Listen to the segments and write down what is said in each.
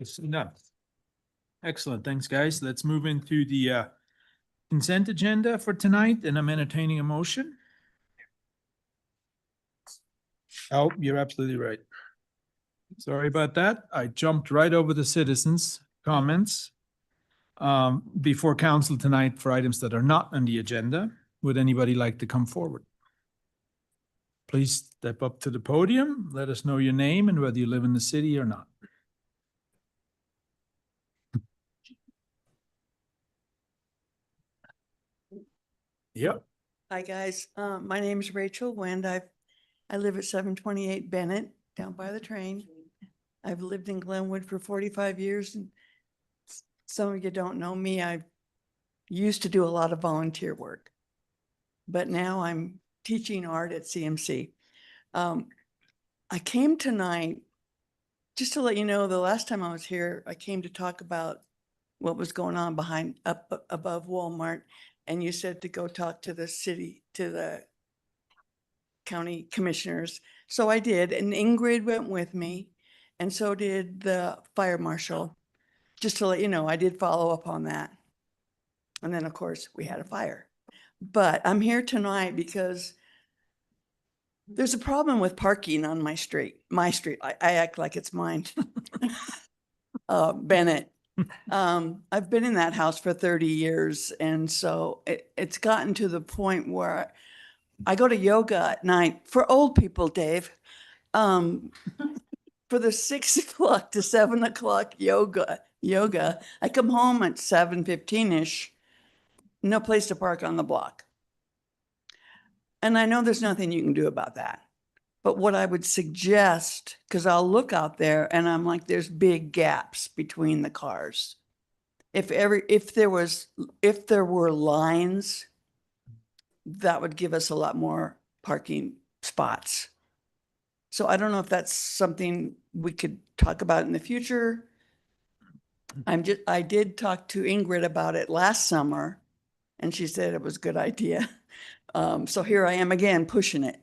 Yes, none. Excellent. Thanks, guys. Let's move into the consent agenda for tonight, and I'm entertaining a motion. Oh, you're absolutely right. Sorry about that. I jumped right over the citizens' comments. Before council tonight for items that are not on the agenda, would anybody like to come forward? Please step up to the podium. Let us know your name and whether you live in the city or not. Yep. Hi, guys. My name is Rachel Wind. I live at 728 Bennett down by the train. I've lived in Glenwood for 45 years. And some of you don't know me. I used to do a lot of volunteer work, but now I'm teaching art at CMC. I came tonight just to let you know, the last time I was here, I came to talk about what was going on up above Walmart. And you said to go talk to the city, to the county commissioners. So I did, and Ingrid went with me, and so did the fire marshal. Just to let you know, I did follow up on that. And then, of course, we had a fire. But I'm here tonight because there's a problem with parking on my street. I act like it's mine. Bennett. I've been in that house for 30 years. And so it's gotten to the point where I go to yoga at night for old people, Dave. For the 6 o'clock to 7 o'clock yoga. I come home at 7:15-ish, no place to park on the block. And I know there's nothing you can do about that. But what I would suggest, because I'll look out there and I'm like, there's big gaps between the cars. If there were lines, that would give us a lot more parking spots. So I don't know if that's something we could talk about in the future. I did talk to Ingrid about it last summer, and she said it was a good idea. So here I am again pushing it,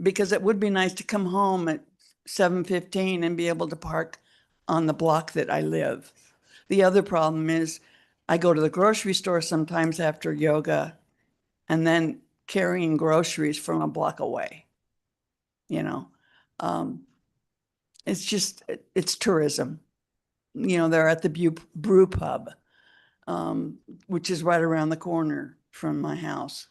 because it would be nice to come home at 7:15 and be able to park on the block that I live. The other problem is I go to the grocery store sometimes after yoga and then carrying groceries from a block away. It's tourism. They're at the brew pub, which is right around the corner from my house,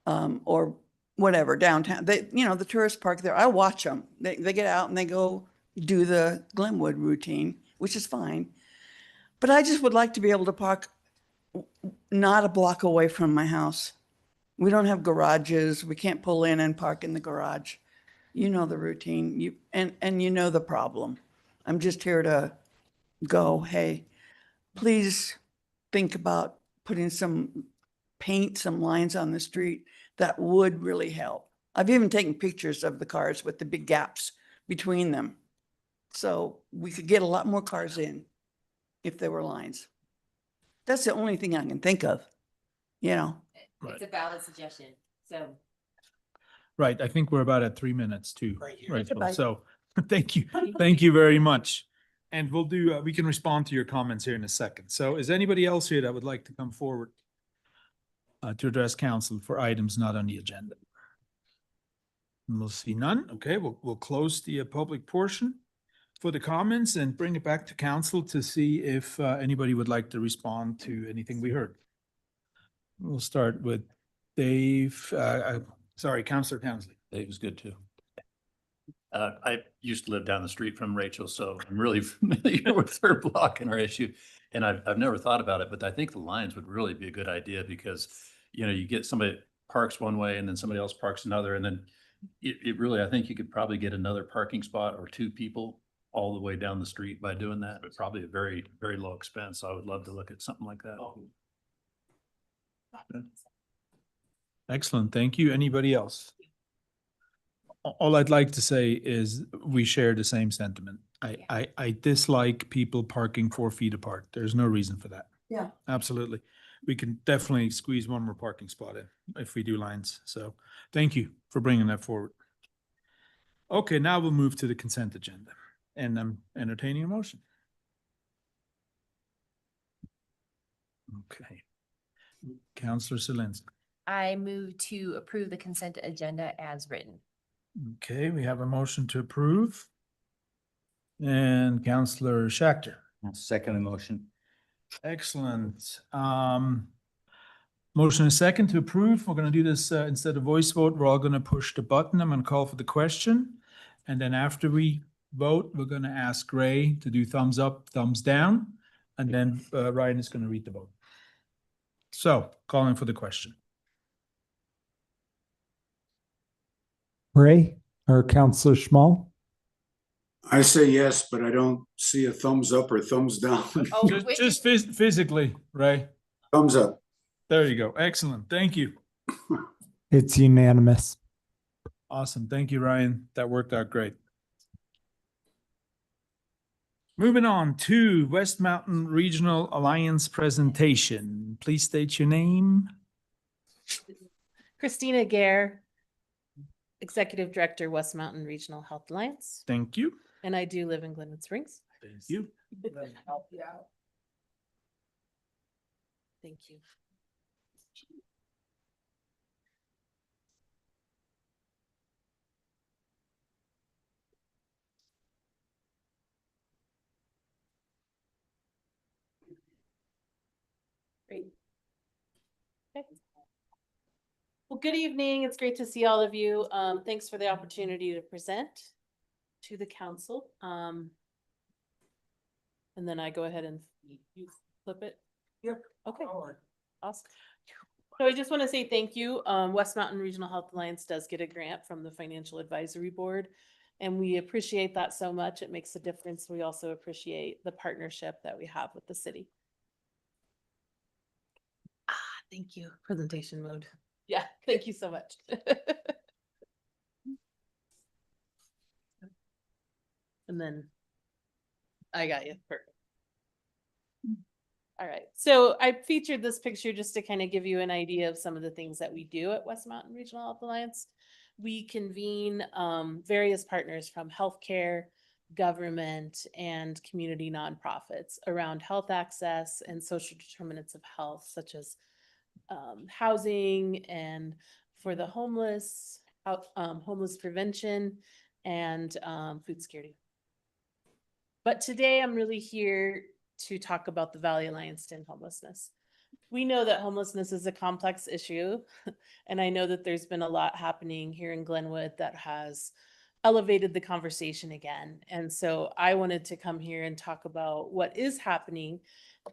or whatever, downtown. The tourists park there. I watch them. They get out and they go do the Glenwood routine, which is fine. But I just would like to be able to park not a block away from my house. We don't have garages. We can't pull in and park in the garage. You know the routine, and you know the problem. I'm just here to go, hey, please think about putting some lines on the street. That would really help. I've even taken pictures of the cars with the big gaps between them. So we could get a lot more cars in if there were lines. That's the only thing I can think of, It's a valid suggestion, so. Right. I think we're about at 3 minutes too. Right. Goodbye. So thank you. Thank you very much. And we can respond to your comments here in a second. So is anybody else here that would like to come forward to address council for items not on the agenda? We'll see none. Okay, we'll close the public portion for the comments and bring it back to council to see if anybody would like to respond to anything we heard. We'll start with Dave. Councilor Townsley. Dave was good too. I used to live down the street from Rachel, so I'm really familiar with her block and her issue. And I've never thought about it, but I think the lines would really be a good idea because, you get somebody parks one way and then somebody else parks another. And then it really, I think you could probably get another parking spot or two people all the way down the street by doing that. But probably a very, very low expense. I would love to look at something like that. Excellent. Thank you. Anybody else? All I'd like to say is we share the same sentiment. I dislike people parking 4 feet apart. There's no reason for that. Yeah. Absolutely. We can definitely squeeze one more parking spot in if we do lines. So thank you for bringing that forward. Okay, now we'll move to the consent agenda, and I'm entertaining a motion. Okay. Counselor Zelinski. I move to approve the consent agenda as written. Okay, we have a motion to approve. And Counselor Schachter. Second motion. Excellent. Motion is second to approve. We're going to do this instead of voice vote. We're all going to push the button. I'm going to call for the question. And then after we vote, we're going to ask Ray to do thumbs up, thumbs down. And then Ryan is going to read the vote. So calling for the question. Ray or Counselor Schmall? I say yes, but I don't see a thumbs up or thumbs down. Just physically, Ray. Thumbs up. There you go. Excellent. Thank you. It's unanimous. Awesome. Thank you, Ryan. That worked out great. Moving on to West Mountain Regional Alliance presentation. Please state your name. Christina Gare, Executive Director, West Mountain Regional Health Alliance, Thank you. and I do live in Glenwood Springs. Thank you. Thank you. Great. Okay. Well, good evening. It's great to see all of you. Thanks for the opportunity to present to the council. And then I go ahead and you flip it. Yep. Okay. Awesome. So I just want to say thank you. West Mountain Regional Health Alliance does get a grant from the Financial Advisory Board, and we appreciate that so much. It makes a difference. We also appreciate the partnership that we have with the city. Thank you. Presentation mode. Yeah, thank you so much. And then I got you. Perfect. All right. So I featured this picture just to kind of give you an idea of some of the things that we do at West Mountain Regional Health Alliance. We convene various partners from healthcare, government, and community nonprofits around health access and social determinants of health, such as housing and for the homeless, homeless prevention, and food security. But today I'm really here to talk about the Valley Alliance to End Homelessness. We know that homelessness is a complex issue, and I know that there's been a lot happening here in Glenwood that has elevated the conversation again. And so I wanted to come here and talk about what is happening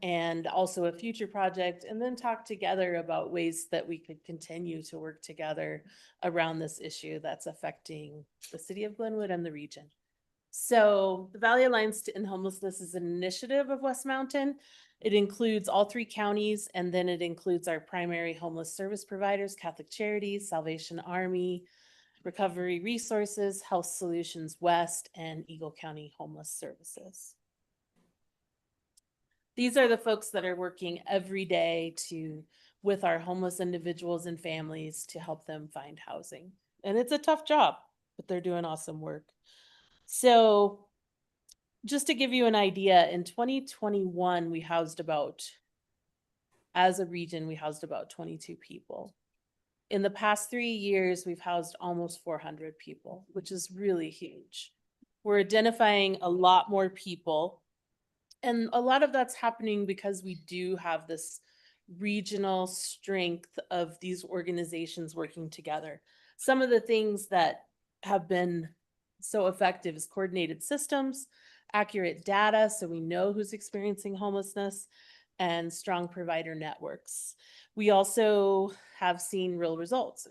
and also a future project, and then talk together about ways that we could continue to work together around this issue that's affecting the city of Glenwood and the region. So the Valley Alliance to End Homelessness is an initiative of West Mountain. It includes all 3 counties, and then it includes our primary homeless service providers, Catholic Charities, Salvation Army, Recovery Resources, Health Solutions West, and Eagle County Homeless Services. These are the folks that are working every day with our homeless individuals and families to help them find housing. And it's a tough job, but they're doing awesome work. So just to give you an idea, in 2021, as a region, we housed about 22 people. In the past 3 years, we've housed almost 400 people, which is really huge. We're identifying a lot more people. And a lot of that's happening because we do have this regional strength of these organizations working together. Some of the things that have been so effective is coordinated systems, accurate data, so we know who's experiencing homelessness, and strong provider networks. We also have seen real results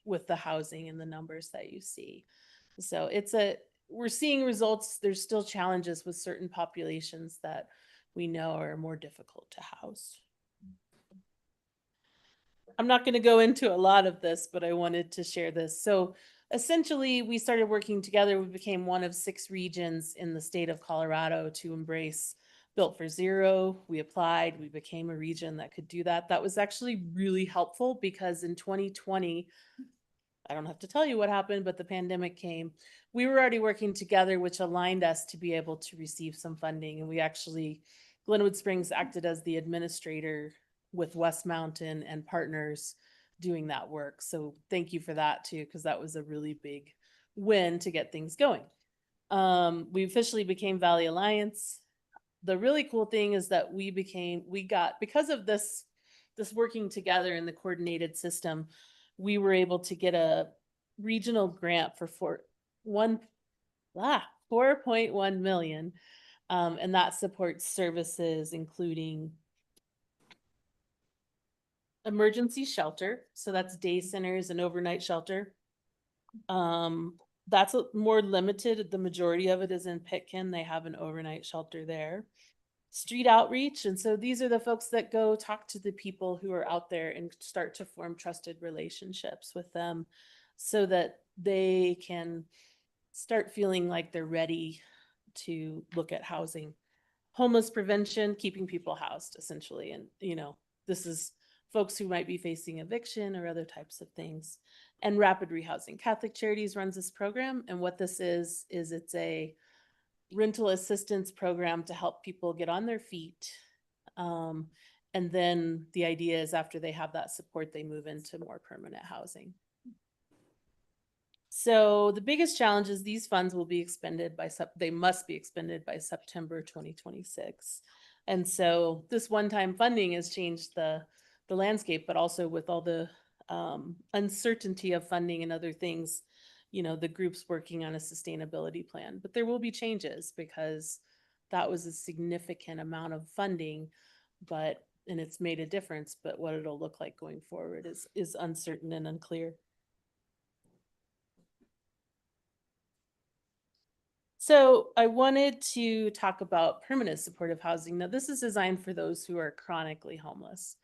with the housing and the numbers that you see. So we're seeing results. There's still challenges with certain populations that we know are more difficult to house. I'm not going to go into a lot of this, but I wanted to share this. So essentially, we started working together. We became one of 6 regions in the state of Colorado to embrace Built for Zero. We applied, we became a region that could do that. That was actually really helpful because in 2020, I don't have to tell you what happened, but the pandemic came. We were already working together, which aligned us to be able to receive some funding. And we actually, Glenwood Springs acted as the administrator with West Mountain and partners doing that work. So thank you for that too, because that was a really big win to get things going. We officially became Valley Alliance. The really cool thing is that because of this working together in the coordinated system, we were able to get a regional grant for 4.1 million. And that supports services, including emergency shelter. So that's day centers and overnight shelter. That's more limited. The majority of it is in Pitkin. They have an overnight shelter there. Street outreach. And so these are the folks that go talk to the people who are out there and start to form trusted relationships with them so that they can start feeling like they're ready to look at housing. Homeless prevention, keeping people housed essentially. And, this is folks who might be facing eviction or other types of things. And rapid rehousing. Catholic Charities runs this program. And what this is it's a rental assistance program to help people get on their feet. And then the idea is after they have that support, they move into more permanent housing. So the biggest challenge is these funds will be expended they must be expended by September 2026. And so this one-time funding has changed the landscape, but also with all the uncertainty of funding and other things, the group's working on a sustainability plan. But there will be changes because that was a significant amount of funding, and it's made a difference, but what it'll look like going forward is uncertain and unclear. So I wanted to talk about permanent supportive housing. Now, this is designed for those who are chronically homeless.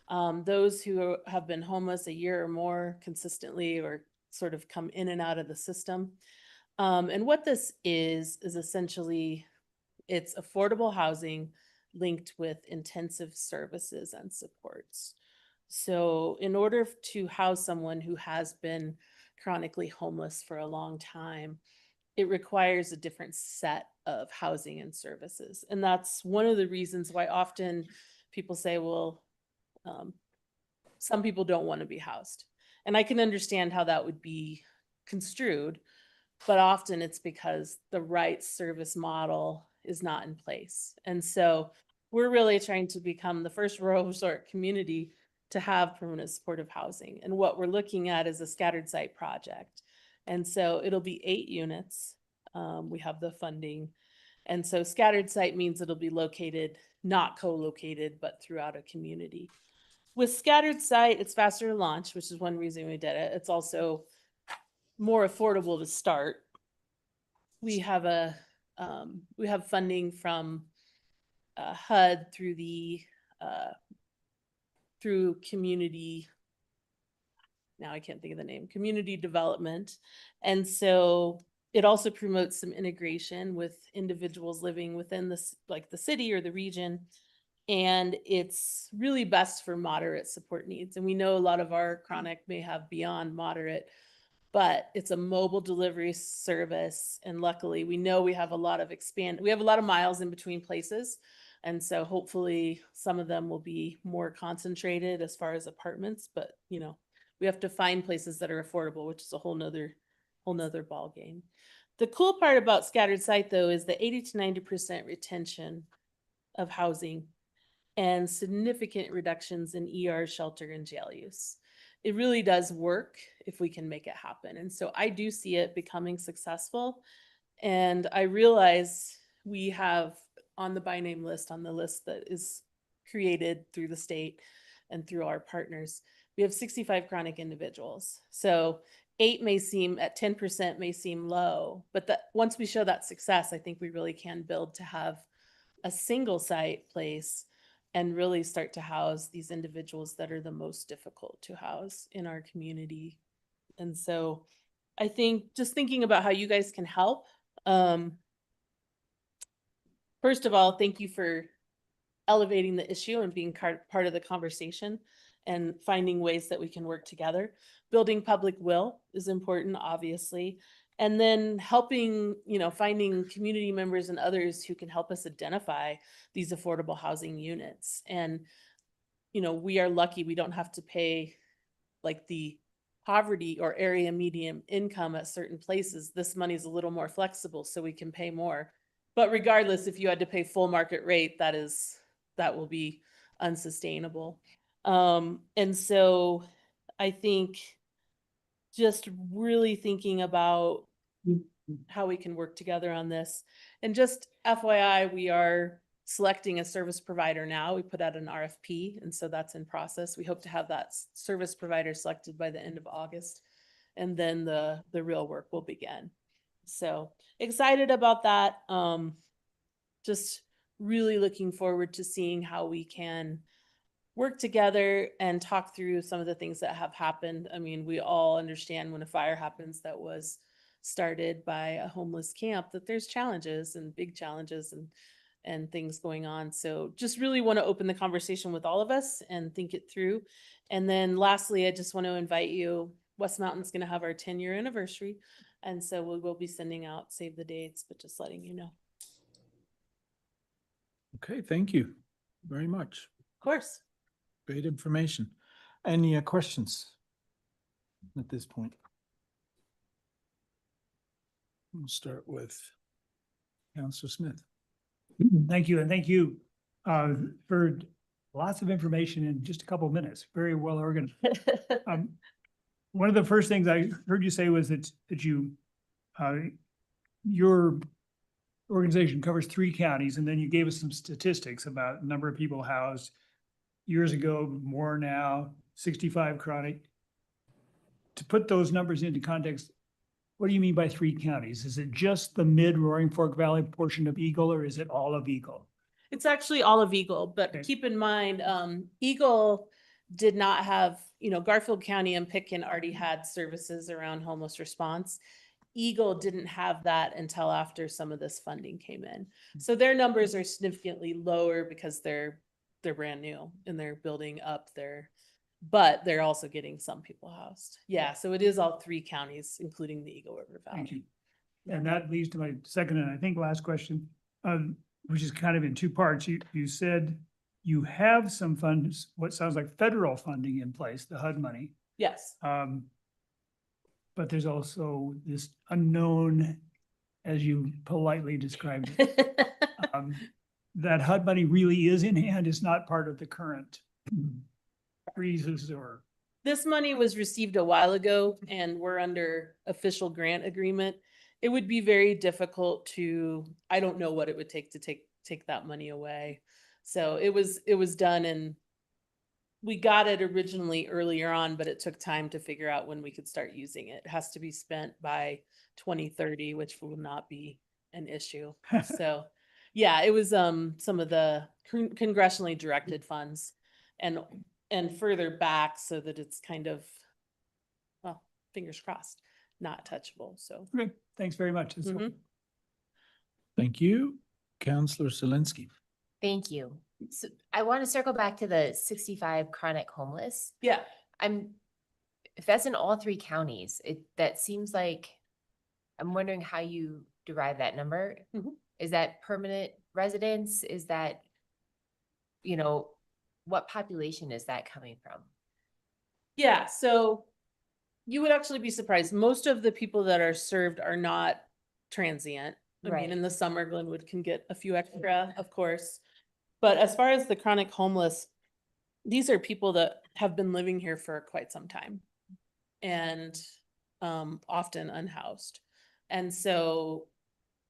Those who have been homeless a year or more consistently or sort of come in and out of the system. And what this is essentially, it's affordable housing linked with intensive services and supports. So in order to house someone who has been chronically homeless for a long time, it requires a different set of housing and services. And that's one of the reasons why often people say, well, some people don't want to be housed. And I can understand how that would be construed, but often it's because the right service model is not in place. And so we're really trying to become the first rural resort community to have permanent supportive housing. And what we're looking at is a scattered site project. And so it'll be 8 units. We have the funding. And so scattered site means it'll be located, not co-located, but throughout a community. With scattered site, it's faster to launch, which is one reason we did it. It's also more affordable to start. We have funding from HUD through community. Now I can't think of the name, community development. And so it also promotes some integration with individuals living within the city or the region. And it's really best for moderate support needs. And we know a lot of our chronic may have beyond moderate, but it's a mobile delivery service. And luckily we know we have a lot of miles in between places. And so hopefully some of them will be more concentrated as far as apartments, but we have to find places that are affordable, which is a whole nother ball game. The cool part about scattered site though, is the 80 to 90% retention of housing and significant reductions in ER, shelter, and jail use. It really does work if we can make it happen. And so I do see it becoming successful. And I realize we have on the by name list, on the list that is created through the state and through our partners, we have 65 chronic individuals. So 8 may seem at 10% may seem low, but that once we show that success, I think we really can build to have a single site place and really start to house these individuals that are the most difficult to house in our community. And so I think just thinking about how you guys can help. First of all, thank you for elevating the issue and being part of the conversation and finding ways that we can work together. Building public will is important, obviously. And then helping, finding community members and others who can help us identify these affordable housing units. And, we are lucky we don't have to pay like the poverty or area median income at certain places. This money is a little more flexible, so we can pay more. But regardless, if you had to pay full market rate, that will be unsustainable. And so I think just really thinking about how we can work together on this. And just FYI, we are selecting a service provider now. We put out an RFP, and so that's in process. We hope to have that service provider selected by the end of August, and then the real work will begin. So excited about that. Just really looking forward to seeing how we can work together and talk through some of the things that have happened. I mean, we all understand when a fire happens that was started by a homeless camp, that there's challenges and big challenges and things going on. So just really want to open the conversation with all of us and think it through. And then lastly, I just want to invite you, West Mountain's going to have our 10-year anniversary. And so we will be sending out save the dates, but just letting you know. Okay, thank you very much. Of course. Great information. Any questions at this point? We'll start with Councilor Smith. Thank you, and thank you for lots of information in just a couple of minutes. Very well organized. One of the first things I heard you say was that you your organization covers 3 counties, and then you gave us some statistics about number of people housed years ago, more now, 65 chronic. To put those numbers into context, what do you mean by 3 counties? Is it just the mid Roaring Fork Valley portion of Eagle, or is it all of Eagle? It's actually all of Eagle, but Okay. keep in mind, Eagle did not have, Garfield County and Pitkin already had services around homeless response. Eagle didn't have that until after some of this funding came in. So their numbers are significantly lower because they're brand new and they're building up but they're also getting some people housed. Yeah, so it is all 3 counties, including the Eagle River Valley. Thank you. And that leads to my second and I think last question, which is kind of in 2 parts. You said you have some funds, what sounds like federal funding in place, the HUD money. Yes. But there's also this unknown, as you politely described it. That HUD money really is in hand, is not part of the current freezes or. This money was received a while ago and we're under official grant agreement. It would be very difficult I don't know what it would take to take that money away. So it was done, and we got it originally earlier on, but it took time to figure out when we could start using it. It has to be spent by 2030, which will not be an issue. So yeah, it was some of the congressionally directed funds and further back so that it's kind of, well, fingers crossed, not touchable. So Okay, thanks very much. That's Mhm. Thank you. Councilor Zelinski. Thank you. So I want to circle back to the 65 chronic homeless. yeah. If that's in all 3 counties, that seems like, I'm wondering how you derive that number. Mhm. Is that permanent residents? Is that, what population is that coming from? Yeah, so you would actually be surprised. Most of the people that are served are not transient. I Right. mean, in the summer, Glenwood can get a few extra, of course. But as far as the chronic homeless, these are people that have been living here for quite some time and often unhoused. And so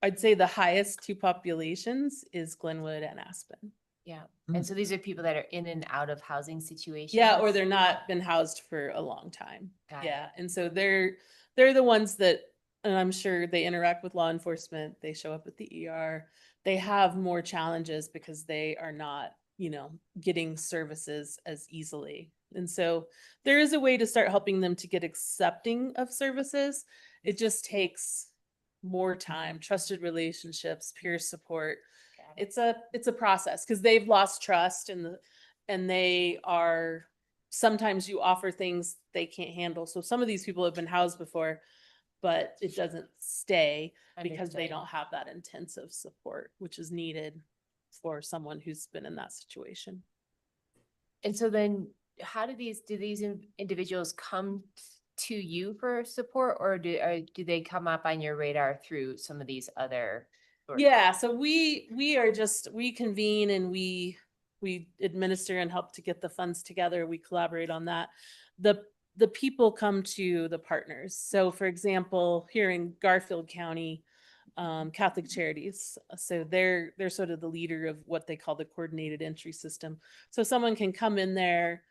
I'd say the highest 2 populations is Glenwood and Aspen. Yeah. Mm. And so these are people that are in and out of housing situations? Yeah, or they're not been housed for a long time. Got it. Yeah, and so they're the ones that, and I'm sure they interact with law enforcement, they show up at the ER, they have more challenges because they are not, getting services as easily. And so there is a way to start helping them to get accepting of services. It just takes more time, trusted relationships, peer support. Got it. It's a process because they've lost trust and they are, sometimes you offer things they can't handle. So some of these people have been housed before, but it doesn't stay because they Understood. don't have that intensive support, which is needed for someone who's been in that situation. And so then how do these individuals come to you for support, or do they come up on your radar through some of these other? Yeah, so we convene and we administer and help to get the funds together. We collaborate on that. The people come to the partners. So for example, here in Garfield County, Catholic Charities. So they're sort of the leader of what they call the coordinated entry system. So someone can come in there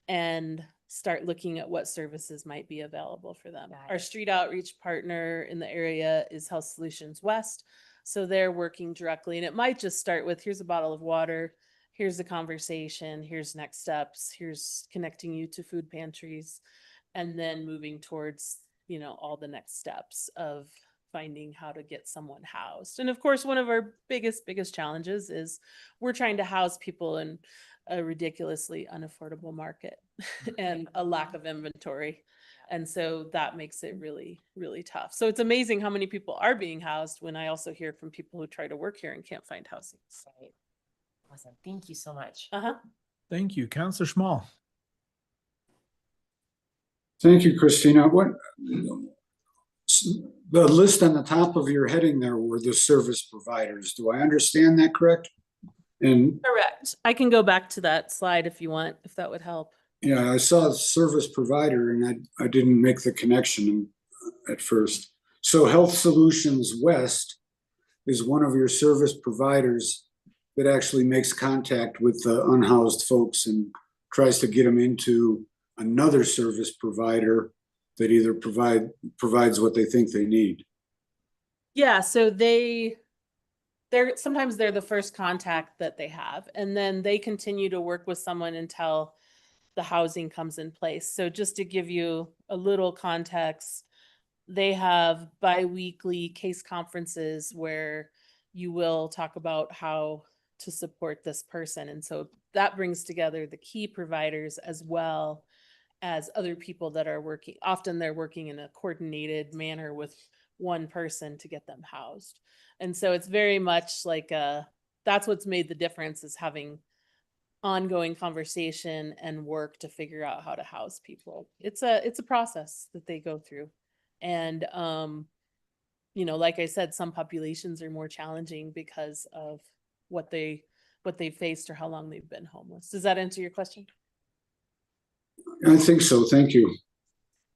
and start looking at what services might be available for them. Got Our it. street outreach partner in the area is Health Solutions West. So they're working directly, and it might just start with, here's a bottle of water, here's the conversation, here's next steps, here's connecting you to food pantries, and then moving towards, all the next steps of finding how to get someone housed. And of course, one of our biggest challenges is we're trying to house people in a ridiculously unaffordable market and a lack of inventory. And so that makes it really, really tough. So it's amazing how many people are being housed when I also hear from people who try to work here and can't find housing. Right. Awesome. Thank you so much. Thank you. Counselor Schmall. Thank you, Christina. What, the list on the top of your heading there were the service providers. Do I understand that correct? And Correct. I can go back to that slide if you want, if that would help. yeah, I saw service provider and I didn't make the connection at first. So Health Solutions West is one of your service providers that actually makes contact with the unhoused folks and tries to get them into another service provider that either provides what they think they need. Yeah, so sometimes they're the first contact that they have, and then they continue to work with someone until the housing comes in place. So just to give you a little context, they have bi-weekly case conferences where you will talk about how to support this person. And so that brings together the key providers as well as other people that are working. Often they're working in a coordinated manner with one person to get them housed. And so it's very much like that's what's made the difference, is having ongoing conversation and work to figure out how to house people. It's a process that they go through. And like I said, some populations are more challenging because of what they faced or how long they've been homeless. Does that answer your question? I think so. Thank you.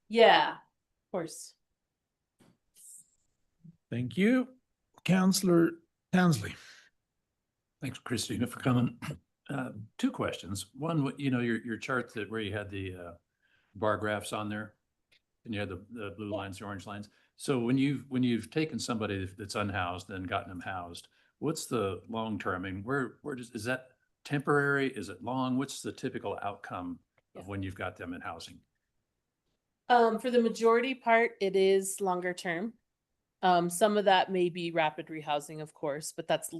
Yeah, of course. Thank you. Counselor Townsley. Thanks, Christina, for coming. Two questions. One, your chart where you had the bar graphs on there, and you had the blue lines, the orange lines. So when you've taken somebody that's unhoused and gotten them housed, what's the long term? I mean, is that temporary? Is it long? What's the typical outcome of when you've got them in housing? For the majority part, it is longer term. Some of that may be rapid rehousing, of course, but that's,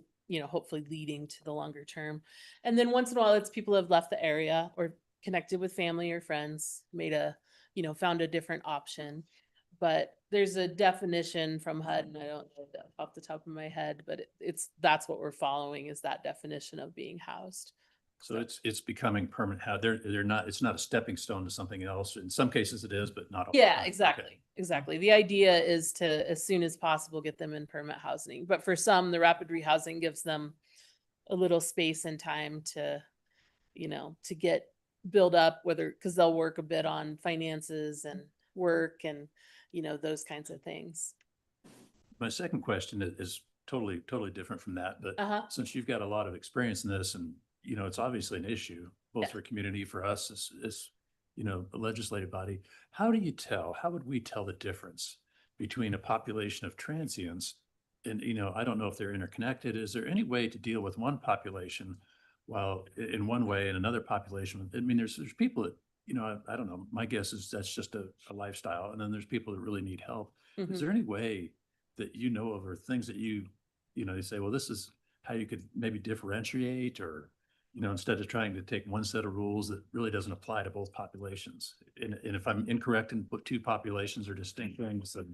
hopefully leading to the longer term. And then once in a while, it's people have left the area or connected with family or friends, found a different option. But there's a definition from HUD, and I don't know that off the top of my head, but that's what we're following, is that definition of being housed. So it's becoming permanent. How they're not, it's not a stepping stone to something else. In some cases it is, but not all. Yeah, Okay. exactly. The idea is to, as soon as possible, get them in permanent housing. But for some, the rapid rehousing gives them a little space and time to, to get build up, because they'll work a bit on finances and work and, those kinds of things. My second question is totally different from that. But since you've got a lot of experience in this, and it's obviously an issue, both for community, for us as a legislative body. How would we tell the difference between a population of transients and, I don't know if they're interconnected. Is there any way to deal with one population while in one way and another population? I mean, there's people that, I don't know, my guess is that's just a lifestyle. And then there's people that really need help. Is there any way that of, or things that they say, well, this is how you could maybe differentiate, or instead of trying to take one set of rules that really doesn't apply to both populations. And if I'm incorrect and two populations are distinct things, then,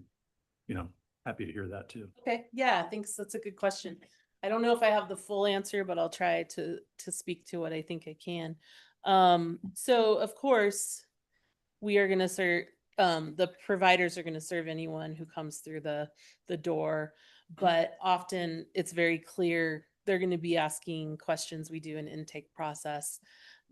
happy to hear that too. Okay. Yeah, I think that's a good question. I don't know if I have the full answer, but I'll try to speak to what I think I can. So of course, we are gonna serve, the providers are gonna serve anyone who comes through the door. But often it's very clear, they're gonna be asking questions. We do an intake process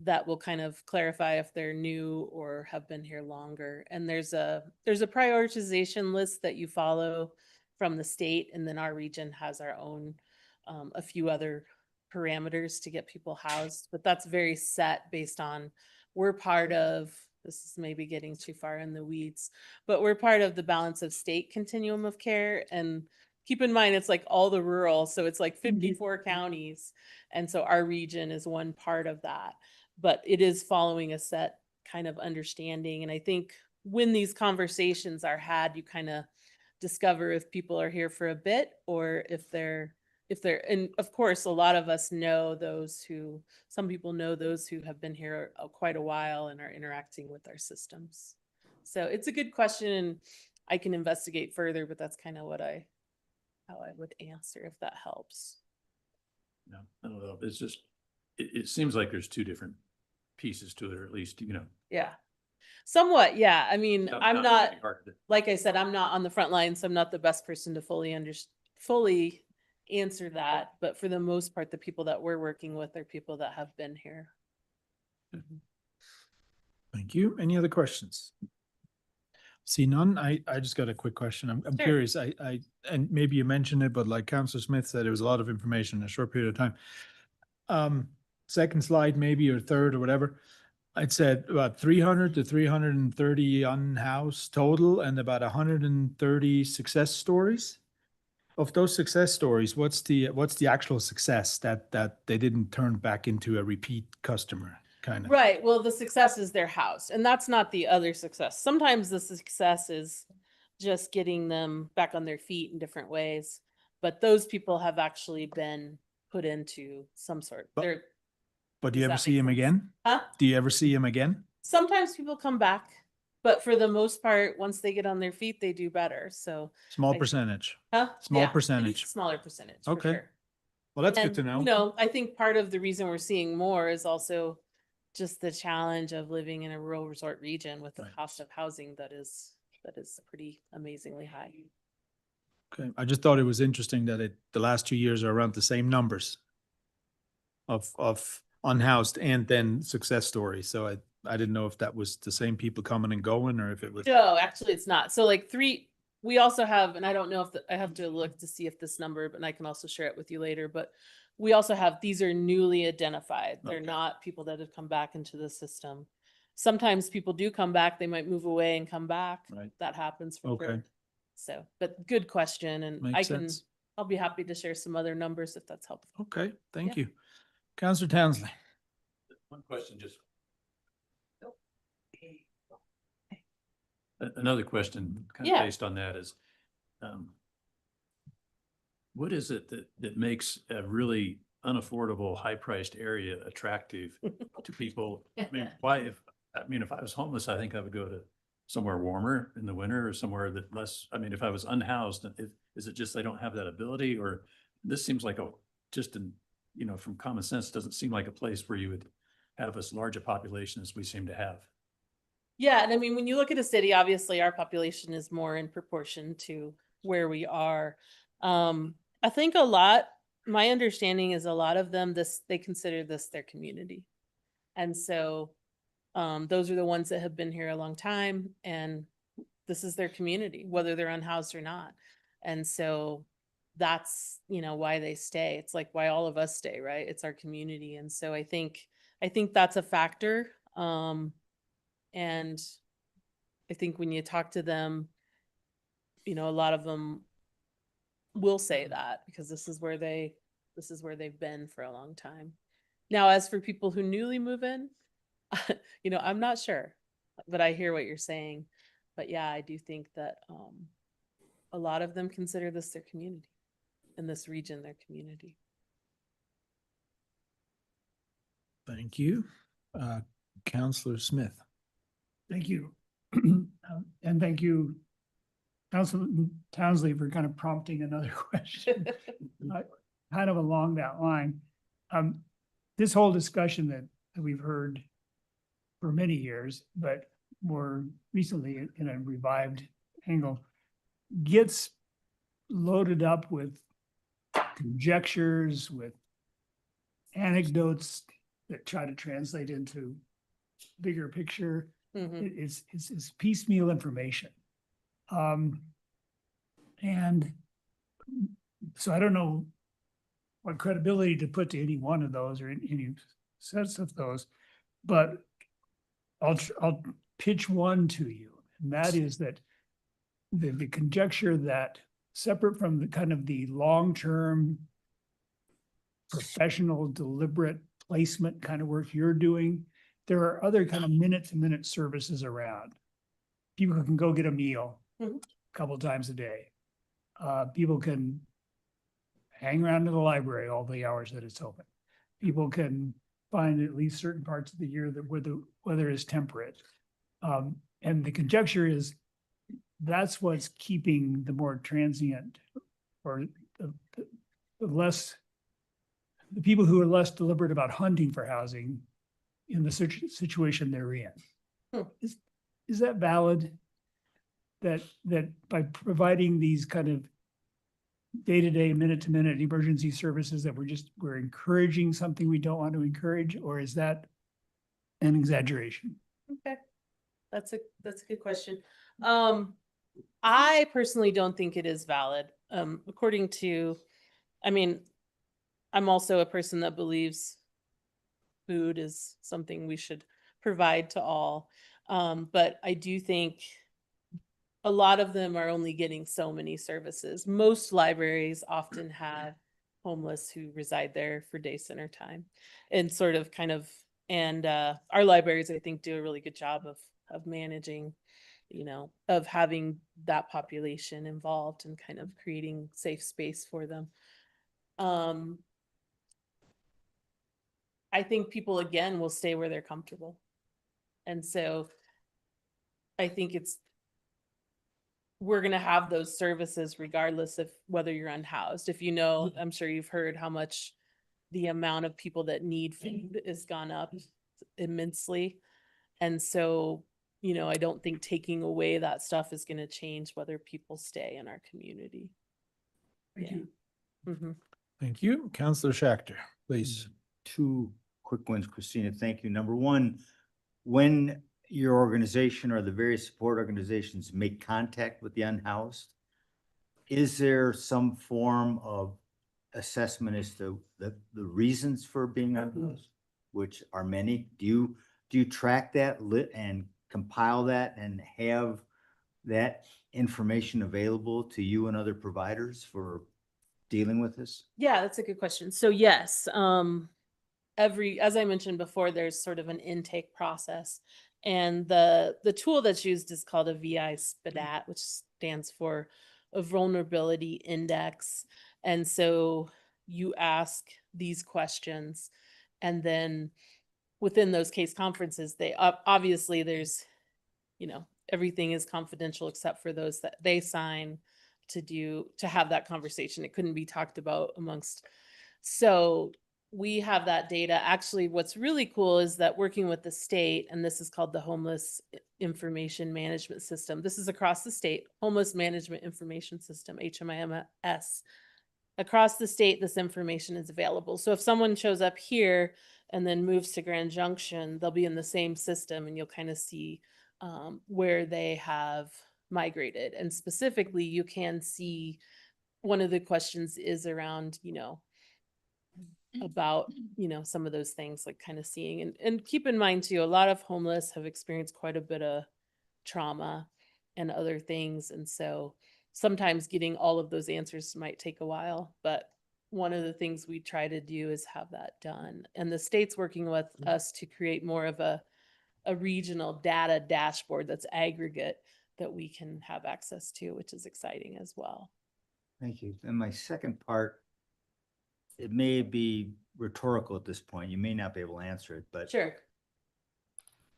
that will kind of clarify if they're new or have been here longer. And there's a prioritization list that you follow from the state, and then our region has our own, a few other parameters to get people housed, but that's very set based on, we're part of, this is maybe getting too far in the weeds, but we're part of the balance of state continuum of care. And keep in mind, it's like all the rural, so it's like 54 counties. And so our region is one part of that, but it is following a set kind of understanding. And I think when these conversations are had, you kind of discover if people are here for a bit or if they're, and of course, a lot of us know some people know those who have been here quite a while and are interacting with our systems. So it's a good question, and I can investigate further, but that's kind of how I would answer, if that helps. No, I don't know. It's just, it seems like there's two different pieces to it, or at least, Yeah. Somewhat, yeah. I mean, I'm not, really hard to- like I said, I'm not on the front line, so I'm not the best person to fully answer that. But for the most part, the people that we're working with are people that have been here. Thank you. Any other questions? See none. I just got a quick question. I'm Sure. curious. And maybe you mentioned it, but like Councillor Smith said, it was a lot of information in a short period of time. Second slide, maybe, or third or whatever. I'd said about 300 to 330 unhoused total and about 130 success stories. Of those success stories, what's the actual success that they didn't turn back into a repeat customer kind of? Right. Well, the success is their house, and that's not the other success. Sometimes the success is just getting them back on their feet in different ways. But those people have actually been put into some sort. But- They're, But do you Does ever that see make him sense? again? huh? Do you ever see him again? Sometimes people come back, but for the most part, once they get on their feet, they do better. So, Small I- percentage. huh? Small Yeah, it is percentage. a smaller percentage. For Okay. sure. Well, that's And, good to know. You know, I think part of the reason we're seeing more is also just the challenge of living in a rural resort region with the Right. cost of housing that is pretty amazingly high. Okay, I just thought it was interesting that the last 2 years are around the same numbers of unhoused and then success stories. So I didn't know if that was the same people coming and going or if it was. No, actually it's not. So like we also have, and I don't know if I have to look to see if this number, but I can also share it with you later, but we also have, these are newly identified. They're Okay. not people that have come back into the system. Sometimes people do come back, they might move away and come back. Right. That happens for Okay. sure. So, but good question. And Makes sense. I'll be happy to share some other numbers if that's helpful. Okay, thank Yeah. you. Councillor Townsley. One question, just. Another question kind of Yeah. based on that is, what is it that makes a really unaffordable, high-priced area attractive to people? I mean, if I was homeless, I think I would go to somewhere warmer in the winter or somewhere that less, if I was unhoused, is it just they don't have that ability? Or this seems like from common sense, doesn't seem like a place where you would have as large a population as we seem to have. Yeah, and I mean, when you look at a city, obviously our population is more in proportion to where we are. I think my understanding is a lot of them, they consider this their community. And so those are the ones that have been here a long time, and this is their community, whether they're unhoused or not. And so that's, why they stay. It's like why all of us stay, right? It's our community. And so I think that's a factor. And I think when you talk to them, a lot of them will say that because this is where they've been for a long time. Now, as for people who newly move in, I'm not sure, but I hear what you're saying. But yeah, I do think that a lot of them consider this their community, in this region, their community. Thank you. Councillor Smith. Thank you. And thank you, Councilor Townsley, for kind of prompting another question, kind of along that line. This whole discussion that we've heard for many years, but more recently in a revived angle, gets loaded up with conjectures, with anecdotes that try to translate into bigger picture. Mhm. It's piecemeal information. And so I don't know what credibility to put to any one of those or any sets of those, but I'll pitch one to you, and that is that the conjecture that separate from the kind of the long-term professional, deliberate placement kind of work you're doing, there are other kind of minute-to-minute services around. People can go get a meal Mhm. a couple times a day. People can hang around in the library all the hours that it's open. People can find at least certain parts of the year that where the weather is temperate. And the conjecture is that's what's keeping the more transient or the less, the people who are less deliberate about hunting for housing in the situation they're in. Hmm. Is that valid? That by providing these kind of day-to-day, minute-to-minute emergency services that we're encouraging something we don't want to encourage, or is that an exaggeration? Okay, that's a good question. I personally don't think it is valid. According to, I mean, I'm also a person that believes food is something we should provide to all. But I do think a lot of them are only getting so many services. Most libraries often have homeless who reside there for day center time and sort of kind of, and our libraries, I think, do a really good job of managing, you know, of having that population involved and kind of creating safe space for them. I think people, again, will stay where they're comfortable. And so I think we're going to have those services regardless of whether you're unhoused. If you know, I'm sure you've heard how much the amount of people that need food has gone up immensely. And so, you know, I don't think taking away that stuff is going to change whether people stay in our community. Thank you. Mm-hmm. Thank you. Counselor Schachter, please. Two quick ones, Christina. Thank you. Number one, when your organization or the various support organizations make contact with the unhoused, is there some form of assessment as to the reasons for being unhoused, which are many? Do you track that and compile that and have that information available to you and other providers for dealing with this? Yeah, that's a good question. So yes, as I mentioned before, there's sort of an intake process, and the tool that's used is called a VI SPDAT, which stands for a vulnerability index. And so you ask these questions, and then within those case conferences, they obviously there's, you know, everything is confidential except for those that they sign to have that conversation. It couldn't be talked about amongst. So we have that data. Actually, what's really cool is that working with the state, and this is called the Homeless Information Management System. This is across the state, Homeless Management Information System, HMIMS. Across the state, this information is available. So if someone shows up here and then moves to Grand Junction, they'll be in the same system, and you'll kind of see where they have migrated. And specifically, you can see one of the questions is around, you know, about, you know, some of those things, like kind of seeing, and keep in mind too, a lot of homeless have experienced quite a bit of trauma and other things. And so sometimes getting all of those answers might take a while, but one of the things we try to do is have that done. And the state's working with us to create more of a regional data dashboard that's aggregate that we can have access to, which is exciting as well. Thank you. And my second part, it may be rhetorical at this point. You may not be able to answer it, but Sure.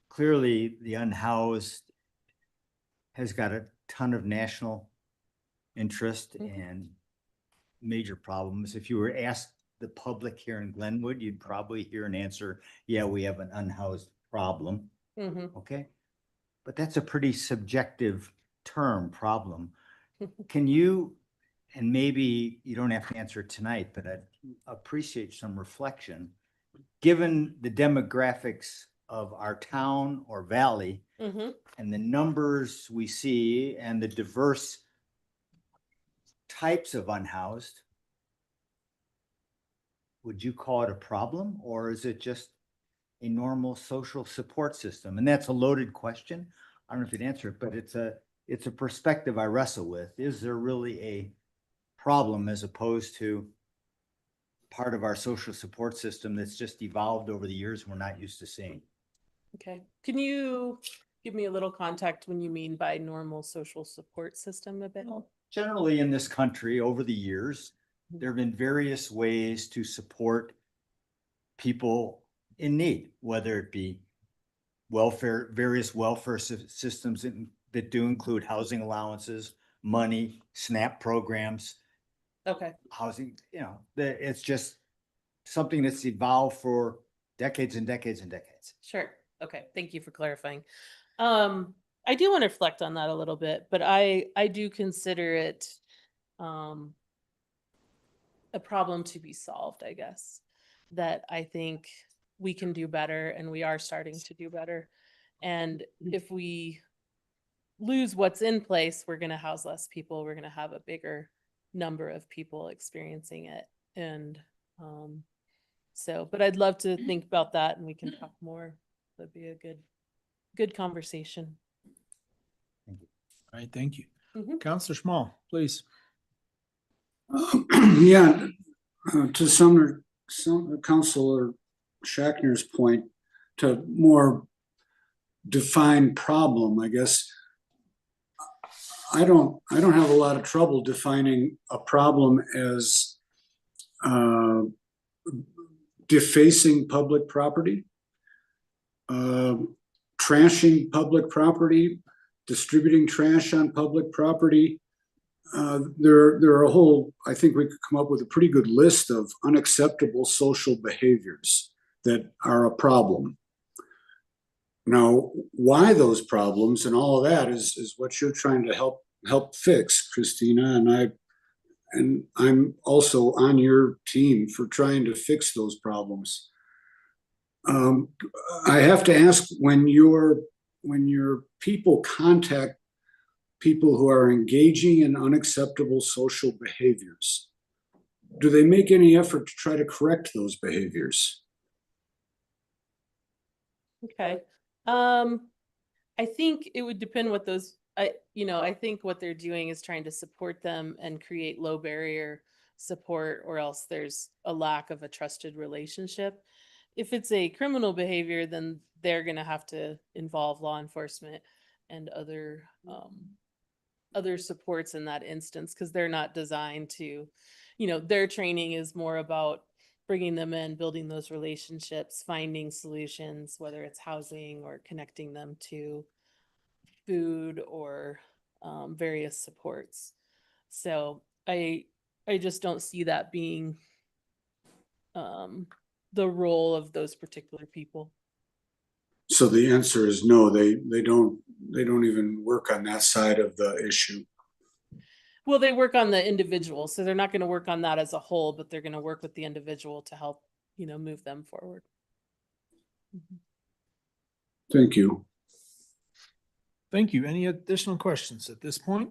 clearly the unhoused has got a ton of national interest and major problems. If you were asked the public here in Glenwood, you'd probably hear an answer, yeah, we have an unhoused problem. Mhm. Okay? But that's a pretty subjective term, problem. Can you, and maybe you don't have to answer it tonight, but I'd appreciate some reflection. Given the demographics of our town or valley Mhm. and the numbers we see and the diverse types of unhoused, would you call it a problem, or is it just a normal social support system? And that's a loaded question. I don't know if you'd answer it, but it's a perspective I wrestle with. Is there really a problem as opposed to part of our social support system that's just evolved over the years and we're not used to seeing? Okay. Can you give me a little context when you mean by normal social support system a bit? Generally in this country, over the years, there have been various ways to support people in need, whether it be welfare, various welfare systems that do include housing allowances, money, SNAP programs, Okay. housing, it's just something that's evolved for decades and decades and decades. Sure. Okay. Thank you for clarifying. I do want to reflect on that a little bit, but I do consider it a problem to be solved, I guess, that I think we can do better and we are starting to do better. And if we lose what's in place, we're going to house less people. We're going to have a bigger number of people experiencing it. And but I'd love to think about that and we can talk more. That'd be a good conversation. All right, thank you. Mhm. Counselor Small, please. Yeah, to some Councilor Shackner's point, to more define problem, I guess. I don't have a lot of trouble defining a problem as defacing public property, trashing public property, distributing trash on public property. There are a whole, I think we could come up with a pretty good list of unacceptable social behaviors that are a problem. Now, why those problems and all of that is what you're trying to help fix, Christina, and I'm also on your team for trying to fix those problems. I have to ask, when your people contact people who are engaging in unacceptable social behaviors, do they make any effort to try to correct those behaviors? Okay. I think it would depend what those, I think what they're doing is trying to support them and create low barrier support, or else there's a lack of a trusted relationship. If it's a criminal behavior, then they're going to have to involve law enforcement and other supports in that instance, because they're not designed to, their training is more about bringing them in, building those relationships, finding solutions, whether it's housing or connecting them to food or various supports. So I just don't see that being the role of those particular people. So the answer is no, they don't even work on that side of the issue. Well, they work on the individual, so they're not going to work on that as a whole, but they're going to work with the individual to help, move them forward. Thank you. Thank you. Any additional questions at this point?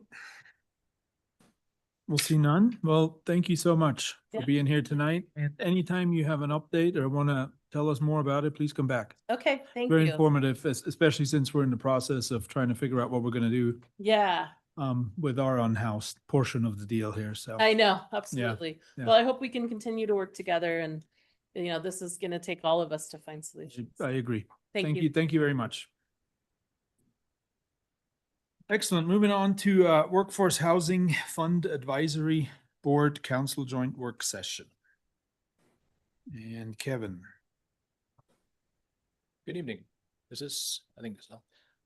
We'll see none. Well, thank you so much for Yeah. being here tonight. And anytime you have an update or want to tell us more about it, please come back. Okay, thank Very you. informative, especially since we're in the process of trying to figure out what we're going to do Yeah, with our unhoused portion of the deal here. So I know, absolutely. yeah. Well, I hope we can continue to work together, and this is going to take all of us to find solutions. I agree. Thank you. Thank you very much. Excellent. Moving on to Workforce Housing Fund Advisory Board Council Joint Work Session. And Kevin. Good evening. I think so.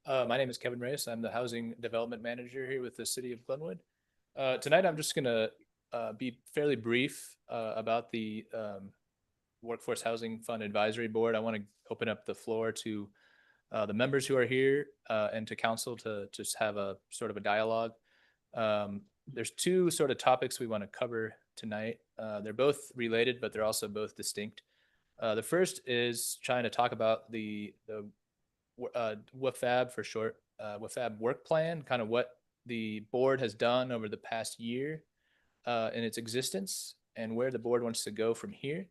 My name is Kevin Reyes. I'm the Housing Development Manager here with the City of Glenwood. Tonight, I'm just going to be fairly brief about the Workforce Housing Fund Advisory Board. I want to open up the floor to the members who are here and to council to just have a sort of a dialogue. There's two sort of topics we want to cover tonight. They're both related, but they're also both distinct. The first is trying to talk about the WFAB for short, WFAB work plan, kind of what the board has done over the past year in its existence and where the board wants to go from here.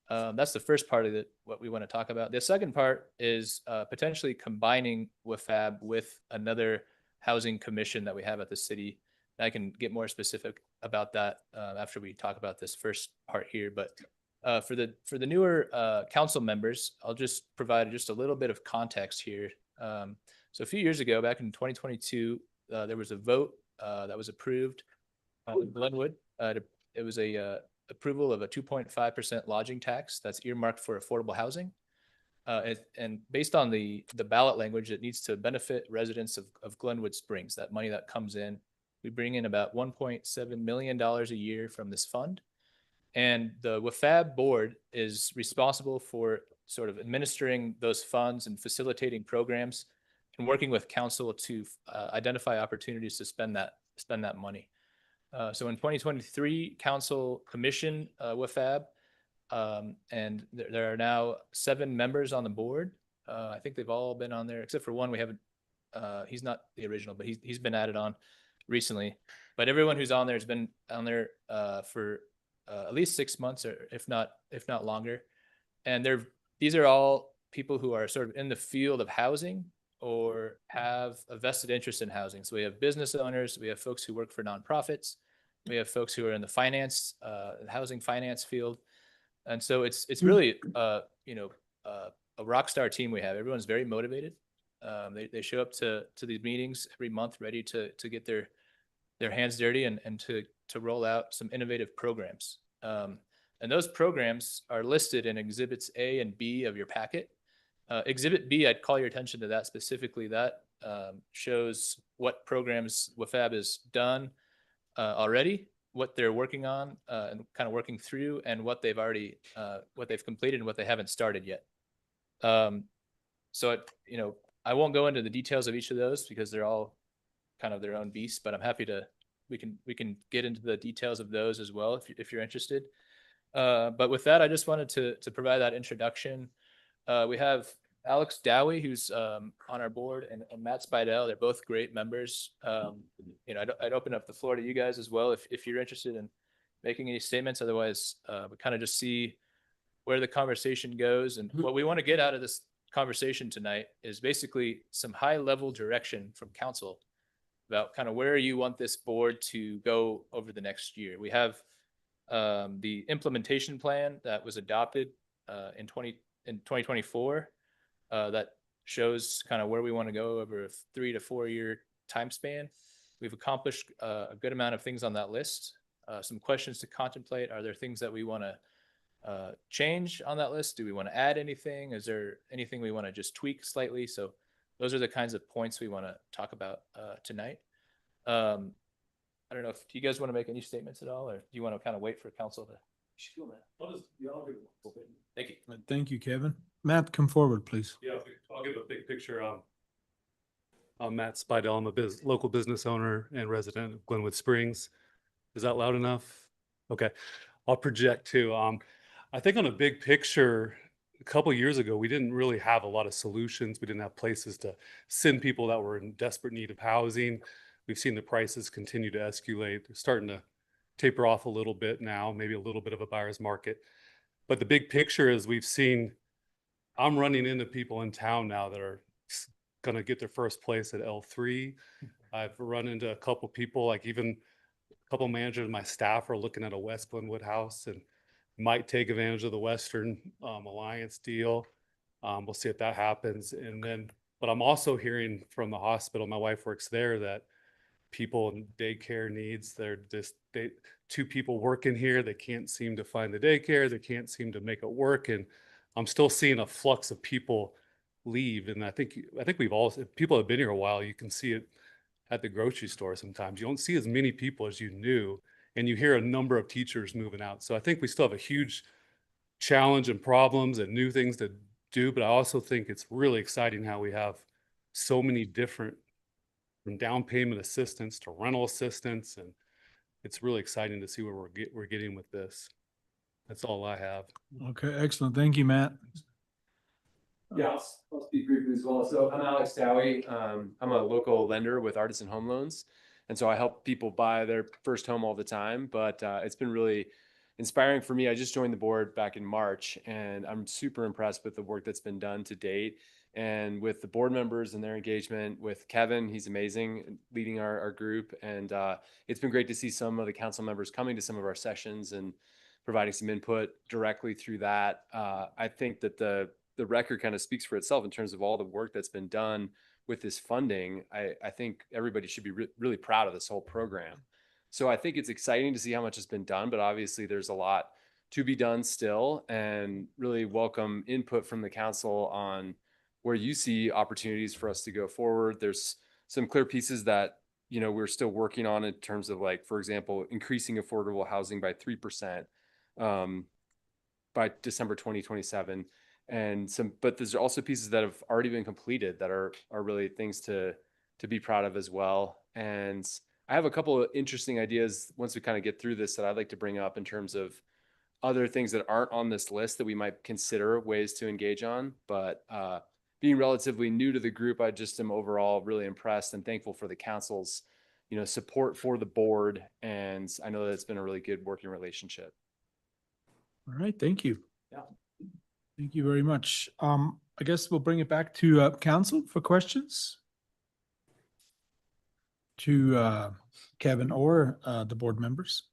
That's the first part of it, what we want to talk about. The second part is potentially combining WFAB with another housing commission that we have at the city. I can get more specific about that after we talk about this first part here. But for the newer council members, I'll just provide just a little bit of context here. So a few years ago, back in 2022, there was a vote that was approved in Glenwood. It was a approval of a 2.5% lodging tax that's earmarked for affordable housing. And based on the ballot language, it needs to benefit residents of Glenwood Springs. That money that comes in, we bring in about $1.7 million a year from this fund. And the WFAB board is responsible for sort of administering those funds and facilitating programs and working with council to identify opportunities to spend that money. So in 2023, council commissioned WFAB, and there are now 7 members on the board. I think they've all been on there, except for one we haven't, he's not the original, but he's been added on recently. But everyone who's on there has been on there for at least 6 months, or if not longer. And these are all people who are sort of in the field of housing or have a vested interest in housing. So we have business owners, we have folks who work for nonprofits, we have folks who are in the finance, housing finance field. And so it's really, a rock star team we have. Everyone's very motivated. They show up to these meetings every month ready to get their hands dirty and to roll out some innovative programs. And those programs are listed in exhibits A and B of your packet. Exhibit B, I'd call your attention to that specifically. That shows what programs WFAB has done already, what they're working on and kind of working through, and what they've already, what they've completed and what they haven't started yet. So, I won't go into the details of each of those because they're all kind of their own beasts, but I'm happy to, we can get into the details of those as well if you're interested. But with that, I just wanted to provide that introduction. We have Alex Dowie, who's on our board, and Matt Spidell. They're both great members. I'd open up the floor to you guys as well if you're interested in making any statements. Otherwise, we kind of just see where the conversation goes. And what we want to get out of this conversation tonight is basically some high level direction from council about kind of where you want this board to go over the next year. We have the implementation plan that was adopted in 2024 that shows kind of where we want to go over a 3 to 4 year time span. We've accomplished a good amount of things on that list. Some questions to contemplate. Are there things that we want to change on that list? Do we want to add anything? Is there anything we want to just tweak slightly? So those are the kinds of points we want to talk about tonight. I don't know if you guys want to make any statements at all, or do you want to kind of wait for council to? Thank you. Thank you, Kevin. Matt, come forward, please. Yeah, I'll give a big picture. I'm Matt Spidell. I'm a local business owner and resident of Glenwood Springs. Is that loud enough? Okay, I'll project too. I think on a big picture, a couple of years ago, we didn't really have a lot of solutions. We didn't have places to send people that were in desperate need of housing. We've seen the prices continue to escalate. They're starting to taper off a little bit now, maybe a little bit of a buyer's market. But the big picture is I'm running into people in town now that are going to get their first place at L3. I've run into a couple people, like even a couple managers of my staff are looking at a West Glenwood house and might take advantage of the Western Alliance deal. We'll see if that happens. But I'm also hearing from the hospital, my wife works there, that people in daycare needs, two people working here, they can't seem to find the daycare, they can't seem to make it work. And I'm still seeing a flux of people leave. And I think if people have been here a while, you can see it at the grocery store sometimes. You don't see as many people as you knew, and you hear a number of teachers moving out. So I think we still have a huge challenge and problems and new things to do, but I also think it's really exciting how we have so many different, from down payment assistance to rental assistance, and it's really exciting to see where we're getting with this. That's all I have. Okay, excellent. Thank you, Matt. Yeah, I'll speak briefly as well. So I'm Alex Dowie. I'm a local lender with Artisan Home Loans. And so I help people buy their first home all the time, but it's been really inspiring for me. I just joined the board back in March, and I'm super impressed with the work that's been done to date and with the board members and their engagement with Kevin. He's amazing leading our group. And it's been great to see some of the council members coming to some of our sessions and providing some input directly through that. I think that the record kind of speaks for itself in terms of all the work that's been done with this funding. I think everybody should be really proud of this whole program. So I think it's exciting to see how much has been done, but obviously there's a lot to be done still, and really welcome input from the council on where you see opportunities for us to go forward. There's some clear pieces that, you know, we're still working on in terms of, like, for example, increasing affordable housing by 3% by December 2027. But there's also pieces that have already been completed that are really things to be proud of as well. And I have a couple of interesting ideas once we kind of get through this that I'd like to bring up in terms of other things that aren't on this list that we might consider ways to engage on. But being relatively new to the group, I just am overall really impressed and thankful for the council's, you know, support for the board. And I know that it's been a really good working relationship. All right, thank you. Yeah. Thank you very much. I guess we'll bring it back to council for questions to Kevin or the board members.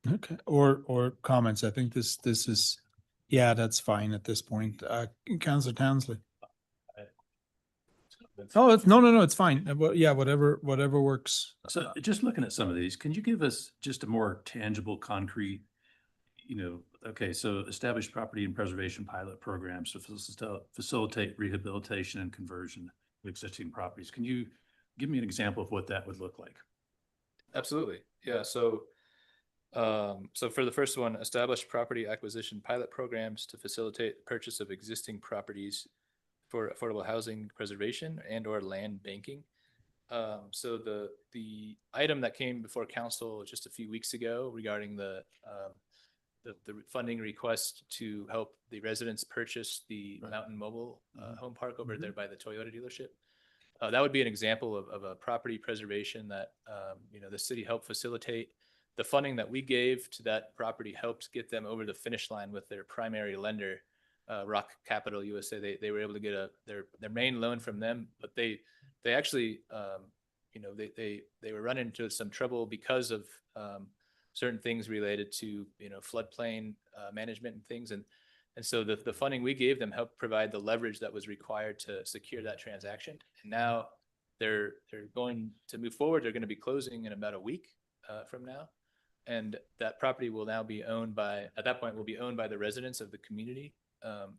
Okay, or comments. I think this is, yeah, that's fine at this point. Councilor Townsley. Oh, no, it's fine. Well, yeah, whatever works. So just looking at some of these, can you give us just a more tangible, concrete, you know, okay, so establish property and preservation pilot programs to facilitate rehabilitation and conversion of existing properties. Can you give me an example of what that would look like? Absolutely. Yeah. So for the first one, establish property acquisition pilot programs to facilitate purchase of existing properties for affordable housing preservation and or land banking. So the item that came before council just a few weeks ago regarding the funding request to help the residents purchase the Mountain Mobile home park over there by the Toyota dealership. That would be an example of a property preservation that you know, the city helped facilitate. The funding that we gave to that property helped get them over the finish line with their primary lender, Rock Capital USA. They were able to get their main loan from them, but they actually you know, they were running into some trouble because of certain things related to, you know, floodplain management and things, and so the funding we gave them helped provide the leverage that was required to secure that transaction. And now they're going to move forward. They're going to be closing in about a week from now, and that property will now be owned by, at that point, will be owned by the residents of the community.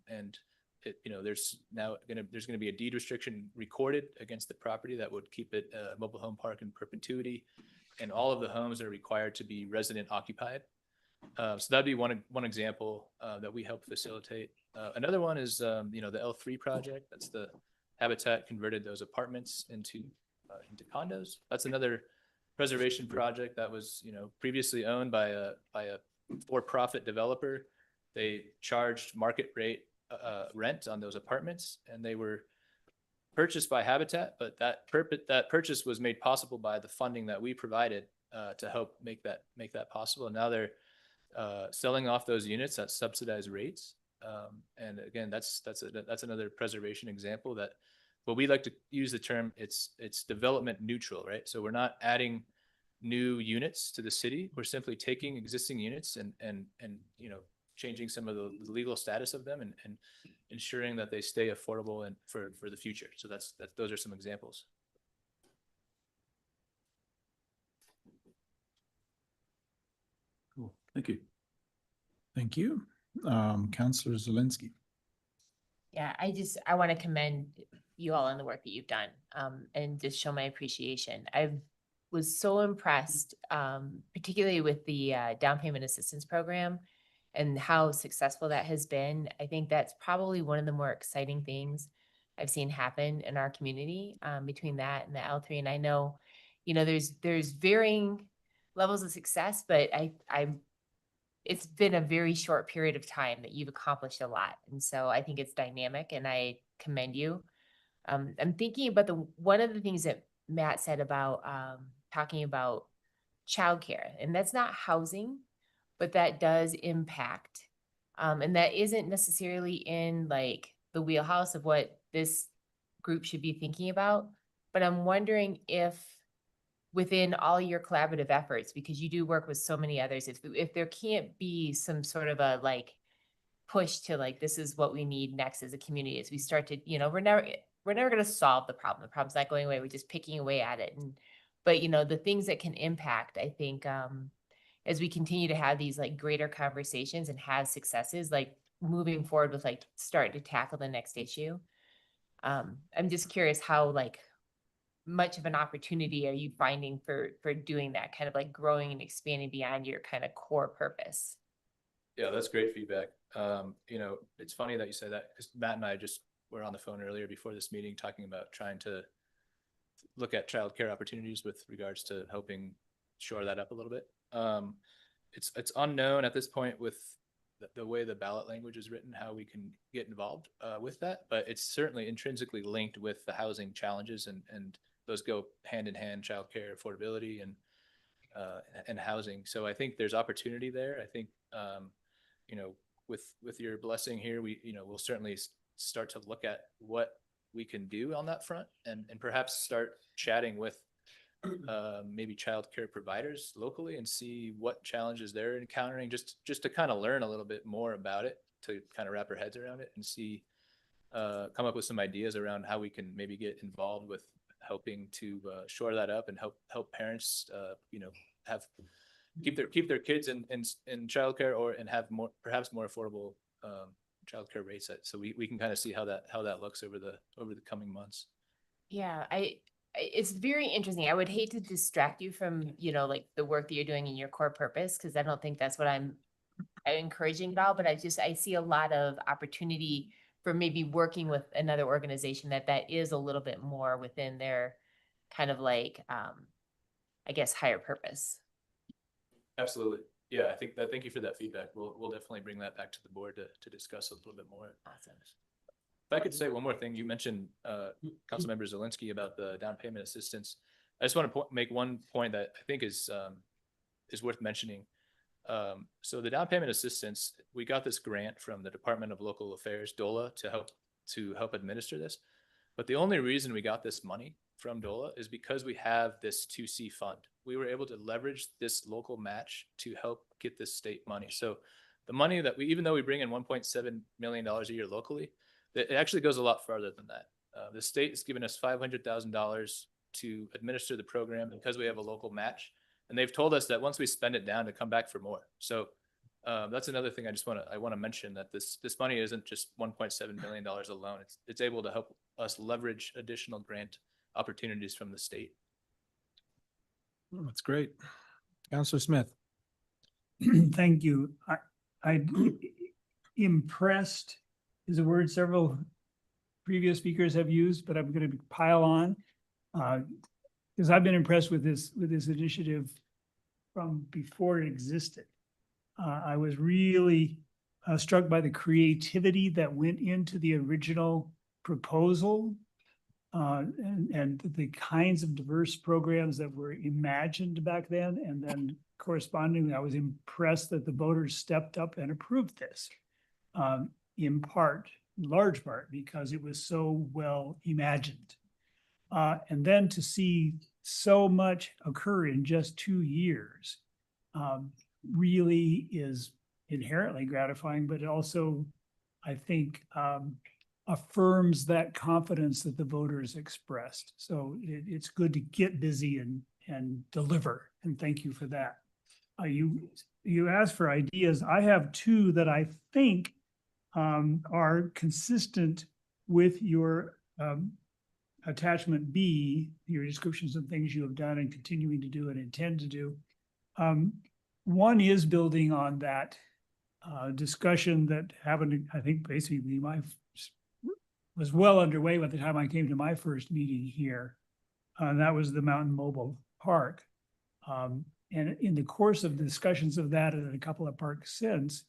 And it, you know, there's going to be a deed restriction recorded against the property that would keep it a mobile home park in perpetuity, and all of the homes are required to be resident occupied. So that'd be one example that we help facilitate. Another one is you know, the L3 project. That's the Habitat converted those apartments into condos. That's another preservation project that was, you know, previously owned by a for-profit developer. They charged market rate rent on those apartments, and they were purchased by Habitat, but that purchase was made possible by the funding that we provided to help make that possible. And now they're selling off those units at subsidized rates. And again, that's another preservation example that, what we like to use the term, it's development neutral, right? So we're not adding new units to the city. We're simply taking existing units and you know, changing some of the legal status of them and ensuring that they stay affordable and for the future. So those are some examples. Cool. Thank you. Thank you. Councilor Zelinski. Yeah, I want to commend you all on the work that you've done and just show my appreciation. I was so impressed, particularly with the down payment assistance program and how successful that has been. I think that's probably one of the more exciting things I've seen happen in our community, between that and the L3. And I know, there's varying levels of success, but it's been a very short period of time that you've accomplished a lot. And so I think it's dynamic and I commend you. I'm thinking about one of the things that Matt said about talking about childcare, and that's not housing, but that does impact. And that isn't necessarily in like the wheelhouse of what this group should be thinking about. But I'm wondering if within all your collaborative efforts, because you do work with so many others, if there can't be some sort of a like push to like, this is what we need next as a community, as we start to, we're never going to solve the problem. The problem's not going away. We're just picking away at it. But the things that can impact, I think, as we continue to have these like greater conversations and have successes, like moving forward with like starting to tackle the next issue. I'm just curious how like much of an opportunity are you finding for doing that, kind of like growing and expanding beyond your kind of core purpose? Yeah, that's great feedback. It's funny that you say that, because Matt and I just were on the phone earlier before this meeting talking about trying to look at childcare opportunities with regards to helping shore that up a little bit. It's unknown at this point with the way the ballot language is written, how we can get involved with that, but it's certainly intrinsically linked with the housing challenges, and those go hand in hand, childcare, affordability, and housing. So I think there's opportunity there. I think, with your blessing here, we'll certainly start to look at what we can do on that front, and perhaps start chatting with maybe childcare providers locally and see what challenges they're encountering, just to kind of learn a little bit more about it, to kind of wrap our heads around it and see, come up with some ideas around how we can maybe get involved with helping to shore that up and help parents, keep their kids in childcare, and have perhaps more affordable childcare rates. So we can kind of see how that looks over the coming months. Yeah, it's very interesting. I would hate to distract you from, like the work that you're doing in your core purpose, because I don't think that's what I'm encouraging at all. But I see a lot of opportunity for maybe working with another organization that is a little bit more within their kind of like, I guess, higher purpose. Absolutely. Yeah, I think that. Thank you for that feedback. We'll definitely bring that back to the board to discuss a little bit more. Awesome. If I could say one more thing, you mentioned Councilmember Zelinski about the down payment assistance. I just want to make one point that I think is worth mentioning. So the down payment assistance, we got this grant from the Department of Local Affairs, DOLA, to help administer this. But the only reason we got this money from DOLA is because we have this 2C fund. We were able to leverage this local match to help get this state money. So the money that even though we bring in $1.7 million a year locally, it actually goes a lot farther than that. The state has given us $500,000 to administer the program because we have a local match. And they've told us that once we spend it down, to come back for more. So that's another thing I want to mention, that this money isn't just $1.7 million alone. It's able to help us leverage additional grant opportunities from the state. That's great. Councillor Smith. Thank you. I impressed is a word several previous speakers have used, but I'm going to pile on because I've been impressed with this initiative from before it existed. I was really struck by the creativity that went into the original proposal and the kinds of diverse programs that were imagined back then. And then correspondingly, I was impressed that the voters stepped up and approved this, in large part, because it was so well imagined. And then to see so much occur in just 2 years really is inherently gratifying, but it also, I think, affirms that confidence that the voters expressed. So it's good to get busy and deliver, and thank you for that. You asked for ideas. I have 2 that I think are consistent with your attachment B, your descriptions of things you have done and continuing to do and intend to do. One is building on that discussion that happened, I think basically was well underway by the time I came to my first meeting here. And that was the Mountain Mobile Park. And in the course of the discussions of that and a couple of parks since,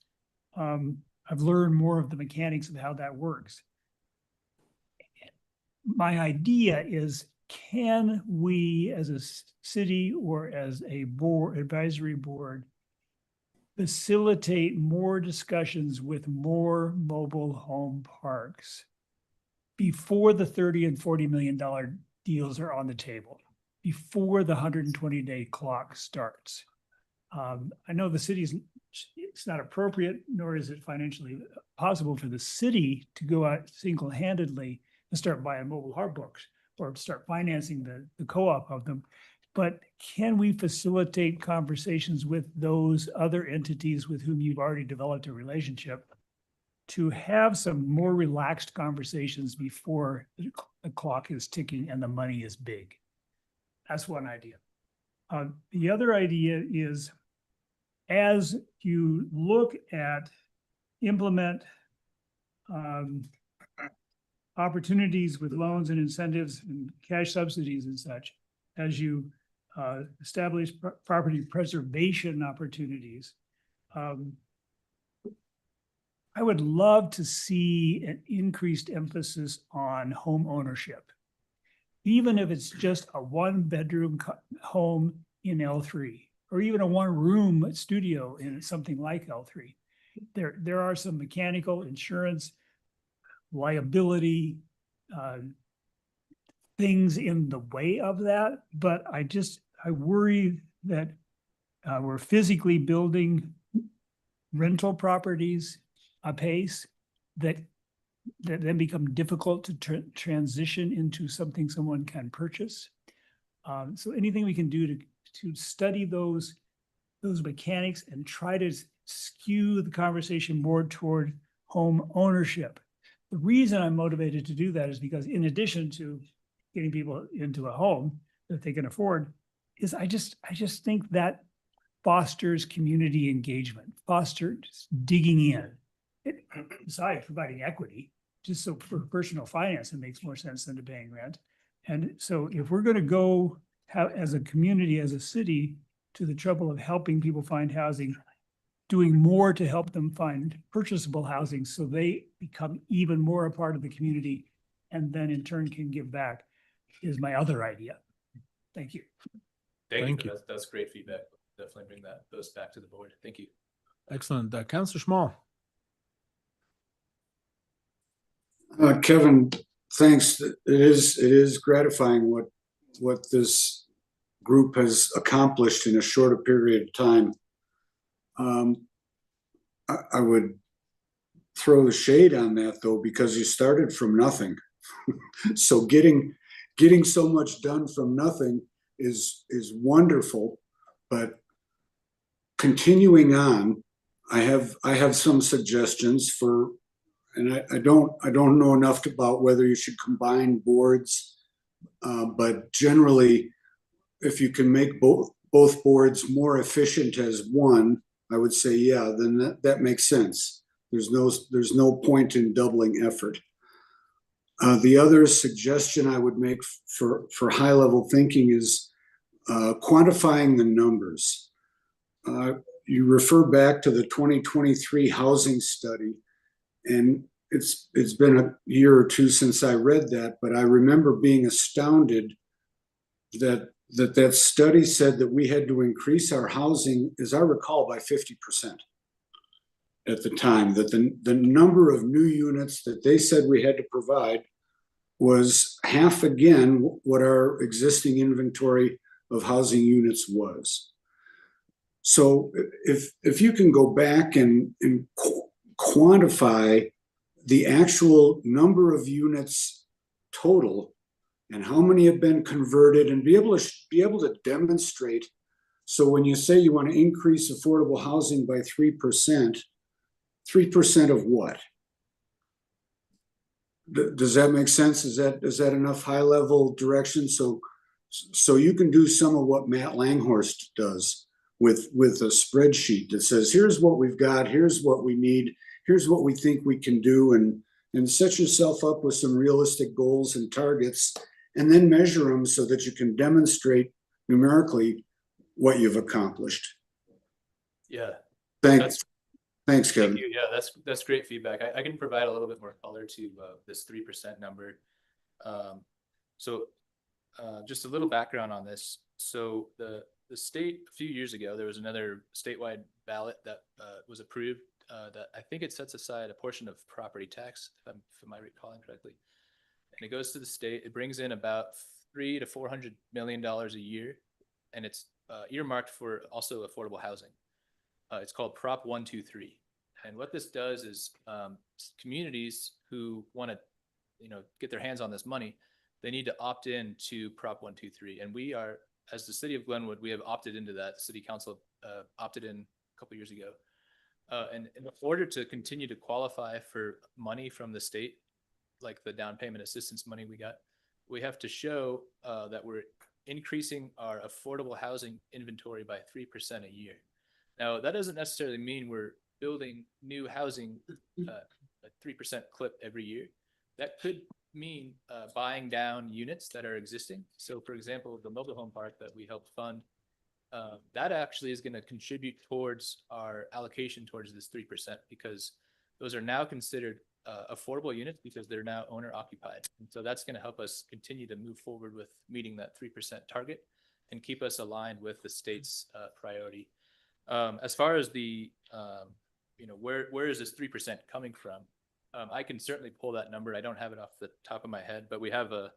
I've learned more of the mechanics of how that works. My idea is, can we as a city or as a board, advisory board, facilitate more discussions with more mobile home parks before the $30 and $40 million deals are on the table, before the 120-day clock starts? I know the city's, it's not appropriate, nor is it financially possible for the city to go out single-handedly and start buying mobile hard books or start financing the co-op of them. But can we facilitate conversations with those other entities with whom you've already developed a relationship to have some more relaxed conversations before the clock is ticking and the money is big? That's one idea. The other idea is, as you look at implement opportunities with loans and incentives and cash subsidies and such, as you establish property preservation opportunities, I would love to see an increased emphasis on home ownership, even if it's just a one-bedroom home in L3, or even a one-room studio in something like L3. There are some mechanical, insurance, liability things in the way of that, but I worry that we're physically building rental properties apace that then become difficult to transition into something someone can purchase. So anything we can do to study those mechanics and try to skew the conversation more toward home ownership. The reason I'm motivated to do that is because, in addition to getting people into a home that they can afford, is I just think that fosters community engagement, fosters digging in. Besides providing equity, just so for personal finance, it makes more sense than to paying rent. And so if we're going to go as a community, as a city, to the trouble of helping people find housing, doing more to help them find purchasable housing so they become even more a part of the community and then in turn can give back, is my other idea. Thank you. Thank you. That's great feedback. Definitely bring those back to the board. Thank you. Excellent. Councillor Small. Kevin, thanks. It is gratifying what this group has accomplished in a shorter period of time. I would throw the shade on that, though, because you started from nothing. So getting so much done from nothing is wonderful, but continuing on, I have some suggestions for, and I don't know enough about whether you should combine boards, but generally, if you can make both boards more efficient as one, I would say, yeah, then that makes sense. There's no point in doubling effort. The other suggestion I would make for high level thinking is quantifying the numbers. You refer back to the 2023 housing study, and it's been a year or two since I read that, but I remember being astounded that study said that we had to increase our housing, as I recall, by 50% at the time, that the number of new units that they said we had to provide was half again what our existing inventory of housing units was. So if you can go back and quantify the actual number of units total and how many have been converted, and be able to demonstrate. So when you say you want to increase affordable housing by 3%, 3% of what? Does that make sense? Is that enough high level direction? So you can do some of what Matt Langhorst does with a spreadsheet that says, here's what we've got, here's what we need, here's what we think we can do, and set yourself up with some realistic goals and targets, and then measure them so that you can demonstrate numerically what you've accomplished. Yeah. Thanks, Thank Kevin. you. Yeah, that's great feedback. I can provide a little bit more color to this 3% number. Just a little background on this. So the state, a few years ago, there was another statewide ballot that was approved that I think it sets aside a portion of property tax, if am I recalling correctly. And it goes to the state. It brings in about $300 to $400 million a year, and it's earmarked for also affordable housing. It's called Prop 123. And what this does is communities who want to, get their hands on this money, they need to opt in to Prop 123. And we are, as the city of Glenwood, we have opted into that. The city council opted in a couple years ago. And in order to continue to qualify for money from the state, like the down payment assistance money we got, we have to show that we're increasing our affordable housing inventory by 3% a year. Now, that doesn't necessarily mean we're building new housing a 3% clip every year. That could mean buying down units that are existing. So, for example, the mobile home park that we helped fund, that actually is going to contribute towards our allocation towards this 3%, because those are now considered affordable units because they're now owner occupied. And so that's going to help us continue to move forward with meeting that 3% target and keep us aligned with the state's priority. As far as the, where is this 3% coming from? I can certainly pull that number. I don't have it off the top of my head, but we have the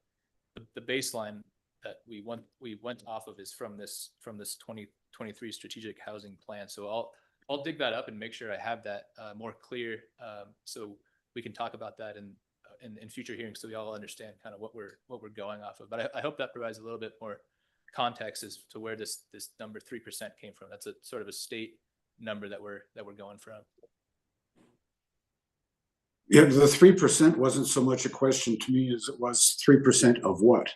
baseline that we went off of is from this 2023 strategic housing plan. So I'll dig that up and make sure I have that more clear, so we can talk about that in future hearings, so we all understand kind of what we're going off of. But I hope that provides a little bit more context as to where this number 3% came from. That's a sort of a state number that we're going from. Yeah, the 3% wasn't so much a question to me as it was 3% of what?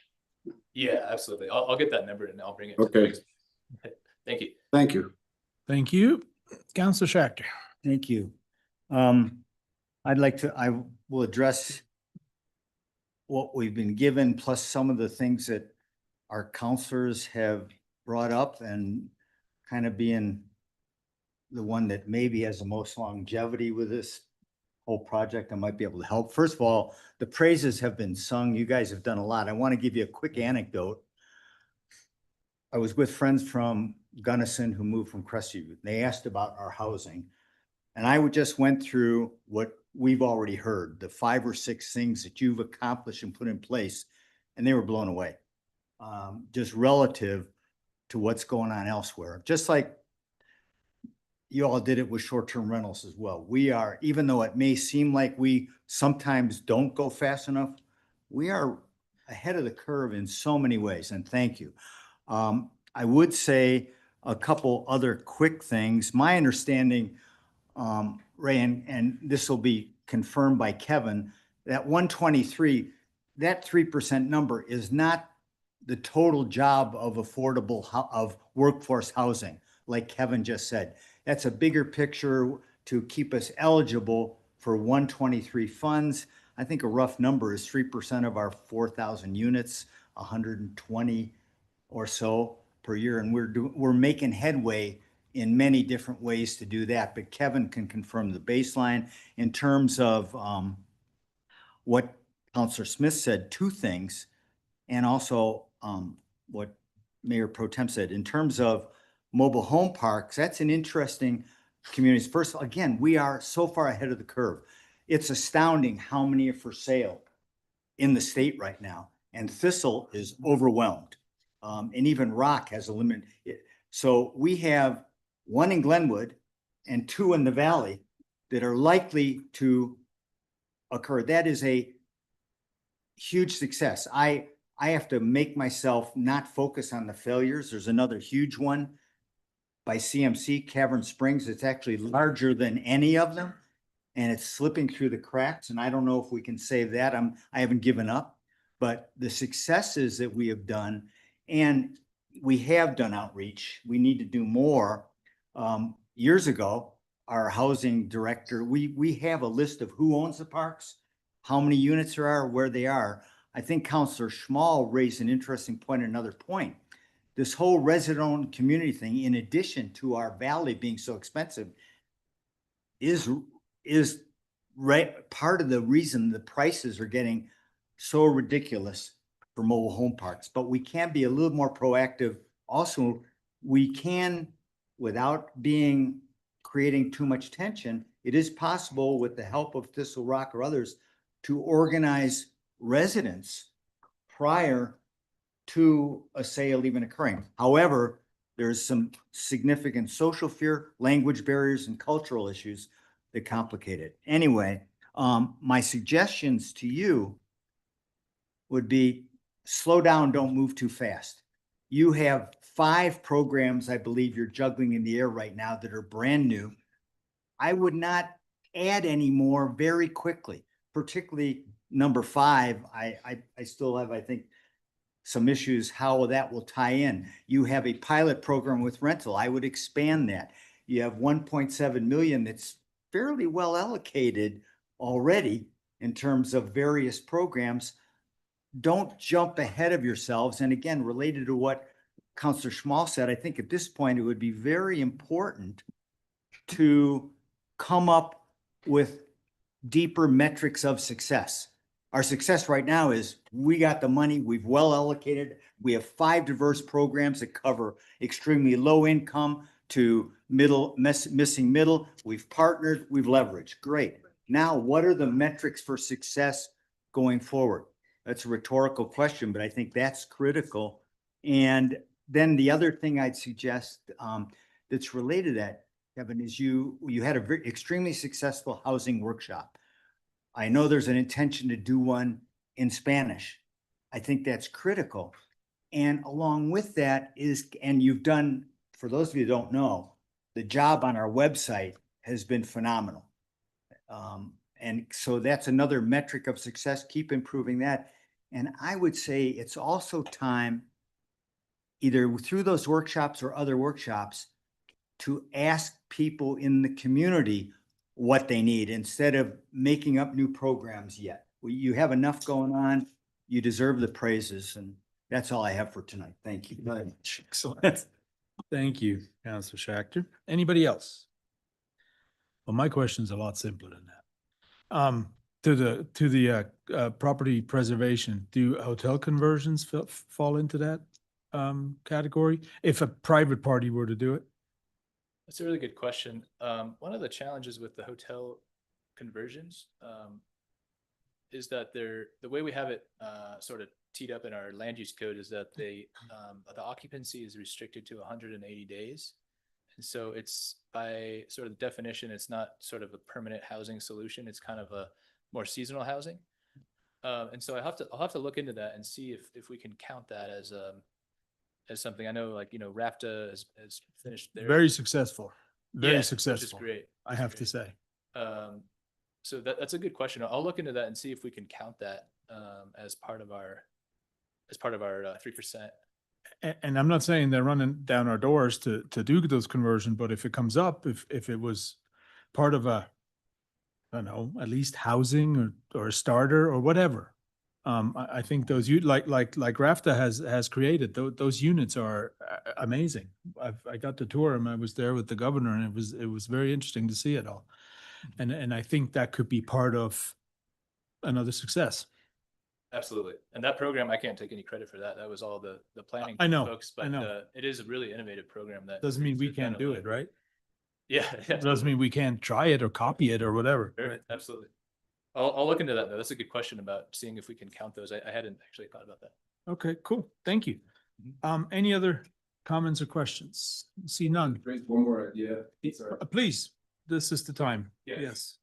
Yeah, absolutely. I'll get that number and I'll bring it. Okay. Thank you. Thank you. Thank you. Councilor Schachter. Thank you. I will address what we've been given, plus some of the things that our counselors have brought up, and kind of being the one that maybe has the most longevity with this whole project, I might be able to help. First of all, the praises have been sung. You guys have done a lot. I want to give you a quick anecdote. I was with friends from Gunnison who moved from Crestview. They asked about our housing, and I just went through what we've already heard, the 5 or 6 things that you've accomplished and put in place, and they were blown away, just relative to what's going on elsewhere. Just like you all did it with short-term rentals as well. We are, even though it may seem like we sometimes don't go fast enough, we are ahead of the curve in so many ways, and thank you. I would say a couple other quick things. My understanding, Ray, and this will be confirmed by Kevin, that 123, that 3% number is not the total job of affordable, of workforce housing, like Kevin just said. That's a bigger picture to keep us eligible for 123 funds. I think a rough number is 3% of our 4,000 units, 120 or so per year. And we're making headway in many different ways to do that. But Kevin can confirm the baseline. In terms of what Councilor Smith said, 2 things, and also what Mayor Pro Tem said. In terms of mobile home parks, that's an interesting community. First, again, we are so far ahead of the curve. It's astounding how many are for sale in the state right now. And Thistle is overwhelmed. And even Rock has a limit. So we have 1 in Glenwood and 2 in the Valley that are likely to occur. That is a huge success. I have to make myself not focus on the failures. There's another huge one by CMC, Cavern Springs. It's actually larger than any of them. and it's slipping through the cracks. And I don't know if we can save that. I haven't given up, but the successes that we have done, and we have done outreach. We need to do more. Years ago, our housing director, we have a list of who owns the parks, how many units there are, where they are. I think Councilor Schmall raised an interesting point, another point. This whole resident-owned community thing, in addition to our valley being so expensive, is part of the reason the prices are getting so ridiculous for mobile home parks. But we can be a little more proactive. Also, we can, without creating too much tension, it is possible with the help of Thistle Rock or others to organize residents prior to a sale even occurring. However, there's some significant social fear, language barriers, and cultural issues that complicate it. Anyway, my suggestions to you would be slow down, don't move too fast. You have 5 programs, I believe you're juggling in the air right now that are brand new. I would not add any more very quickly, particularly number 5. I still have, I think, some issues how that will tie in. You have a pilot program with rental. I would expand that. You have 1.7 million that's fairly well allocated already in terms of various programs. Don't jump ahead of yourselves. And again, related to what Councilor Schmall said, I think at this point, it would be very important to come up with deeper metrics of success. Our success right now is we got the money, we've well allocated. We have 5 diverse programs that cover extremely low income to missing middle. We've partnered, we've leveraged. Great. Now, what are the metrics for success going forward? That's a rhetorical question, but I think that's critical. And then the other thing I'd suggest that's related to that, Kevin, is you had a very extremely successful housing workshop. I know there's an intention to do one in Spanish. I think that's critical. And along with that is, and you've done, for those of you who don't know, the job on our website has been phenomenal. And so that's another metric of success. Keep improving that. And I would say it's also time, either through those workshops or other workshops, to ask people in the community what they need instead of making up new programs yet. You have enough going on. You deserve the praises. And that's all I have for tonight. Thank you very much. Excellent. Thank you, Councilor Schachter. Anybody else? Well, my question is a lot simpler than that. To the property preservation, do hotel conversions fall into that category if a private party were to do it? That's a really good question. One of the challenges with the hotel conversions is that the way we have it sort of teed up in our land use code is that the occupancy is restricted to 180 days. And so it's by sort of definition, it's not sort of a permanent housing solution. It's kind of a more seasonal housing. And so I'll have to look into that and see if we can count that as something. I know, like, RAFTA has finished their Very successful. Very Yeah, successful. which is great. I have to say. So that's a good question. I'll look into that and see if we can count that as part of our 3%. And I'm not saying they're running down our doors to do those conversions, but if it comes up, if it was part of I don't know, at least housing or a starter or whatever. I think those like RAFTA has created, those units are amazing. I got to tour them. I was there with the governor, and it was very interesting to see it all. And I think that could be part of another success. Absolutely. And that program, I can't take any credit for that. That was all the planning I know, folks, I but know. It is a really innovative program that Doesn't mean we it's kind can't of do like- it, right? Yeah. Doesn't mean we can't try it or copy it or whatever. Sure, absolutely. I'll look into that though. That's a good question about seeing if we can count those. I hadn't actually thought about that. Okay, cool. Thank you. Any other comments or questions? See none. Raise one more idea. Sorry. Please, this is the time. Yes. Yes.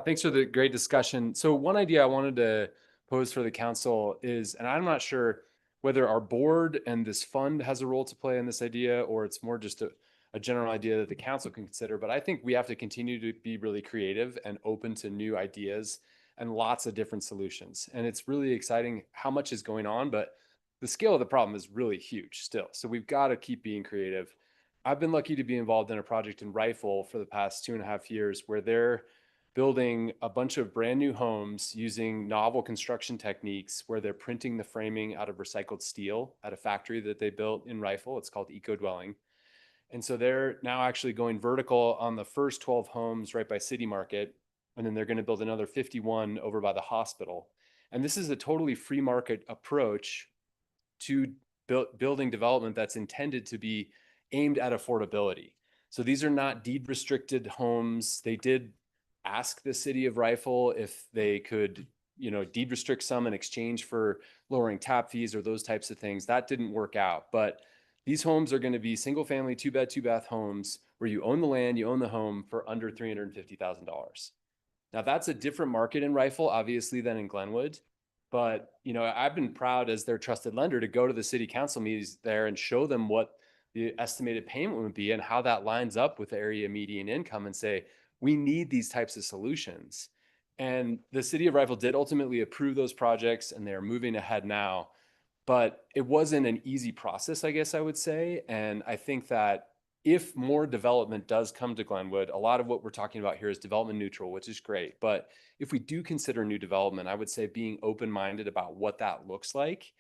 Thanks for the great discussion. So one idea I wanted to pose for the council is, and I'm not sure whether our board and this fund has a role to play in this idea, or it's more just a a general idea that the council can consider, but I think we have to continue to be really creative and open to new ideas and lots of different solutions. And it's really exciting how much is going on, but the scale of the problem is really huge still. So we've got to keep being creative. I've been lucky to be involved in a project in Rifle for the past 2.5 years where they're building a bunch of brand new homes using novel construction techniques where they're printing the framing out of recycled steel at a factory that they built in Rifle. It's called Eco Dwelling. And so they're now actually going vertical on the first 12 homes right by City Market. And then they're going to build another 51 over by the hospital. And this is a totally free market approach to building development that's intended to be aimed at affordability. So these are not deed restricted homes. They did ask the city of Rifle if they could, deed restrict some in exchange for lowering tap fees or those types of things. That didn't work out. But these homes are going to be single family, 2-bed, 2-bath homes where you own the land, you own the home for under $350,000. Now that's a different market in Rifle, obviously, than in Glenwood. But, I've been proud as their trusted lender to go to the city council meetings there and show them what the estimated payment would be and how that lines up with the area median income and say, we need these types of solutions. And the city of Rifle did ultimately approve those projects and they're moving ahead now. But it wasn't an easy process, I guess I would say. And I think that if more development does come to Glenwood, a lot of what we're talking about here is development neutral, which is great. But if we do consider new development, I would say being open-minded about what that looks like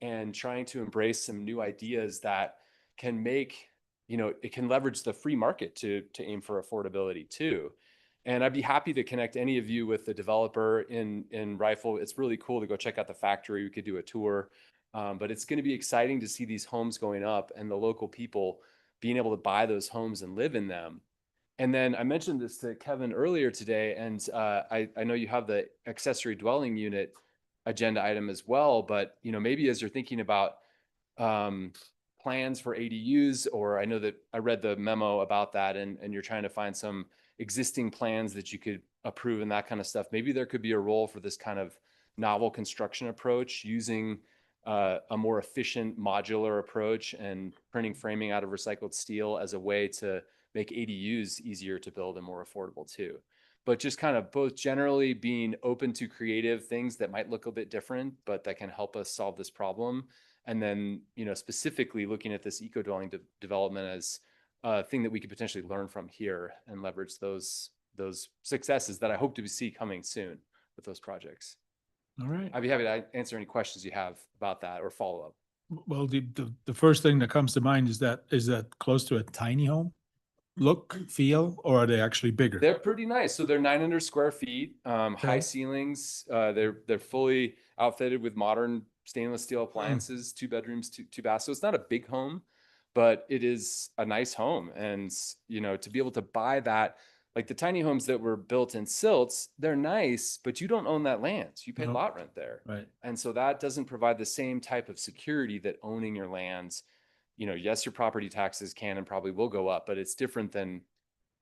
and trying to embrace some new ideas that can make, it can leverage the free market to aim for affordability too. And I'd be happy to connect any of you with the developer in Rifle. It's really cool to go check out the factory. We could do a tour. But it's going to be exciting to see these homes going up and the local people being able to buy those homes and live in them. And then I mentioned this to Kevin earlier today, and I know you have the accessory dwelling unit agenda item as well, but maybe as you're thinking about plans for ADUs, or I know that I read the memo about that and you're trying to find some existing plans that you could approve and that kind of stuff. Maybe there could be a role for this kind of novel construction approach using a more efficient modular approach and printing framing out of recycled steel as a way to make ADUs easier to build and more affordable too. But just kind of both generally being open to creative things that might look a bit different, but that can help us solve this problem. And then, specifically looking at this eco-dwelling development as a thing that we could potentially learn from here and leverage those successes that I hope to see coming soon with those projects. All right. I'd be happy to answer any questions you have about that or follow up. Well, the first thing that comes to mind is that close to a tiny home look, feel, or are they actually bigger? They're pretty nice. So they're 900 square feet, high ceilings. They're fully outfitted with modern stainless steel appliances, 2 bedrooms, two baths. So it's not a big home, but it is a nice home. And, to be able to buy that, like the tiny homes that were built in silts, they're nice, but you don't own that land. You pay lot rent there. Right. And so that doesn't provide the same type of security that owning your lands, yes, your property taxes can and probably will go up, but it's different than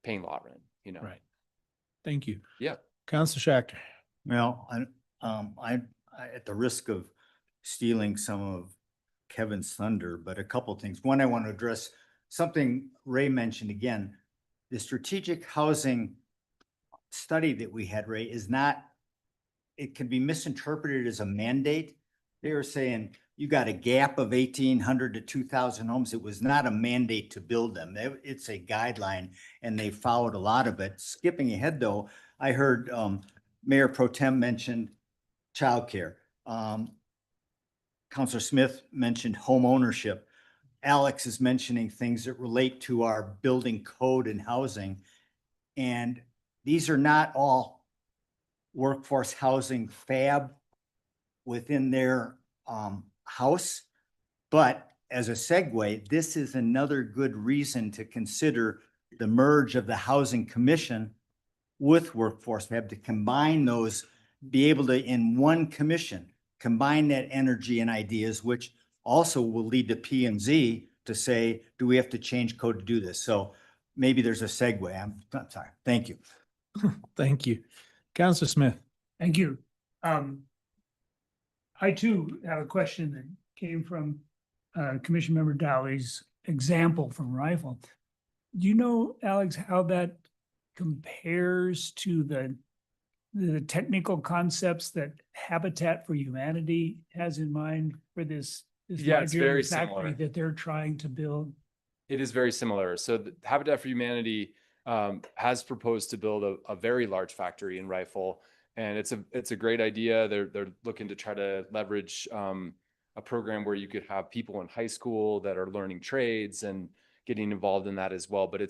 paying lot rent, Right. Thank you. Yeah. Councilor Schachter. Well, I at the risk of stealing some of Kevin's thunder, but a couple of things. One, I want to address something Ray mentioned again. The strategic housing study that we had, Ray, is not, it can be misinterpreted as a mandate. They were saying you got a gap of 1,800 to 2,000 homes. It was not a mandate to build them. It's a guideline and they followed a lot of it. Skipping ahead though, I heard Mayor Pro Tem mentioned childcare. Councilor Smith mentioned home ownership. Alex is mentioning things that relate to our building code and housing. And these are not all workforce housing fab within their house. But as a segue, this is another good reason to consider the merge of the Housing Commission with Workforce Fab, to combine those, be able to, in one commission, combine that energy and ideas, which also will lead to P&Z to say, do we have to change code to do this? So maybe there's a segue. I'm sorry. Thank you. Thank you. Councilor Smith. Thank you. I too have a question that came from Commission Member Dowley's example from Rifle. Do you know, Alex, how that compares to the technical concepts that Habitat for Humanity has in mind for this Yeah, it's modular very factory similar. that they're trying to build? It is very similar. So the Habitat for Humanity has proposed to build a very large factory in Rifle, and it's a great idea. They're looking to try to leverage a program where you could have people in high school that are learning trades and getting involved in that as well. But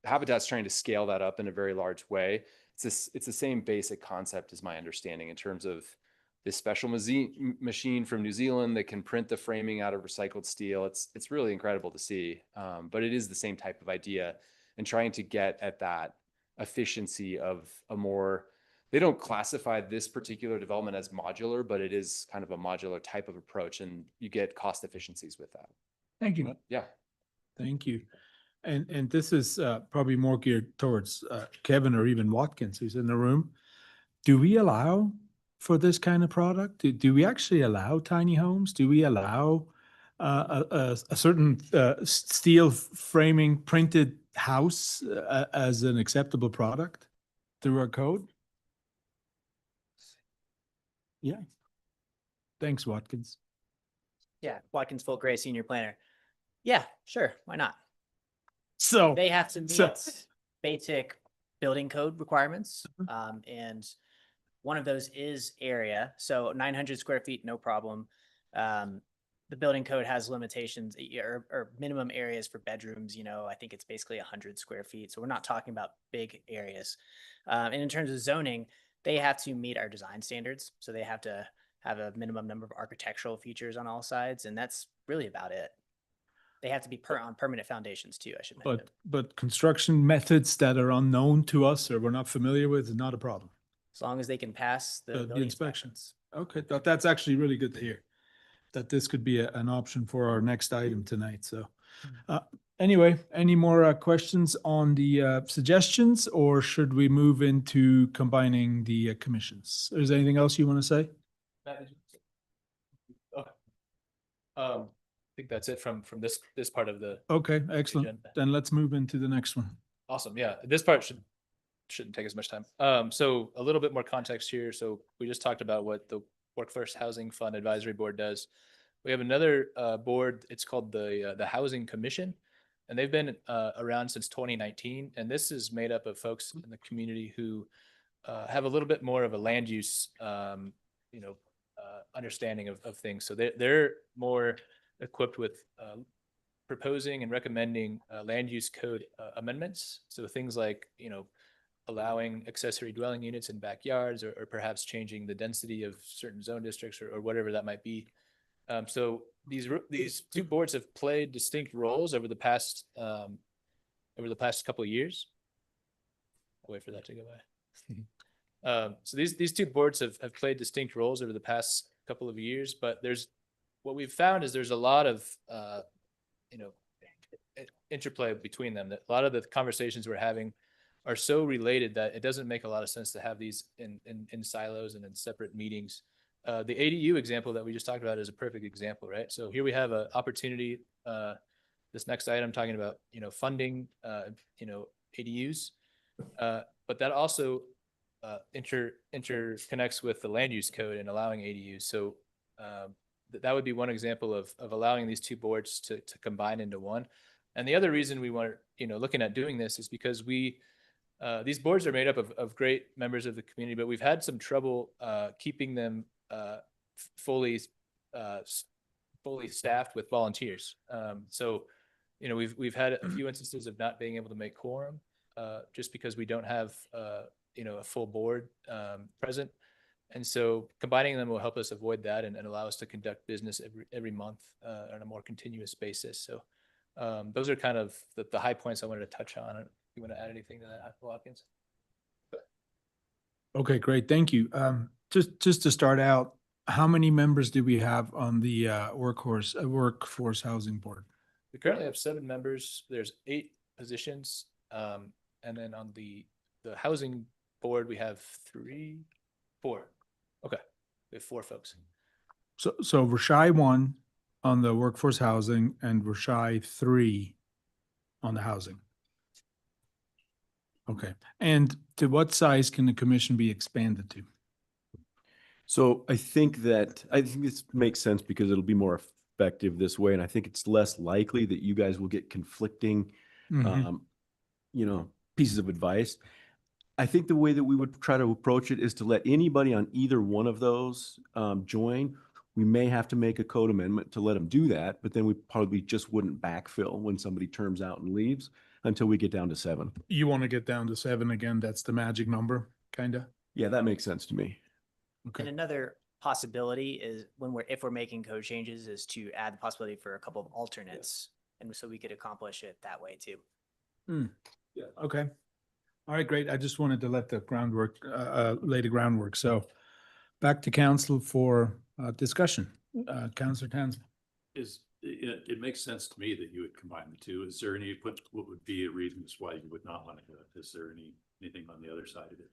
Habitat's trying to scale that up in a very large way. It's the same basic concept, is my understanding, in terms of this special machine from New Zealand that can print the framing out of recycled steel. It's really incredible to see, but it is the same type of idea, and trying to get at that efficiency of a more, they don't classify this particular development as modular, but it is kind of a modular type of approach, and you get cost efficiencies with that. Thank you. Yeah. Thank you. And this is probably more geared towards Kevin or even Watkins, who's in the room. Do we allow for this kind of product? Do we actually allow tiny homes? Do we allow a certain steel framing printed house as an acceptable product through our code? Yeah. Thanks, Watkins. Yeah, Watkins Folk Gray, senior planner. Yeah, sure, why not? So They have to meet so- basic building code requirements. And one of those is area. So 900 square feet, no problem. The building code has limitations or minimum areas for bedrooms. I think it's basically 100 square feet. So we're not talking about big areas. And in terms of zoning, they have to meet our design standards. So they have to have a minimum number of architectural features on all sides. And that's really about it. They have to be on permanent foundations too, I should mention. But construction methods that are unknown to us or we're not familiar with is not a problem. As long as they can pass the The building inspections. Okay, that's actually really good to hear, that this could be an option for our next item tonight. So anyway, any more questions on the suggestions, or should we move into combining the commissions? Is there anything else you want to say? I think that's it from this part of the Okay, excellent. agenda. Then let's move into the next one. Awesome. Yeah, this part shouldn't take as much time. So a little bit more context here. So we just talked about what the Workforce Housing Fund Advisory Board does. We have another board. It's called the Housing Commission, and they've been around since 2019. And this is made up of folks in the community who have a little bit more of a land use, understanding of things. So they're more equipped with proposing and recommending land use code amendments. So things like, allowing accessory dwelling units in backyards, or perhaps changing the density of certain zone districts, or whatever that might be. So these two boards have played distinct roles over the past couple of years. I'll wait for that to go by. So these two boards have played distinct roles over the past couple of years, but what we've found is there's a lot of interplay between them. That a lot of the conversations we're having are so related that it doesn't make a lot of sense to have these in silos and in separate meetings. The ADU example that we just talked about is a perfect example, right? So here we have an opportunity. This next item talking about funding ADUs, but that also interconnects with the land use code and allowing ADUs. So that would be one example of allowing these two boards to combine into one. And the other reason we want looking at doing this is because these boards are made up of great members of the community, but we've had some trouble keeping them fully staffed with volunteers. So we've had a few instances of not being able to make quorum just because we don't have a full board present. And so combining them will help us avoid that and allow us to conduct business every month on a more continuous basis. So those are kind of the high points I wanted to touch on. You want to add anything to that, Watkins? Okay, great. Thank you. Just to start out, how many members do we have on the workforce housing board? We currently have 7 members. There's 8 positions. And then on the housing board, we have 4. Okay. We have 4 folks. So Rashai 1 on the workforce housing and Rashai 3 on the housing. Okay. And to what size can the commission be expanded to? So I think this makes sense because it'll be more effective this way. And I think it's less likely that you guys will get conflicting, Mhm. pieces of advice. I think the way that we would try to approach it is to let anybody on either one of those join. We may have to make a code amendment to let them do that, but then we probably just wouldn't backfill when somebody terms out and leaves until we get down to 7. You want to get down to 7 again? That's the magic number, kind of? Yeah, that makes sense to me. And Okay. another possibility is if we're making code changes, is to add the possibility for a couple of alternates. And so we could accomplish it that way too. Yeah. Okay. All right, great. I just wanted to let the groundwork, lay the groundwork. So back to council for discussion. Councilor Townsend. It makes sense to me that you would combine the two. Is there what would be a reason as why you would not want to do it? Is there anything on the other side of it?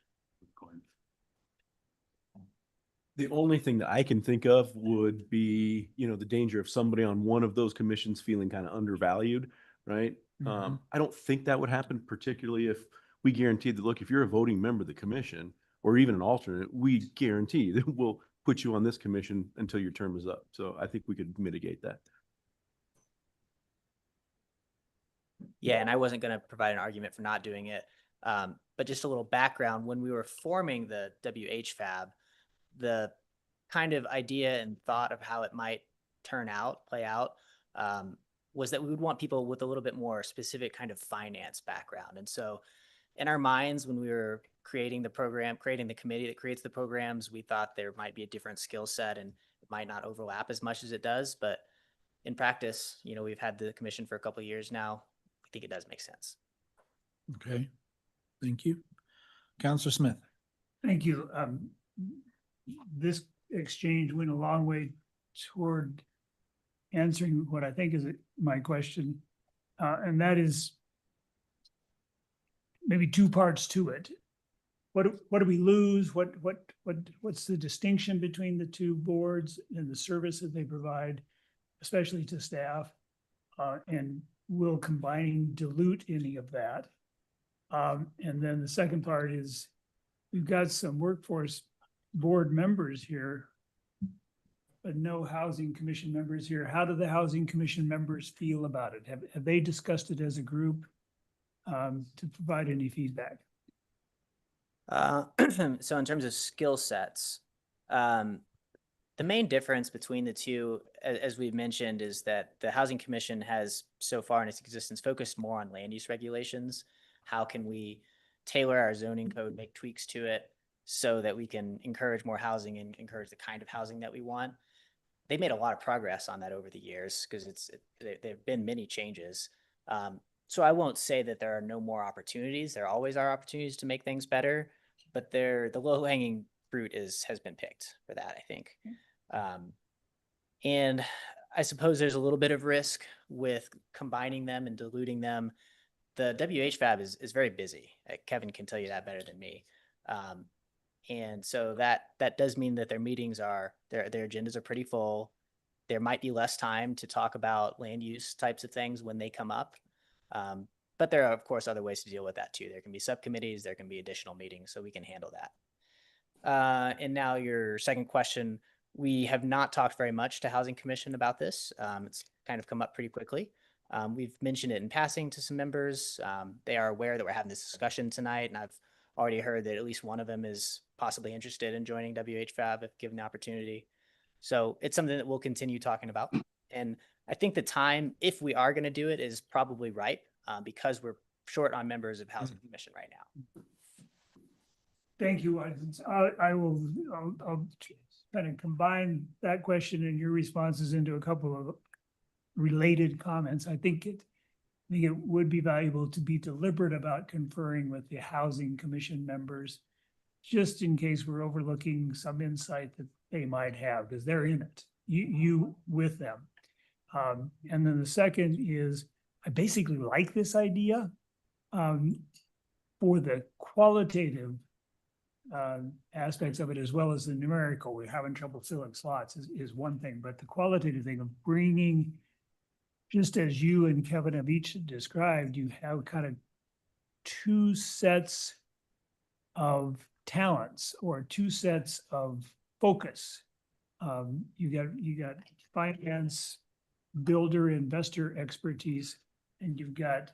The only thing that I can think of would be, the danger of somebody on one of those commissions feeling kind of undervalued, right? Mhm. I don't think that would happen, particularly if we guaranteed that, look, if you're a voting member of the commission or even an alternate, we guarantee that we'll put you on this commission until your term is up. So I think we could mitigate that. Yeah, and I wasn't going to provide an argument for not doing it. But just a little background, when we were forming the WHFAB, the kind of idea and thought of how it might play out, was that we would want people with a little bit more specific kind of finance background. And so in our minds, when we were creating the program, creating the committee that creates the programs, we thought there might be a different skill set and it might not overlap as much as it does. But in practice, we've had the commission for a couple of years now. I think it does make sense. Okay. Thank you. Councilor Smith. Thank you. This exchange went a long way toward answering what I think is my question. And that is maybe 2 parts to it. What do we lose? What's the distinction between the 2 boards and the service that they provide, especially to staff? And will combining dilute any of that? And then the second part is we've got some workforce board members here, but no housing commission members here. How do the housing commission members feel about it? Have they discussed it as a group to provide any feedback? So in terms of skill sets, the main difference between the two, as we've mentioned, is that the Housing Commission has so far in its existence focused more on land use regulations. How can we tailor our zoning code, make tweaks to it so that we can encourage more housing and encourage the kind of housing that we want? They've made a lot of progress on that over the years because there have been many changes. So I won't say that there are no more opportunities. There always are opportunities to make things better, but the low-hanging fruit has been picked for that, I think. And I suppose there's a little bit of risk with combining them and diluting them. The WHFAB is very busy. Kevin can tell you that better than me. And so that does mean that their meetings their agendas are pretty full. There might be less time to talk about land use types of things when they come up. But there are, of course, other ways to deal with that too. There can be subcommittees, there can be additional meetings, so we can handle that. And now your second question, we have not talked very much to Housing Commission about this. It's kind of come up pretty quickly. We've mentioned it in passing to some members. They are aware that we're having this discussion tonight, and I've already heard that at least one of them is possibly interested in joining WHFAB if given the opportunity. So it's something that we'll continue talking about. And I think the time, if we are going to do it, is probably ripe because we're short on members of Housing Commission right now. Thank you. I'll kind of combine that question and your responses into a couple of related comments. I think it would be valuable to be deliberate about conferring with the Housing Commission members, just in case we're overlooking some insight that they might have, because they're in it, you with them. And then the second is, I basically like this idea for the qualitative aspects of it, as well as the numerical. We're having trouble filling slots is one thing, but the qualitative thing of bringing, just as you and Kevin have each described, you have kind of two sets of talents or two sets of focus. You got finance, builder, investor expertise, and you've got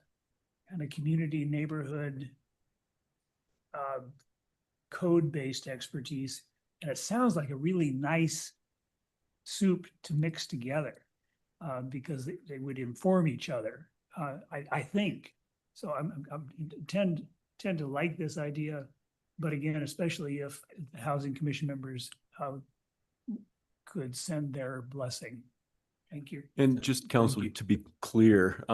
kind of community, neighborhood, code-based expertise. And it sounds like a really nice soup to mix together because they would inform each other, I think. So I tend to like this idea, but again, especially if the Housing Commission members could send their blessing. Thank you. And just counsel, you. to be clear,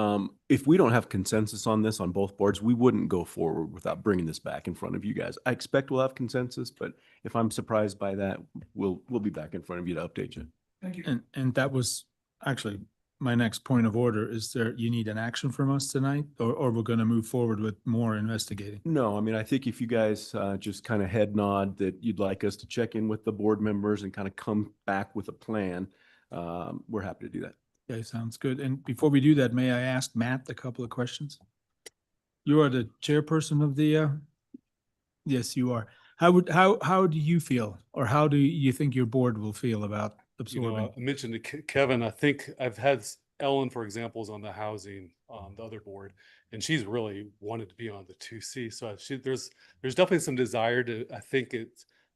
if we don't have consensus on this on both boards, we wouldn't go forward without bringing this back in front of you guys. I expect we'll have consensus, but if I'm surprised by that, we'll be back in front of you to update you. Thank you. And that was actually my next point of order. Is there, you need an action from us tonight, or we're going to move forward with more investigating? No, I mean, I think if you guys just kind of head nod that you'd like us to check in with the board members and kind of come back with a plan, we're happy to do that. Okay, sounds good. And before we do that, may I ask Matt a couple of questions? You are the chairperson of the, yes, you are. How do you feel, or how do you think your board will feel about absorbing? I mentioned to Kevin, I think I've had Ellen, for example, is on the housing, the other board, and she's really wanted to be on the 2C. So there's definitely some desire to, I think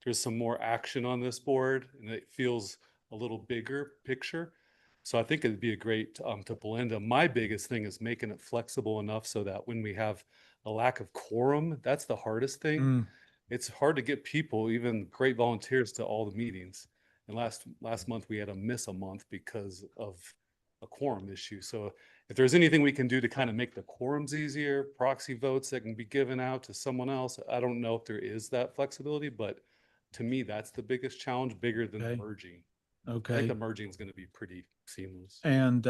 there's some more action on this board, and it feels a little bigger picture. So I think it'd be a great to blend them. My biggest thing is making it flexible enough so that when we have a lack of quorum, that's the hardest thing. It's hard to get people, even great volunteers, to all the meetings. And last month we had to miss a month because of a quorum issue. So if there's anything we can do to kind of make the quorums easier, proxy votes that can be given out to someone else, I don't know if there is that flexibility, but to me, that's the biggest challenge, bigger than the merging. I think Okay. the merging is going to be pretty seamless. And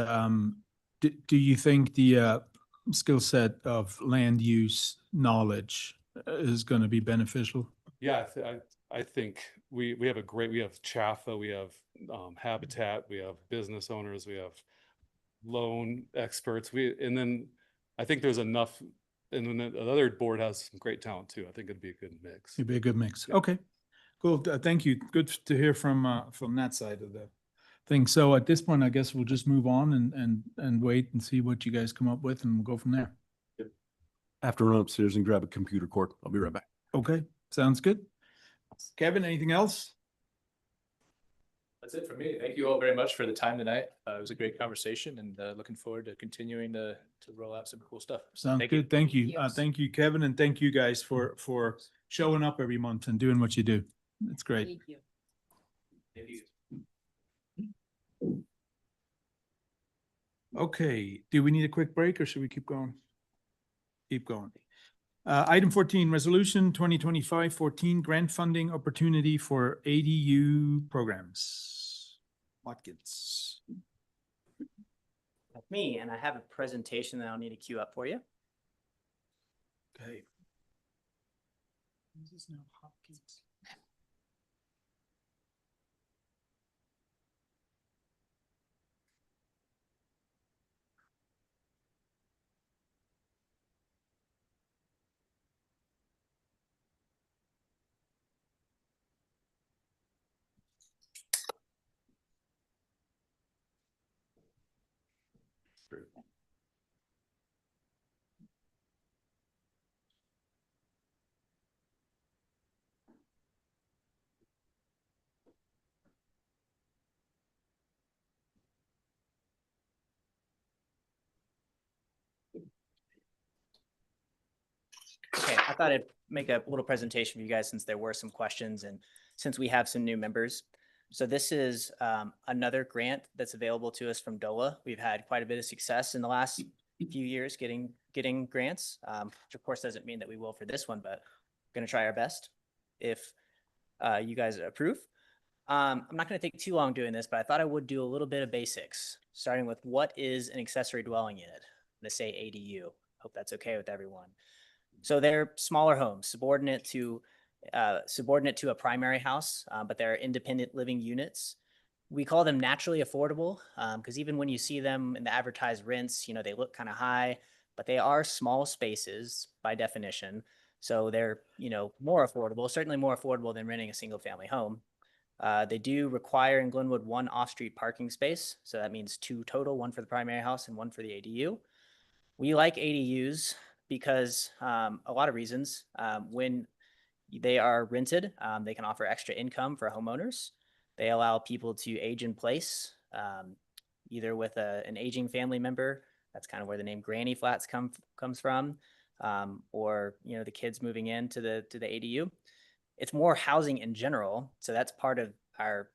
do you think the skill set of land use knowledge is going to be beneficial? Yeah, I think we have we have Chaffa, we have Habitat, we have business owners, we have loan experts. And then I think there's enough, and then the other board has some great talent too. I think it'd be a good mix. It'd be a good mix. Yeah. Okay, cool. Thank you. Good to hear from that side of the thing. So at this point, I guess we'll just move on and wait and see what you guys come up with, and we'll go from there. I have to run upstairs and grab a computer cord. I'll be right back. Okay, sounds good. Kevin, anything else? That's it for me. Thank you all very much for the time tonight. It was a great conversation, and looking forward to continuing to roll out some cool stuff. Sounds good. Thank you. Thank you, Kevin, and thank you guys for showing up every month and doing what you do. It's great. Thank you. Thank you. Okay, do we need a quick break, or should we keep going? Keep going. Item 14, resolution 2025-14, grant funding opportunity for ADU programs. Watkins. That's me, and I have a presentation that I'll need to queue up for you. Okay. This is now Hopkins. Okay, I thought I'd make a little presentation for you guys since there were some questions and since we have some new members. So this is another grant that's available to us from DOLA. We've had quite a bit of success in the last few years getting grants, which of course doesn't mean that we will for this one, but we're going to try our best if you guys approve. I'm not going to take too long doing this, but I thought I would do a little bit of basics, starting with what is an accessory dwelling unit? I'm going to say ADU. Hope that's okay with everyone. So they're smaller homes, subordinate to a primary house, but they're independent living units. We call them naturally affordable because even when you see them in the advertised rents, you know, they look kind of high, but they are small spaces by definition. So they're, more affordable, certainly more affordable than renting a single family home. They do require in Glenwood 1 off-street parking space. So that means 2 total, 1 for the primary house and 1 for the ADU. We like ADUs because a lot of reasons. When they are rented, they can offer extra income for homeowners. They allow people to age in place, either with an aging family member. That's kind of where the name granny flats comes from, or the kids moving into the ADU. It's more housing in general. So that's part of our,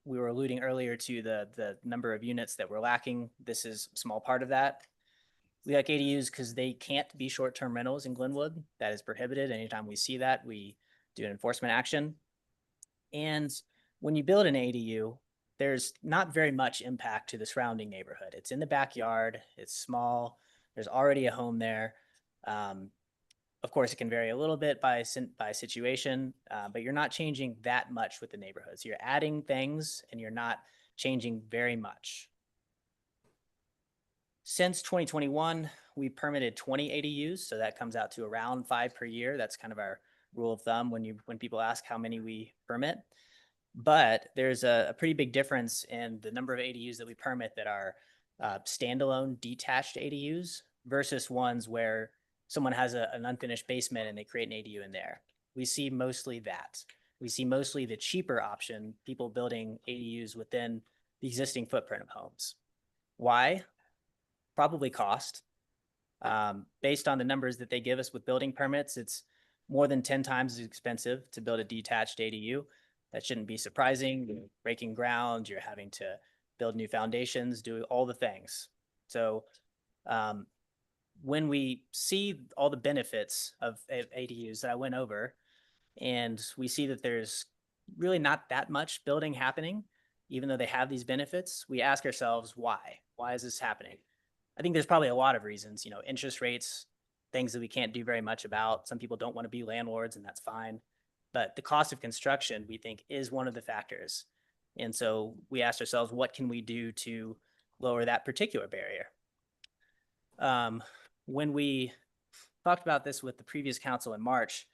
we were alluding earlier to the number of units that we're lacking. This is a small part of that. We like ADUs because they can't be short-term rentals in Glenwood. That is prohibited. Anytime we see that, we do an enforcement action. And when you build an ADU, there's not very much impact to the surrounding neighborhood. It's in the backyard, it's small, there's already a home there. Of course, it can vary a little bit by situation, but you're not changing that much with the neighborhoods. You're adding things and you're not changing very much. Since 2021, we permitted 20 ADUs, so that comes out to around 5 per year. That's kind of our rule of thumb when people ask how many we permit. But there's a pretty big difference in the number of ADUs that we permit that are standalone detached ADUs versus ones where someone has an unfinished basement and they create an ADU in there. We see mostly that. We see mostly the cheaper option, people building ADUs within the existing footprint of homes. Why? Probably cost. Based on the numbers that they give us with building permits, it's more than 10 times as expensive to build a detached ADU. That shouldn't be surprising. You're breaking ground, you're having to build new foundations, do all the things. So when we see all the benefits of ADUs that I went over, and we see that there's really not that much building happening, even though they have these benefits, we ask ourselves, why? Why is this happening? I think there's probably a lot of reasons, interest rates, things that we can't do very much about. Some people don't want to be landlords, and that's fine. But the cost of construction, we think, is one of the factors. And so we asked ourselves, what can we do to lower that particular barrier? When we talked about this with the previous council in March,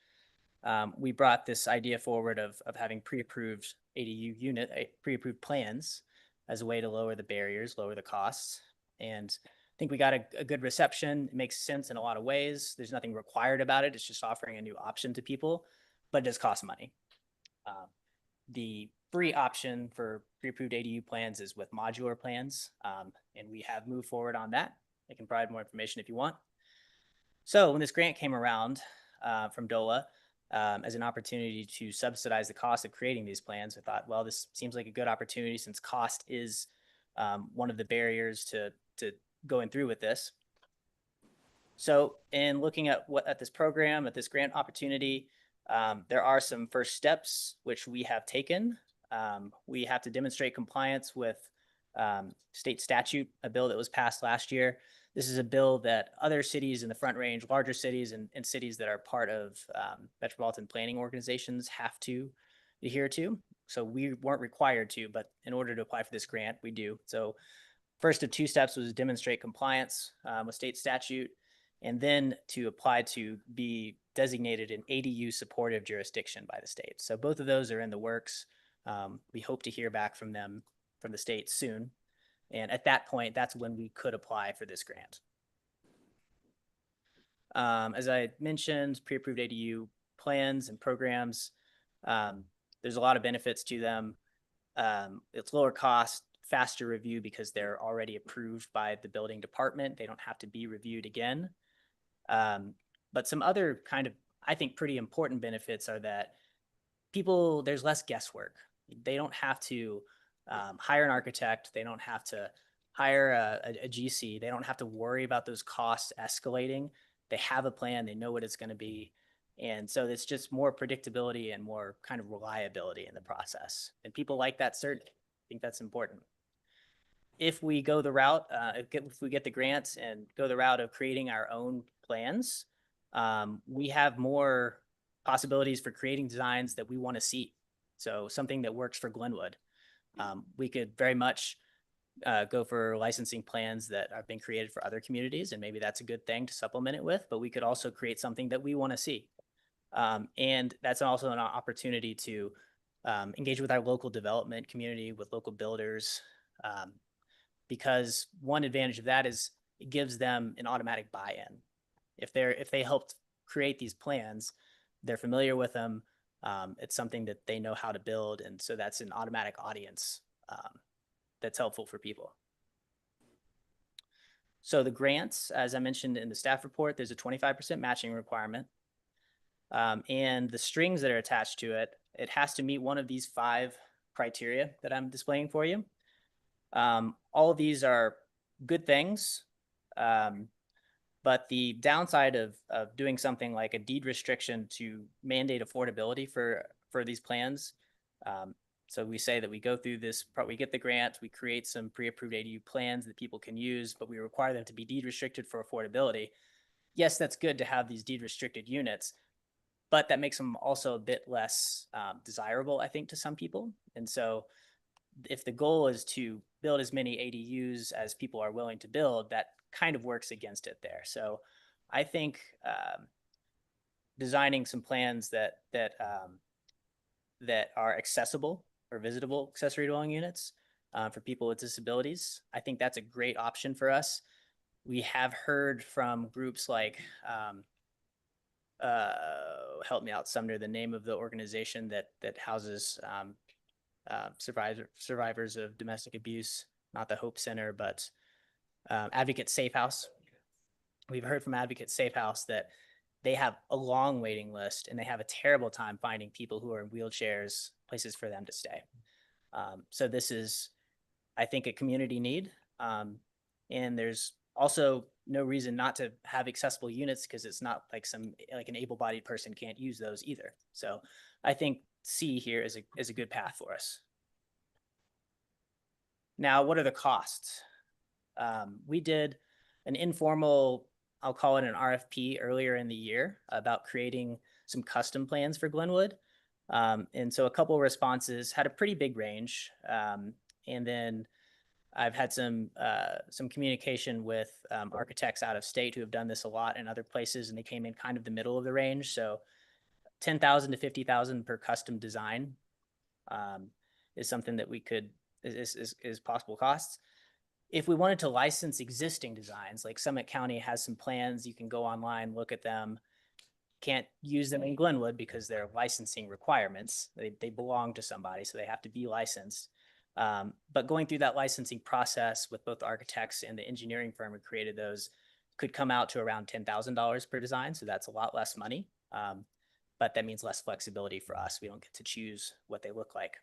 we brought this idea forward of having pre-approved ADU pre-approved plans as a way to lower the barriers, lower the costs. And I think we got a good reception. It makes sense in a lot of ways. There's nothing required about it. It's just offering a new option to people, but it does cost money. The free option for pre-approved ADU plans is with modular plans, and we have moved forward on that. I can provide more information if you want. So when this grant came around from DOLA as an opportunity to subsidize the cost of creating these plans, I thought, well, this seems like a good opportunity since cost is one of the barriers to going through with this. So in looking at this program, at this grant opportunity, there are some first steps which we have taken. We have to demonstrate compliance with state statute, a bill that was passed last year. This is a bill that other cities in the Front Range, larger cities and cities that are part of metropolitan planning organizations have to adhere to. So we weren't required to, but in order to apply for this grant, we do. So first of 2 steps was demonstrate compliance with state statute, and then to apply to be designated an ADU supportive jurisdiction by the state. So both of those are in the works. We hope to hear back from them, from the state soon. And at that point, that's when we could apply for this grant. As I mentioned, pre-approved ADU plans and programs, there's a lot of benefits to them. It's lower cost, faster review because they're already approved by the building department. They don't have to be reviewed again. But some other kind of, I think, pretty important benefits are that there's less guesswork. They don't have to hire an architect. They don't have to hire a GC. They don't have to worry about those costs escalating. They have a plan. They know what it's going to be. And so it's just more predictability and more kind of reliability in the process. And people like that certainty. I think that's important. If we go the route, if we get the grants and go the route of creating our own plans, we have more possibilities for creating designs that we want to see. So something that works for Glenwood. We could very much go for licensing plans that have been created for other communities, and maybe that's a good thing to supplement it with, but we could also create something that we want to see. And that's also an opportunity to engage with our local development community, with local builders, because one advantage of that is it gives them an automatic buy-in. If they helped create these plans, they're familiar with them. It's something that they know how to build, and so that's an automatic audience that's helpful for people. So the grants, as I mentioned in the staff report, there's a 25% matching requirement. And the strings that are attached to it, it has to meet one of these 5 criteria that I'm displaying for you. All of these are good things, but the downside of doing something like a deed restriction to mandate affordability for these plans. So we say that we go through this, we get the grant, we create some pre-approved ADU plans that people can use, but we require them to be deed restricted for affordability. Yes, that's good to have these deed restricted units, but that makes them also a bit less desirable, I think, to some people. And so if the goal is to build as many ADUs as people are willing to build, that kind of works against it there. So I think designing some plans that are accessible or visitable accessory dwelling units for people with disabilities, I think that's a great option for us. We have heard from groups like, help me out, Sumner, the name of the organization that houses survivors of domestic abuse, not the Hope Center, but Advocate Safe House. We've heard from Advocate Safe House that they have a long waiting list and they have a terrible time finding people who are in wheelchairs, places for them to stay. So this is, I think, a community need. And there's also no reason not to have accessible units, because it's not like an able-bodied person can't use those either. So I think C here is a good path for us. Now, what are the costs? We did an informal, I'll call it an RFP earlier in the year about creating some custom plans for Glenwood. And so a couple of responses had a pretty big range. And then I've had some communication with architects out of state who have done this a lot in other places, and they came in kind of the middle of the range. So $10,000 to $50,000 per custom design is something that we could, is possible costs. If we wanted to license existing designs, like Summit County has some plans, you can go online, look at them. Can't use them in Glenwood because they're licensing requirements. They belong to somebody, so they have to be licensed. But going through that licensing process with both the architects and the engineering firm who created those could come out to around $10,000 per design. So that's a lot less money, but that means less flexibility for us. We don't get to choose what they look like.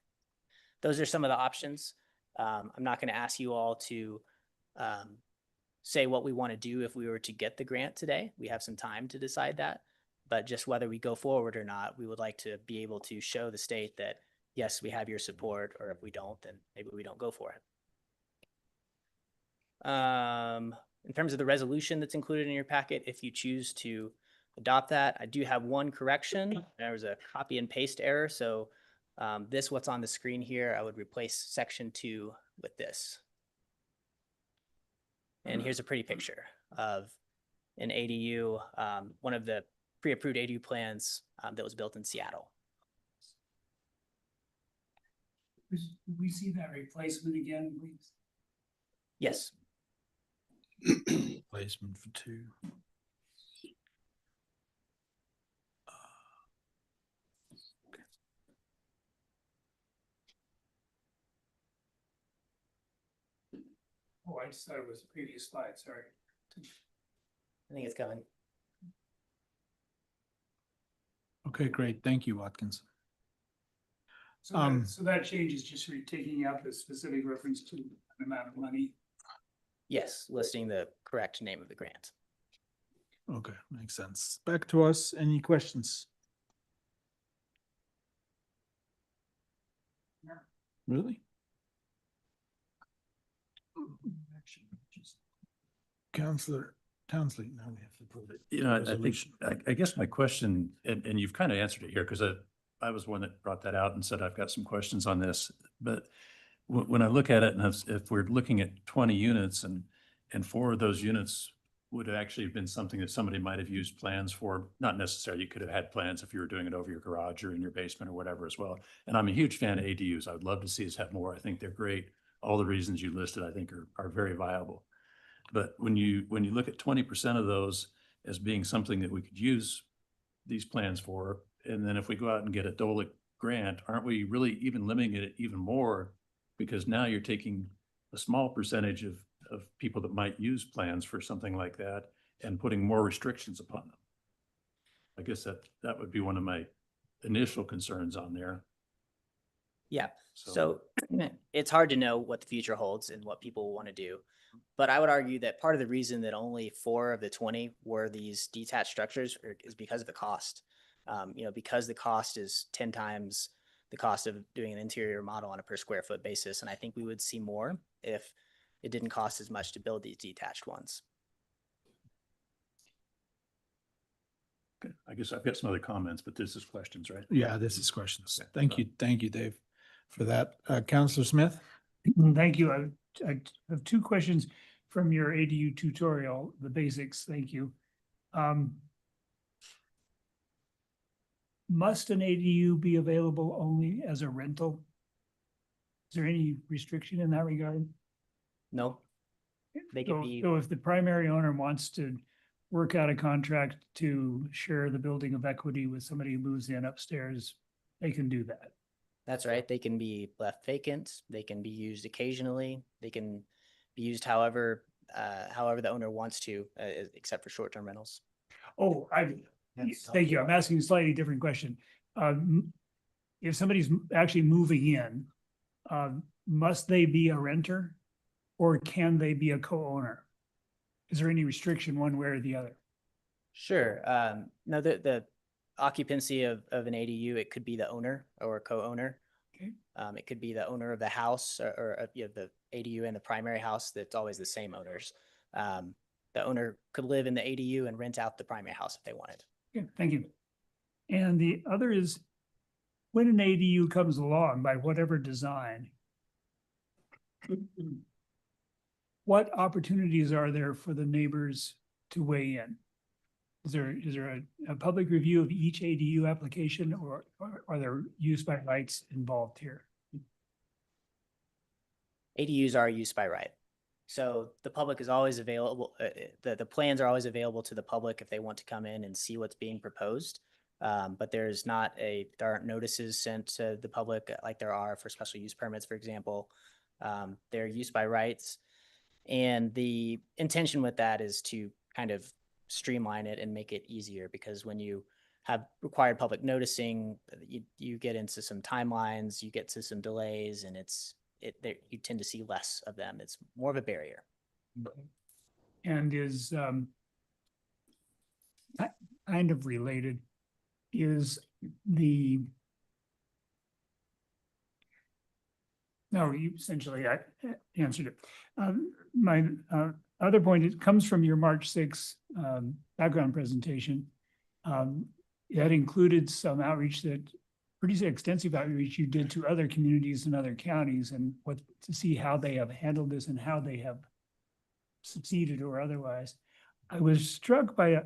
Those are some of the options. I'm not going to ask you all to say what we want to do if we were to get the grant today. We have some time to decide that, but just whether we go forward or not, we would like to be able to show the state that, yes, we have your support, or if we don't, then maybe we don't go for it. In terms of the resolution that's included in your packet, if you choose to adopt that, I do have one correction. There was a copy and paste error. So what's on the screen here, I would replace section 2 with this. And here's a pretty picture of an ADU, one of the pre-approved ADU plans that was built in Seattle. Could we see that replacement again, please? Yes. Placement for 2. Oh, I just thought it was the previous slide, sorry. I think it's coming. Okay, great. Thank you, Watkins. So that change is just taking out the specific reference to an amount of money. Yes, listing the correct name of the grant. Okay, makes sense. Back to us. Any questions? Really? Councillor Townsley, now we have to put it. You know, I think, I guess my question, and you've kind of answered it here, because I was one that brought that out and said, I've got some questions on this, but when I look at it, and if we're looking at 20 units and 4 of those units would have actually been something that somebody might have used plans for, not necessarily, you could have had plans if you were doing it over your garage or in your basement or whatever as well. And I'm a huge fan of ADUs. I would love to see us have more. I think they're great. All the reasons you listed, I think are very viable. But when you look at 20% of those as being something that we could use these plans for, and then if we go out and get a DOLA grant, aren't we really even limiting it even more? Because now you're taking a small percentage of people that might use plans for something like that and putting more restrictions upon them. I guess that would be one of my initial concerns on there. Yeah. So it's hard to know what the future holds and what people want to do. But I would argue that part of the reason that only 4 of the 20 were these detached structures is because of the cost. Because the cost is 10 times the cost of doing an interior model on a per square foot basis. And I think we would see more if it didn't cost as much to build these detached ones. Okay. I guess I've got some other comments, but this is questions, right? Yeah, this is questions. Okay. Thank you, Dave, for that. Counselor Smith? Thank you. I have 2 questions from your ADU tutorial, the basics. Thank you. Must an ADU be available only as a rental? Is there any restriction in that regard? No, they could be. So if the primary owner wants to work out a contract to share the building of equity with somebody who moves in upstairs, they can do that. That's right. They can be left vacant. They can be used occasionally. They can be used however the owner wants to, except for short-term rentals. Oh, thank you. I'm asking a slightly different question. If somebody's actually moving in, must they be a renter or can they be a co-owner? Is there any restriction one way or the other? Sure. No, the occupancy of an ADU, it could be the owner or a co-owner. Okay. It could be the owner of the house or the ADU and the primary house. That's always the same owners. The owner could live in the ADU and rent out the primary house if they wanted. Okay, thank you. And the other is, when an ADU comes along by whatever design, what opportunities are there for the neighbors to weigh in? Is there a public review of each ADU application, or are there use by rights involved here? ADUs are used by right. So the public is always available. The plans are always available to the public if they want to come in and see what's being proposed. But there aren't notices sent to the public like there are for special use permits, for example. They're used by rights. And the intention with that is to kind of streamline it and make it easier, because when you have required public noticing, you get into some timelines, you get to some delays, and you tend to see less of them. It's more of a barrier. And is kind of related is no, you essentially answered it. My other point, it comes from your March 6th background presentation. That included some outreach, pretty extensive outreach you did to other communities and other counties, and to see how they have handled this and how they have succeeded or otherwise. I was struck by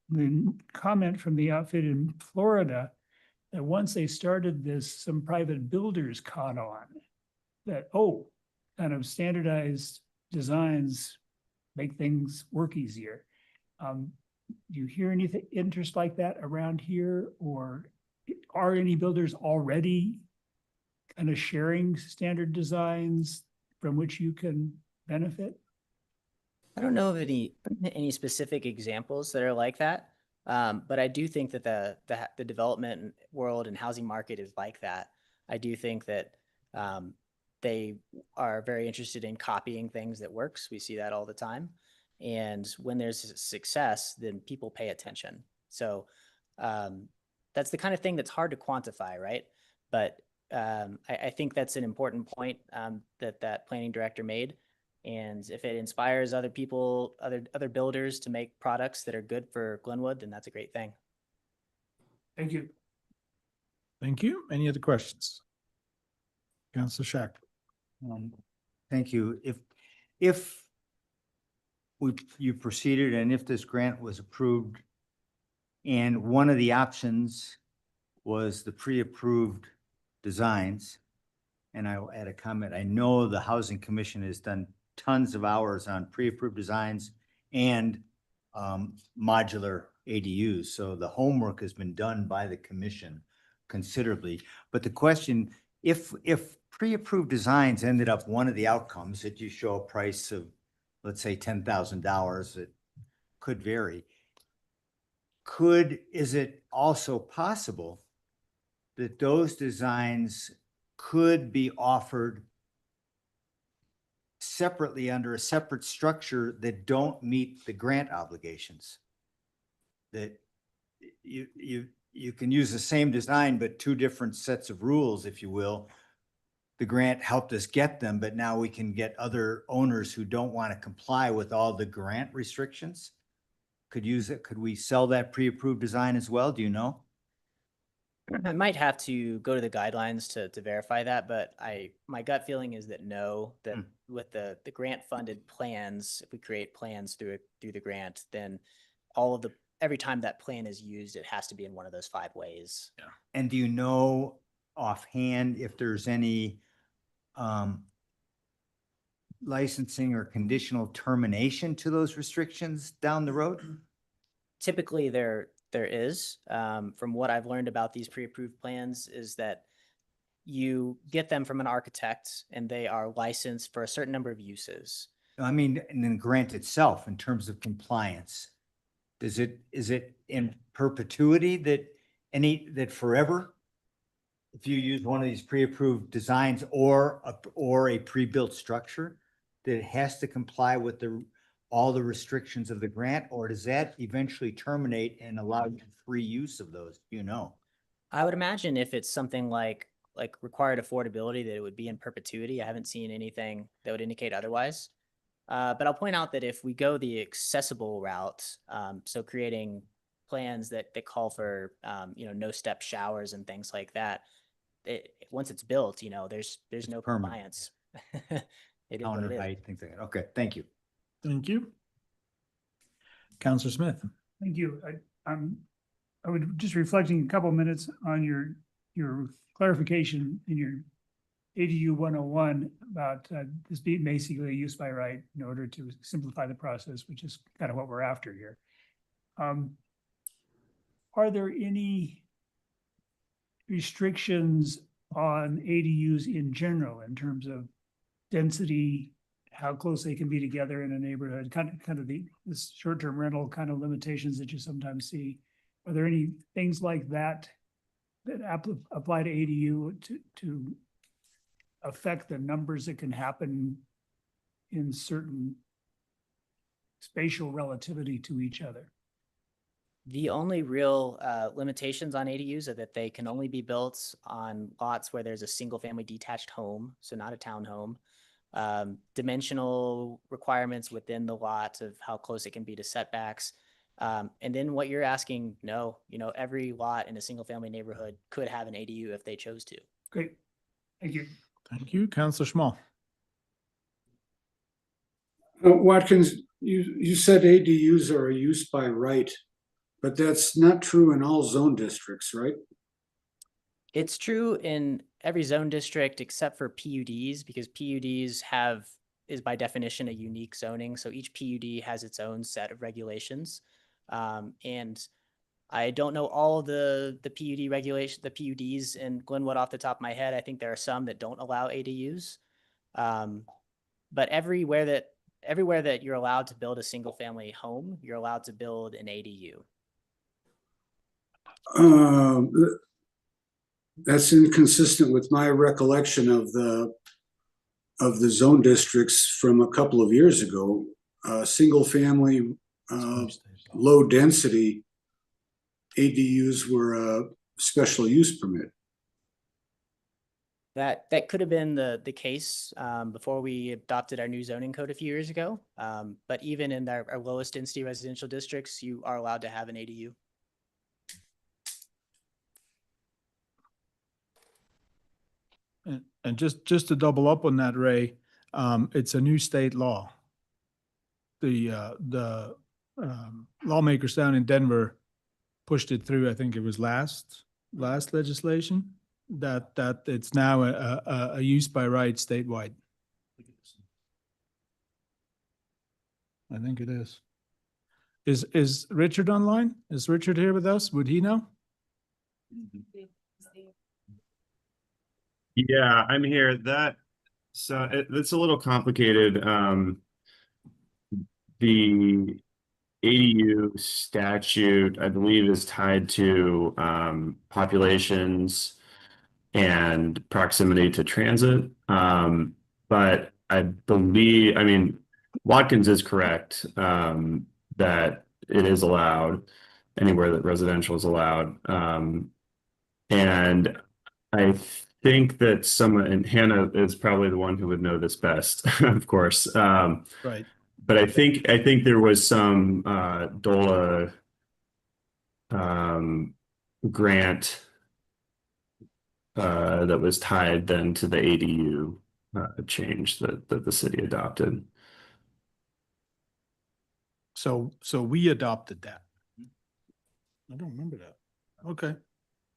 the comment from the outfit in Florida that once they started this, some private builders caught on that, kind of standardized designs make things work easier. Do you hear anything interest like that around here, or are any builders already kind of sharing standard designs from which you can benefit? I don't know of any specific examples that are like that. But I do think that the development world and housing market is like that. I do think that they are very interested in copying things that works. We see that all the time. And when there's success, then people pay attention. So that's the kind of thing that's hard to quantify, right? But I think that's an important point that planning director made. And if it inspires other people, other builders to make products that are good for Glenwood, then that's a great thing. Thank you. Thank you. Any other questions? Councillor Shack. Thank you. If you proceeded and if this grant was approved and one of the options was the pre-approved designs, and I will add a comment, I know the Housing Commission has done tons of hours on pre-approved designs and modular ADUs. So the homework has been done by the commission considerably. But the question, if pre-approved designs ended up one of the outcomes that you show a price of, let's say, $10,000, it could vary. Is it also possible that those designs could be offered separately under a separate structure that don't meet the grant obligations? That you can use the same design, but two different sets of rules, if you will. The grant helped us get them, but now we can get other owners who don't want to comply with all the grant restrictions. Could use it. Could we sell that pre-approved design as well? Do you know? I might have to go to the guidelines to verify that, but my gut feeling is that no, that with the grant funded plans, if we create plans through the grant, then every time that plan is used, it has to be in one of those 5 ways. Yeah. And do you know offhand if there's any licensing or conditional termination to those restrictions down the road? Typically there is, from what I've learned about these pre-approved plans, is that you get them from an architect and they are licensed for a certain number of uses. I mean, in the grant itself, in terms of compliance, is it in perpetuity that forever, if you use one of these pre-approved designs or a pre-built structure, that it has to comply with all the restrictions of the grant, or does that eventually terminate and allow you free use of those? You know, I would imagine if it's something like required affordability, that it would be in perpetuity. I haven't seen anything that would indicate otherwise. But I'll point out that if we go the accessible route, so creating plans that call for no step showers and things like that, once it's built, there's no permanent. compliance. It is what counter it is. height, things like that. Okay, thank you. Thank you. Councillor Smith. Thank you. I would just reflecting a couple minutes on your clarification in your ADU 101 about this being basically a use by right in order to simplify the process, which is kind of what we're after here. Are there any restrictions on ADUs in general in terms of density, how close they can be together in a neighborhood, kind of this short-term rental kind of limitations that you sometimes see? Are there any things like that apply to ADU to affect the numbers that can happen in certain spatial relativity to each other? The only real limitations on ADUs are that they can only be built on lots where there's a single family detached home, so not a townhome. Dimensional requirements within the lot of how close it can be to setbacks. And then what you're asking, no, every lot in a single family neighborhood could have an ADU if they chose to. Great, thank you. Thank you. Councillor Schmall. Watkins, you said ADUs are a use by right, but that's not true in all zone districts, right? It's true in every zone district except for PUDs, because PUDs is by definition a unique zoning. So each PUD has its own set of regulations. And I don't know all the PUD regulation, the PUDs in Glenwood off the top of my head. I think there are some that don't allow ADUs. But everywhere that you're allowed to build a single family home, you're allowed to build an ADU. That's inconsistent with my recollection of the zone districts from a couple of years ago. Single family, low density ADUs were a special use permit. That could have been the case before we adopted our new zoning code a few years ago. But even in our lowest density residential districts, you are allowed to have an ADU. And just to double up on that, Ray, it's a new state law. The lawmakers down in Denver pushed it through. I think it was last legislation that it's now a use by right statewide. I think it is. Is Richard online? Is Richard here with us? Would he know? Yeah, I'm here. It's a little complicated. The ADU statute, I believe, is tied to populations and proximity to transit. But I believe, I mean, Watkins is correct that it is allowed anywhere that residential is allowed. And I think that and Hannah is probably the one who would know this best, of course. Right. But I think there was some DOLA grant that was tied then to the ADU change that the city adopted. So we adopted that. I don't remember that. Okay.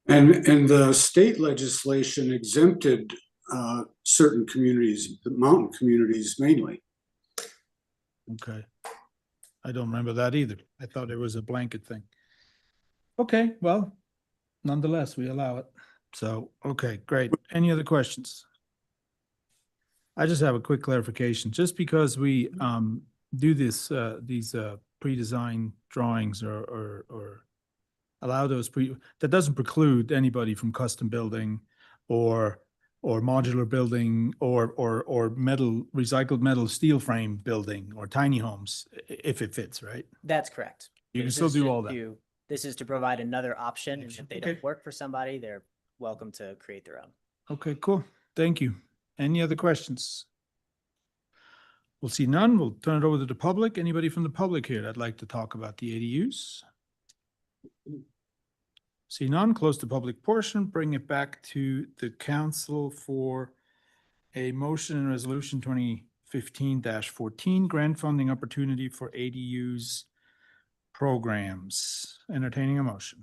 And the state legislation exempted certain communities, the mountain communities mainly. Okay. I don't remember that either. I thought it was a blanket thing. Okay, well, nonetheless, we allow it. So, okay, great. Any other questions? I just have a quick clarification. Just because we do this, these pre-designed drawings or allow those that doesn't preclude anybody from custom building or modular building or metal, recycled metal steel frame building or tiny homes if it fits, right? That's correct. You can This still is do just all that. This is to provide another option. And if they Okay. don't work for somebody, they're welcome to create their own. Okay, cool. Thank you. Any other questions? We'll see none. We'll turn it over to the public. Anybody from the public here that'd like to talk about the ADUs? See none, close the public portion, bring it back to the council for a motion and resolution 2015-14, grant funding opportunity for ADUs programs. Entertaining a motion.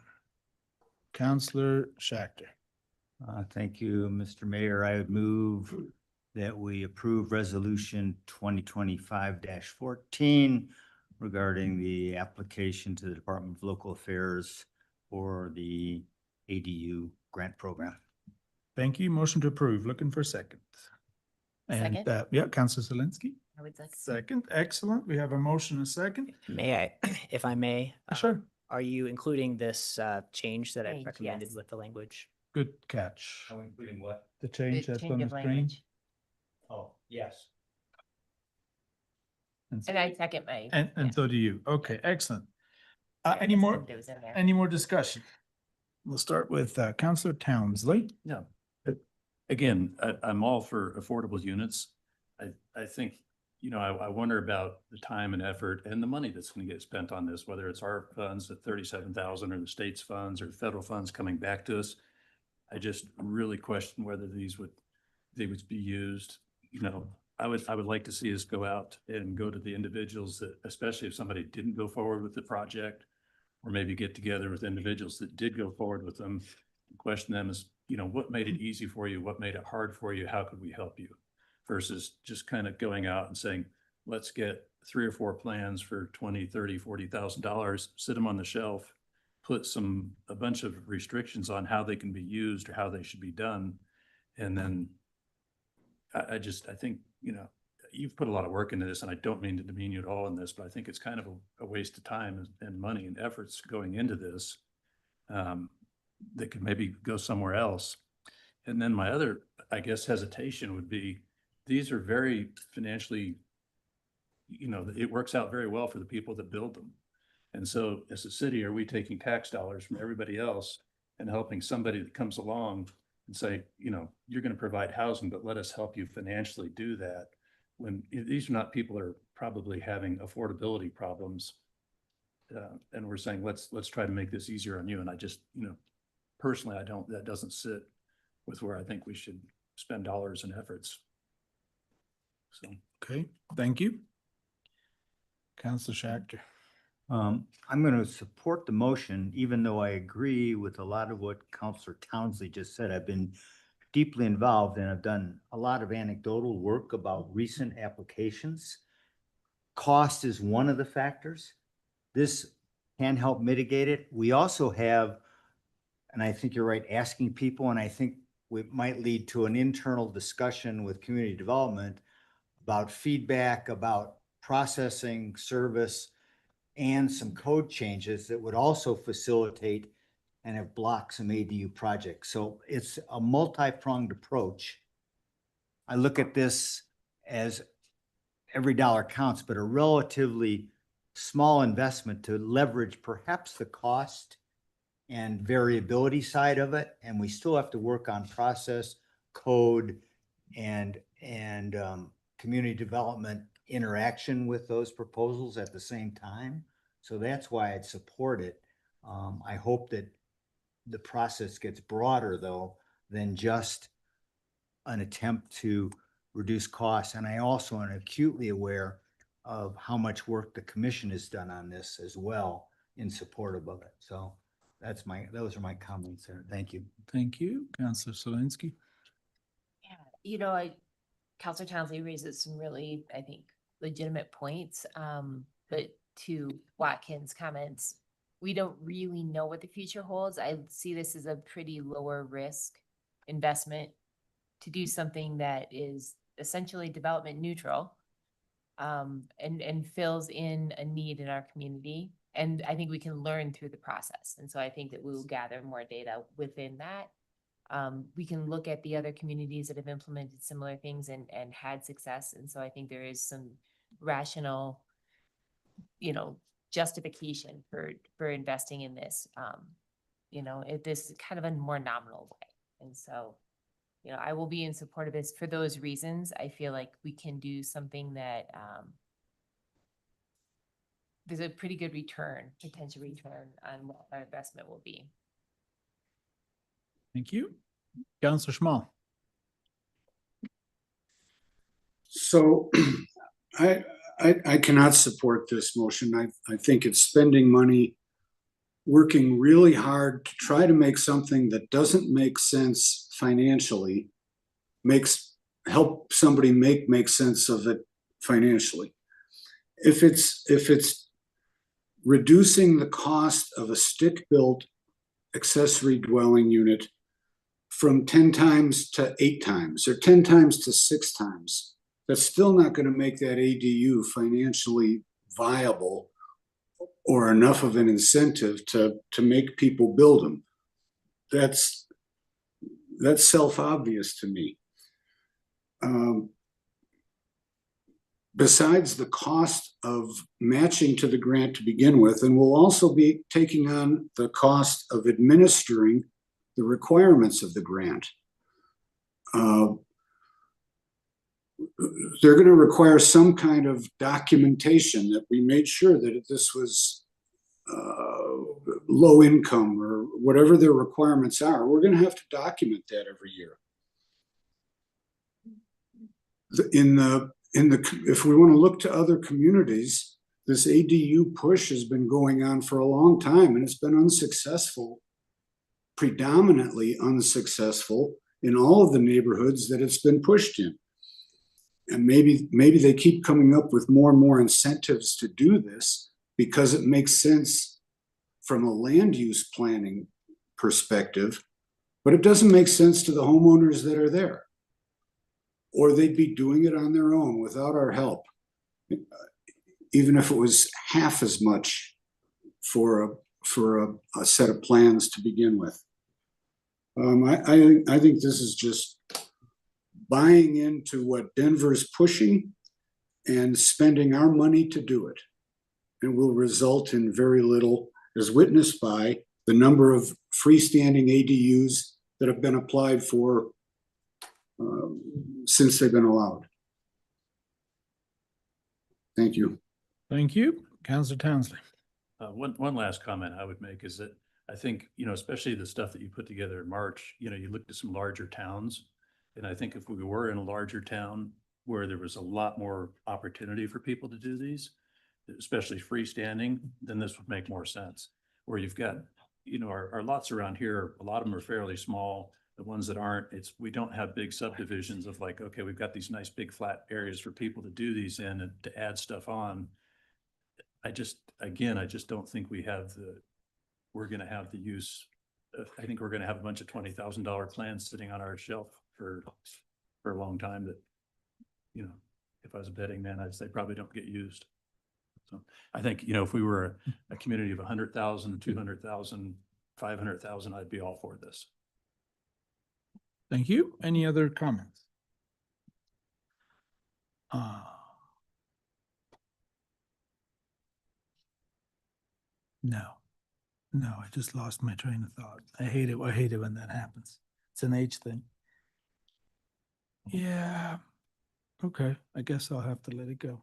Councillor Schachter. Thank you, Mr. Mayor. I would move that we approve resolution 2025-14 regarding the application to the Department of Local Affairs for the ADU grant program. Thank you. Motion to approve. Looking for a second. And Second. yeah, Councillor Zelinski. I would second. Second. Excellent. We have a motion and a second. May I, if I may? Sure. Are you including this change that I Change, recommended yes. with the language? Good catch. Including what? The change The that's change on the of screen. language. Oh, yes. And I second my. And so do you. Okay, excellent. I Any more, assumed it was in there. any more discussion? We'll start with Councillor Townsley. Yeah. Again, I'm all for affordable units. I think, I wonder about the time and effort and the money that's going to get spent on this, whether it's our funds at 37,000 or the state's funds or the federal funds coming back to us. I just really question whether they would be used. I would like to see us go out and go to the individuals that, especially if somebody didn't go forward with the project, or maybe get together with individuals that did go forward with them, and question them as, what made it easy for you? What made it hard for you? How could we help you? Versus just kind of going out and saying, let's get 3 or 4 plans for $20,000, $30,000, $40,000, sit them on the shelf, put a bunch of restrictions on how they can be used or how they should be done. And then I think, you've put a lot of work into this, and I don't mean to demean you at all in this, but I think it's kind of a waste of time and money and efforts going into this that could maybe go somewhere else. And then my other, I guess, hesitation would be, these are very financially, it works out very well for the people that build them. And so as a city, are we taking tax dollars from everybody else and helping somebody that comes along and say, you're going to provide housing, but let us help you financially do that, when these are not people that are probably having affordability problems. And we're saying, let's try to make this easier on you. And I just, personally, that doesn't sit with where I think we should spend dollars and efforts. So. Okay, thank you. Councilor Schachter. I'm going to support the motion, even though I agree with a lot of what Councilor Townsley just said. I've been deeply involved and I've done a lot of anecdotal work about recent applications. Cost is one of the factors. This can help mitigate it. We also have, and I think you're right, asking people, and I think it might lead to an internal discussion with community development about feedback, about processing service, and some code changes that would also facilitate and have blocked some ADU projects. So it's a multi-pronged approach. I look at this as every dollar counts, but a relatively small investment to leverage perhaps the cost and variability side of it. And we still have to work on process, code, and community development interaction with those proposals at the same time. So that's why I'd support it. I hope that the process gets broader though than just an attempt to reduce costs. And I also am acutely aware of how much work the commission has done on this as well in support of it. So those are my comments there. Thank you. Thank you. Councilor Solinsky. Yeah, Councilor Townsley raises some really, I think, legitimate points. But to Watkins' comments, we don't really know what the future holds. I see this as a pretty lower risk investment to do something that is essentially development neutral, and fills in a need in our community. And I think we can learn through the process. And so I think that we will gather more data within that. We can look at the other communities that have implemented similar things and had success. And so I think there is some rational, justification for investing in this, if this is kind of a more nominal way. And so, I will be in support of this for those reasons. I feel like we can do something that, there's a pretty good potential return on what our investment will be. Thank you. Councilor Schmal. So I cannot support this motion. I think it's spending money, working really hard to try to make something that doesn't make sense financially, help somebody make sense of it financially. If it's reducing the cost of a stick-built accessory dwelling unit from 10 times to 8 times or 10 times to 6 times, that's still not going to make that ADU financially viable or enough of an incentive to make people build them. That's self-obvious to me. Besides the cost of matching to the grant to begin with, and we'll also be taking on the cost of administering the requirements of the grant. They're going to require some kind of documentation that we made sure that this was low income or whatever their requirements are. We're going to have to document that every year. If we want to look to other communities, this ADU push has been going on for a long time, and it's been unsuccessful, predominantly unsuccessful in all of the neighborhoods that it's been pushed in. And maybe they keep coming up with more and more incentives to do this because it makes sense from a land use planning perspective, but it doesn't make sense to the homeowners that are there. Or they'd be doing it on their own without our help, even if it was half as much for a set of plans to begin with. I think this is just buying into what Denver's pushing and spending our money to do it. And will result in very little, as witnessed by the number of freestanding ADUs that have been applied for since they've been allowed. Thank you. Thank you. Councilor Townsley. One last comment I would make is that I think, especially the stuff that you put together in March, you looked at some larger towns And I think if we were in a larger town where there was a lot more opportunity for people to do these, especially freestanding, then this would make more sense. Where you've got, you know, our lots around here, a lot of them are fairly small. The ones that aren't, we don't have big subdivisions of like, okay, we've got these nice big flat areas for people to do these in and to add stuff on. I just don't think we're gonna have the use. I think we're gonna have a bunch of $20,000 plans sitting on our shelf for a long time that, you know, if I was a betting man, I'd say probably don't get used. So I think, you know, if we were a community of 100,000, 200,000, 500,000, I'd be all for this. Thank you. Any other comments? No, I just lost my train of thought. I hate it when that happens. It's an age thing. Yeah. Okay, I guess I'll have to let it go.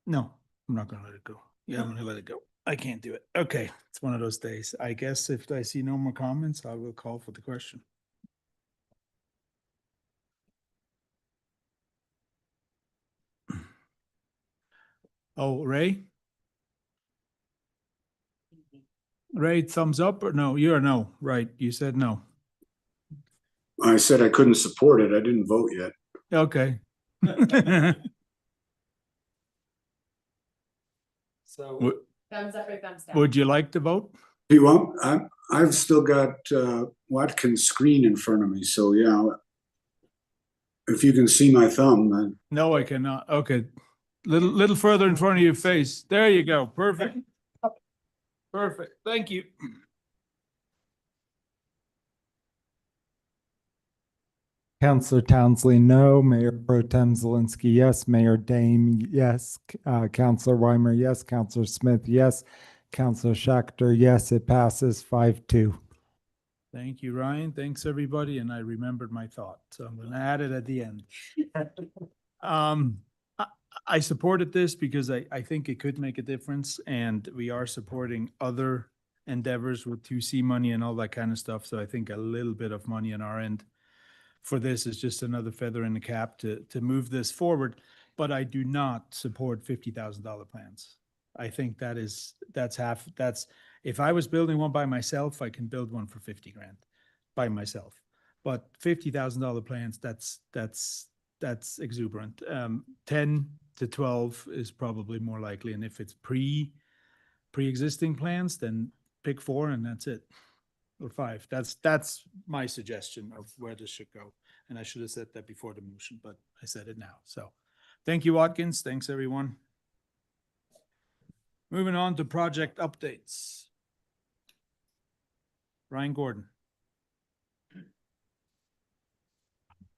No, I'm not gonna let it go. Yeah, I'm gonna let it go. I can't do it. Okay, it's one of those days. I guess if I see no more comments, I will call for the question. Oh, Ray? Ray, thumbs up or no? You're a no, right? You said no. I said I couldn't support it. I didn't vote yet. Okay. So Thumbs up or thumbs down? Would you like to vote? Do you want, I've still got Watkins' screen in front of me, so yeah. If you can see my thumb, then. No, I cannot. Okay. Little further in front of your face. There you go. Perfect. Perfect. Thank you. Councillor Townsley, no. Mayor Pro Tem Zelinski, yes. Mayor Dame, yes. Councillor Weimer, yes. Councillor Smith, yes. Councillor Schechter, yes. It passes 5-2. Thank you, Ryan. Thanks, everybody. And I remembered my thought, so I'm gonna add it at the end. I supported this because I think it could make a difference, and we are supporting other endeavors with 2C money and all that kind of stuff. So I think a little bit of money on our end for this is just another feather in the cap to move this forward. But I do not support $50,000 plans. I think that's if I was building one by myself, I can build one for 50 grand by myself. But $50,000 plans, that's exuberant. 10 to 12 is probably more likely. And if it's pre-existing plans, then pick 4 and that's it. Or 5. That's my suggestion of where this should go. And I should have said that before the motion, but I said it now. So thank you, Watkins. Thanks, everyone. Moving on to project updates. Ryan Gordon.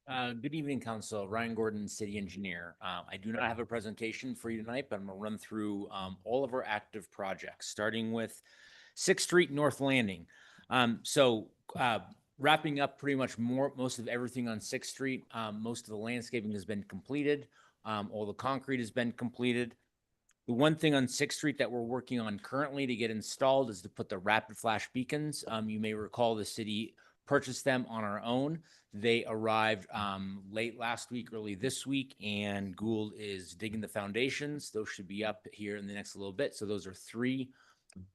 Good evening, Council. Ryan Gordon, City Engineer. I do not have a presentation for you tonight, but I'm going to run through all of our active projects, starting with 6th Street North Landing. Wrapping up pretty much most of everything on 6th Street. Most of the landscaping has been completed. All the concrete has been completed. The one thing on 6th Street that we're working on currently to get installed is to put the rapid flash beacons. You may recall the city purchased them on our own. They arrived late last week, early this week, and Gould is digging the foundations. Those should be up here in the next little bit. So those are 3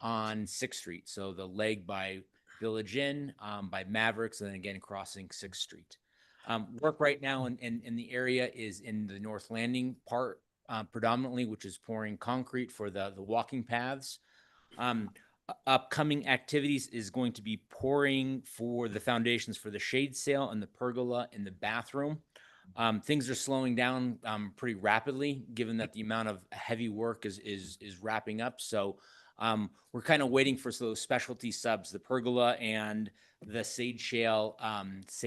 on 6th Street. So the leg by Village Inn, by Mavericks, and then again crossing 6th Street. Work right now in the area is in the North Landing part predominantly, which is pouring concrete for the walking paths. Upcoming activities is going to be pouring for the foundations for the shade sail and the pergola in the bathroom. Things are slowing down pretty rapidly, given that the amount of heavy work is wrapping up. So we're kind of waiting for those specialty subs, the pergola and the sade sail. It's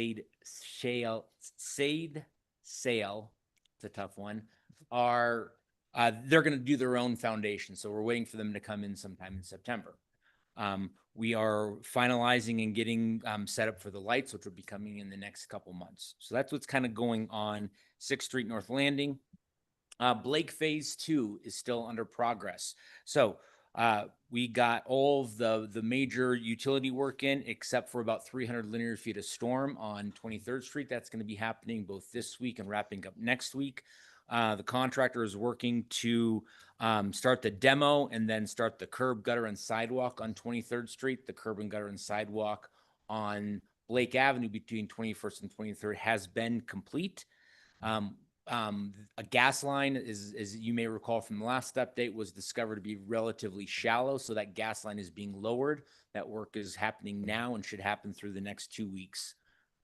a tough one. They're going to do their own foundation, so we're waiting for them to come in sometime in September. We are finalizing and getting set up for the lights, which will be coming in the next couple months. So that's what's kind of going on 6th Street North Landing. Blake Phase 2 is still under progress. So We got all of the major utility work in, except for about 300 linear feet of storm on 23rd Street. That's going to be happening both this week and wrapping up next week. The contractor is working to start the demo and then start the curb, gutter, and sidewalk on 23rd Street. The curb and gutter and sidewalk on Blake Avenue between 21st and 23rd has been complete. A gas line is, as you may recall from the last update, was discovered to be relatively shallow. So that gas line is being lowered. That work is happening now and should happen through the next 2 weeks,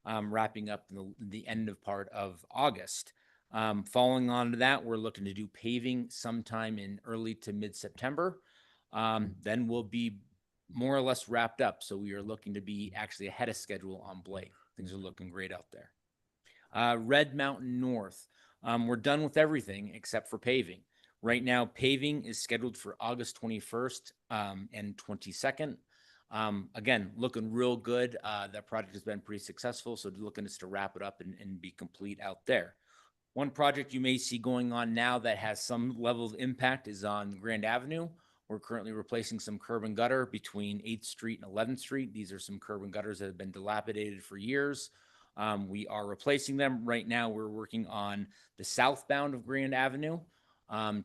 wrapping up in the end of part of August. Following on to that, we're looking to do paving sometime in early to mid-September. Then we'll be more or less wrapped up. So we are looking to be actually ahead of schedule on Blake. Things are looking great out there. Red Mountain North. We're done with everything except for paving. Right now, paving is scheduled for August 21st and 22nd. Again, looking real good. That project has been pretty successful. So looking just to wrap it up and be complete out there. One project you may see going on now that has some level of impact is on Grand Avenue. We're currently replacing some curb and gutter between 8th Street and 11th Street. These are some curb and gutters that have been dilapidated for years. We are replacing them. Right now, we're working on the southbound of Grand Avenue.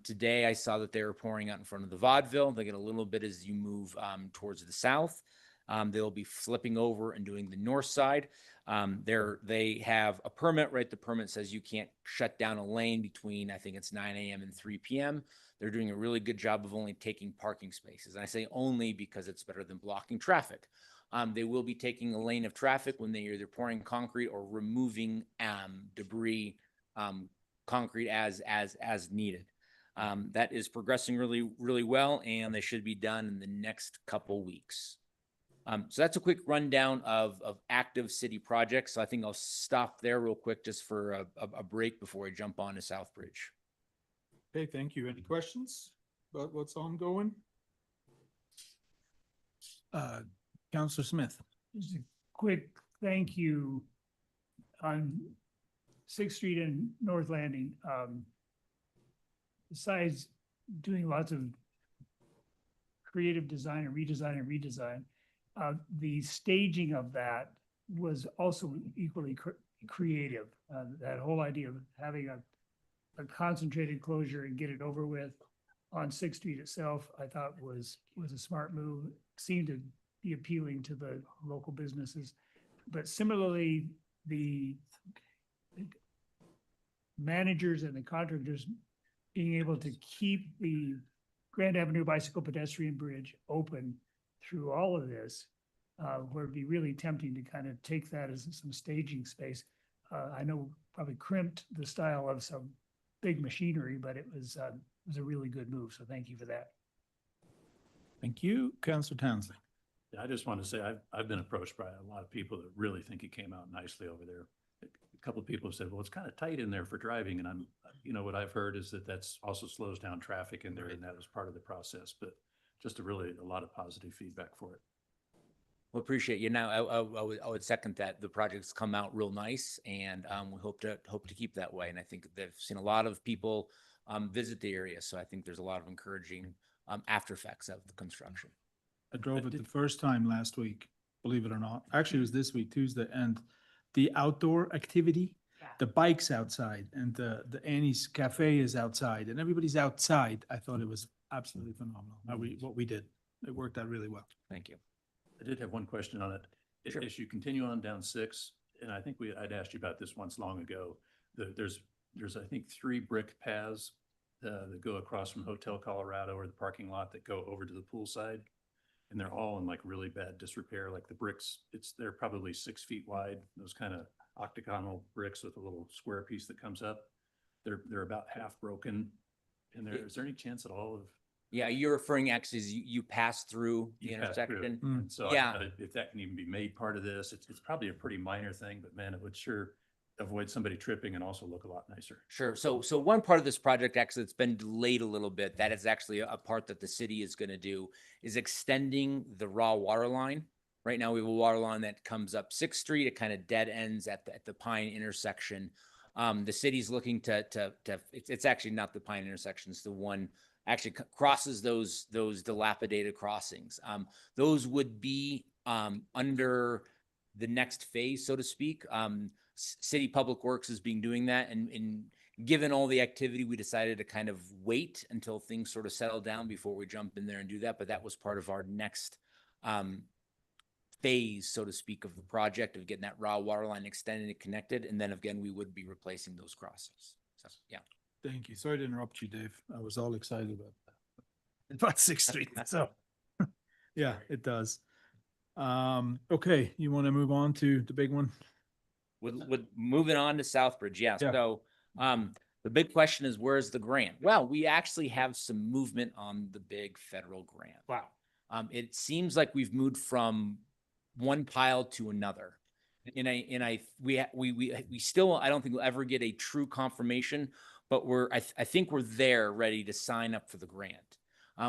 Today, I saw that they were pouring out in front of the Vaudeville. They get a little bit as you move towards the south. They'll be flipping over and doing the north side. They have a permit, right? The permit says you can't shut down a lane between, I think it's 9 a.m. and 3 p.m. They're doing a really good job of only taking parking spaces. And I say only because it's better than blocking traffic. They will be taking a lane of traffic when they're either pouring concrete or removing debris, concrete as needed. That is progressing really, really well, and they should be done in the next couple weeks. So that's a quick rundown of active city projects. So I think I'll stop there real quick just for a break before I jump on to Southbridge. Okay, thank you. Any questions about what's ongoing? Councilor Smith. Just a quick thank you on 6th Street and North Landing. Besides doing lots of creative design and redesign, the staging of that was also equally creative. That whole idea of having a concentrated closure and get it over with on 6th Street itself, I thought was a smart move. Seemed to be appealing to the local businesses. But similarly, the managers and the contractors being able to keep the Grand Avenue Bicycle Pedestrian Bridge open through all of this, where it'd be really tempting to kind of take that as some staging space. I know probably crimped the style of some big machinery, but it was a really good move. So thank you for that. Thank you. Councilor Townsley. Yeah, I just want to say I've been approached by a lot of people that really think it came out nicely over there. A couple of people have said, well, it's kind of tight in there for driving. And what I've heard is that's also slows down traffic in there, and that was part of the process. But just a lot of positive feedback for it. Well, appreciate you. Now, I would second that. The project's come out real nice, and we hope to keep that way. And I think they've seen a lot of people visit the area, so I think there's a lot of encouraging after effects of the construction. I drove it the first time last week, believe it or not. Actually, it was this week, Tuesday, and the outdoor activity, the bikes outside, and the Annie's Cafe is outside, and everybody's outside. I thought it was absolutely phenomenal. What we did, it worked out really well. Thank you. I did have one question on it. Sure. As you continue on down 6, and I think I'd asked you about this once long ago. There's I think 3 brick paths that go across from Hotel Colorado or the parking lot that go over to the pool side. And they're all in like really bad disrepair. Like the bricks, they're probably 6 feet wide. Those kind of octagonal bricks with a little square piece that comes up. They're about half broken. And is there any chance at all of? Yeah, you're referring actually as you pass through the intersection. And so Yeah. if that can even be made part of this, it's probably a pretty minor thing, but man, it would sure avoid somebody tripping and also look a lot nicer. Sure. So one part of this project actually that's been delayed a little bit, that is actually a part that the city is going to do, is extending the raw water line. Right now we have a water line that comes up 6th Street. It kind of dead ends at the Pine intersection. The city's looking to it's actually not the Pine intersection. It's the one actually crosses those dilapidated crossings. Those would be under the next phase, so to speak. City Public Works is doing that, and given all the activity, we decided to kind of wait until things sort of settle down before we jump in there and do that. But that was part of our next phase, so to speak, of the project, of getting that raw water line extended and connected. And then again, we would be replacing those crossings. So, yeah. Thank you. Sorry to interrupt you, Dave. I was all excited about that. About 6th Street, so, yeah, it does. Okay, you want to move on to the big one? With moving on to Southbridge, yes. Yeah. So the big question is, where's the grant? Well, we actually have some movement on the big federal grant. Wow. It seems like we've moved from one pile to another. We still, I don't think we'll ever get a true confirmation, but I think we're there ready to sign up for the grant.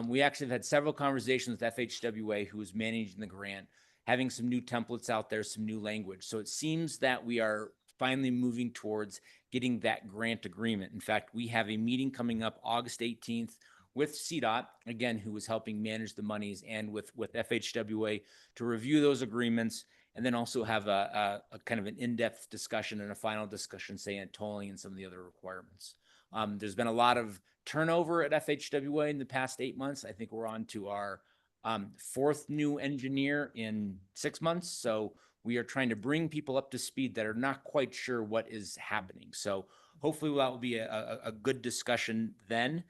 We actually have had several conversations with FHWA, who is managing the grant, having some new templates out there, some new language. So it seems that we are finally moving towards getting that grant agreement. In fact, we have a meeting coming up August 18th with CDOT, again, who is helping manage the monies, and with FHWA to review those agreements, and then also have a kind of an in-depth discussion and a final discussion, say, on tolling and some of the other requirements. There's been a lot of turnover at FHWA in the past 8 months. I think we're on to our 4th new engineer in 6 months. So we are trying to bring people up to speed that are not quite sure what is happening. So hopefully that will be a good discussion then.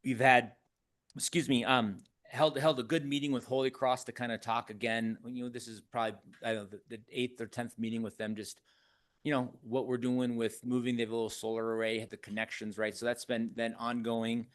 We've had, held a good meeting with Holy Cross to kind of talk again. This is probably, I don't know, the 8th or 10th meeting with them, just, what we're doing with moving the little solar array, the connections, right? So that's been ongoing.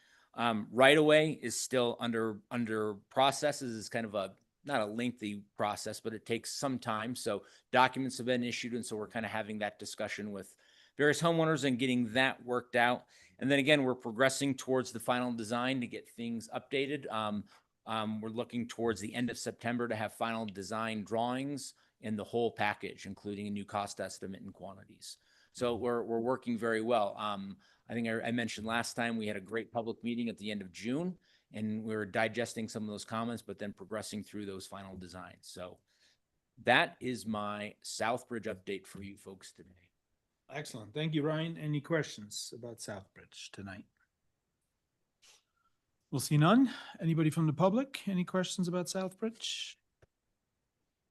Right away is still under processes. Is kind of not a lengthy process, but it takes some time. So documents have been issued, and so we're kind of having that discussion with various homeowners and getting that worked out. And then again, we're progressing towards the final design to get things updated. We're looking towards the end of September to have final design drawings in the whole package, including a new cost estimate and quantities. So we're working very well. I think I mentioned last time we had a great public meeting at the end of June, and we were digesting some of those comments, but then progressing through those final designs. So that is my Southbridge update for you folks today. Excellent. Thank you, Ryan. Any questions about Southbridge tonight? We'll see none. Anybody from the public? Any questions about Southbridge?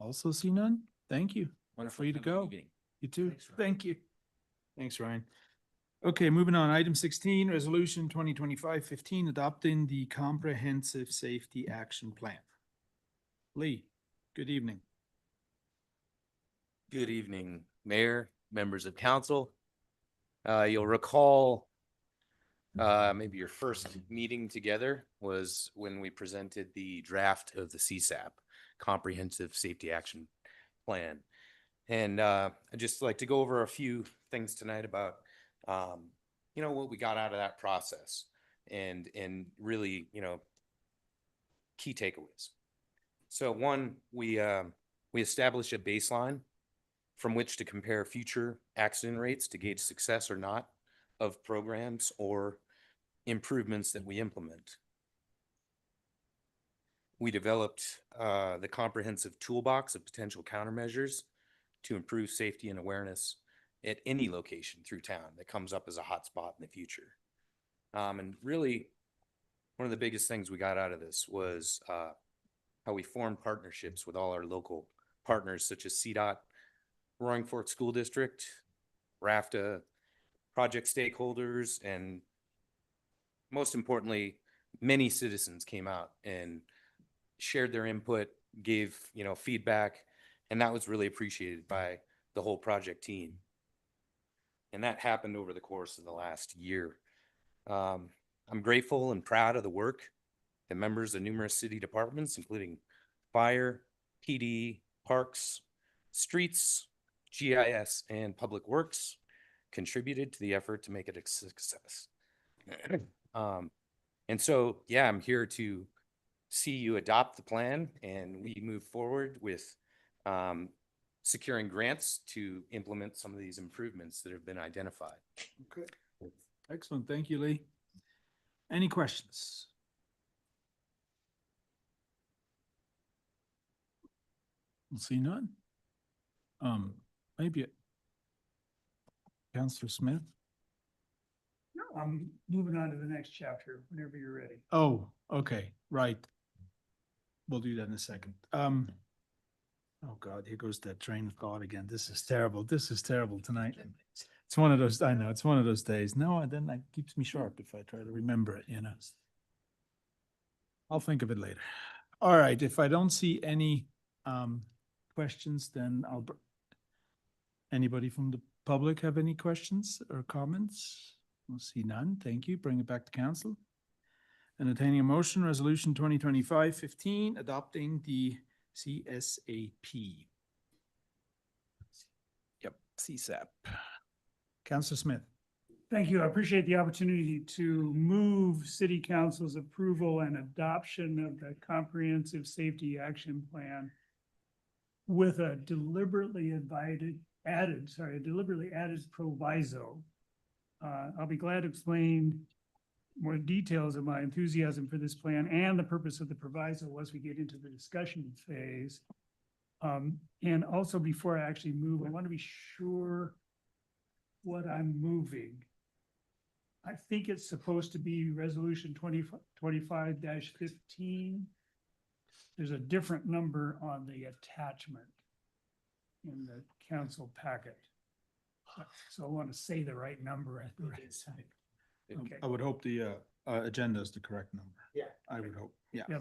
Also see none. Thank you. Wonderful. For you to Have a good go. evening. You too. Thanks, Ryan. Thank you. Thanks, Ryan. Okay, moving on. Item 16, Resolution 2025-15, adopting the Comprehensive Safety Action Plan. Lee, good evening. Good evening, Mayor, members of council. You'll recall maybe your first meeting together was when we presented the draft of the CSAP, Comprehensive Safety Action Plan. And I'd just like to go over a few things tonight about, what we got out of that process and really, key takeaways. So one, we established a baseline from which to compare future accident rates to gauge success or not of programs or improvements that we implement. We developed the comprehensive toolbox of potential countermeasures to improve safety and awareness at any location through town that comes up as a hotspot in the future. And really, one of the biggest things we got out of this was how we formed partnerships with all our local partners, such as CDOT, Roaring Fork School District, RAFTA, project stakeholders, and most importantly, many citizens came out and shared their input, gave feedback, and that was really appreciated by the whole project team. And that happened over the course of the last year. I'm grateful and proud of the work that members of numerous city departments, including fire, PD, parks, streets, GIS, and public works, contributed to the effort to make it a success. And so, yeah, I'm here to see you adopt the plan and we move forward with securing grants to implement some of these improvements that have been identified. Okay. Excellent. Thank you, Lee. Any questions? We'll see none. Maybe Councillor Smith? I'm moving on to the next chapter whenever you're ready. Oh, okay, right. We'll do that in a second. Oh God, here goes that train of thought again. This is terrible. This is terrible tonight. It's one of those, I know, it's one of those days. No, and then that keeps me sharp if I try to remember it, you know. I'll think of it later. All right, if I don't see any questions, then anybody from the public have any questions or comments? We'll see none. Thank you. Bring it back to council. Entertaining a motion, resolution 2025-15, adopting the CSAP. Yep, CSAP. Councillor Smith. Thank you. I appreciate the opportunity to move City Council's approval and adoption of the Comprehensive Safety Action Plan with a deliberately added proviso. I'll be glad to explain more details of my enthusiasm for this plan and the purpose of the proviso as we get into the discussion phase. And also before I actually move, I want to be sure what I'm moving. I think it's supposed to be resolution 2025-15. There's a different number on the attachment in the council packet. So I want to say the right number at the right time. Okay. I would hope the agenda is the correct number. Yeah. I would hope, yeah. Yeah,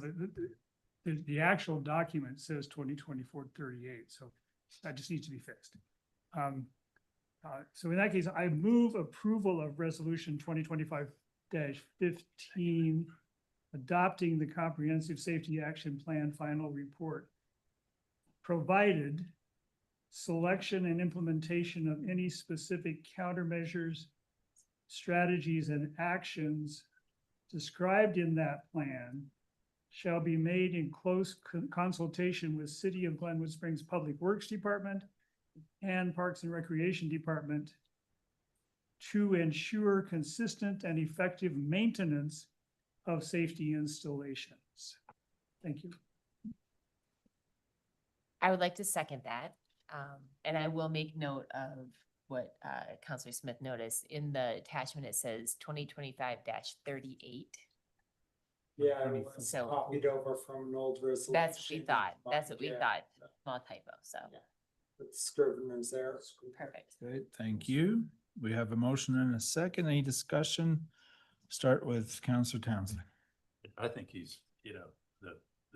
the actual document says 2024-38, so that just needs to be fixed. So in that case, I move approval of resolution 2025-15, adopting the Comprehensive Safety Action Plan final report, provided selection and implementation of any specific countermeasures, strategies, and actions described in that plan shall be made in close consultation with City of Glenwood Springs Public Works Department and Parks and Recreation Department to ensure consistent and effective maintenance of safety installations. Thank you. I would like to second that. And I will make note of what Councillor Smith noticed. In the attachment, it says 2025-38. Yeah, So- copied over from an old resolution. That's what we thought. That's what we Yeah. thought. Small typo, so It's Scrivener's there. perfect. Okay, thank you. We have a motion and a second. Any discussion? Start with Councillor Townsend. I think he's, the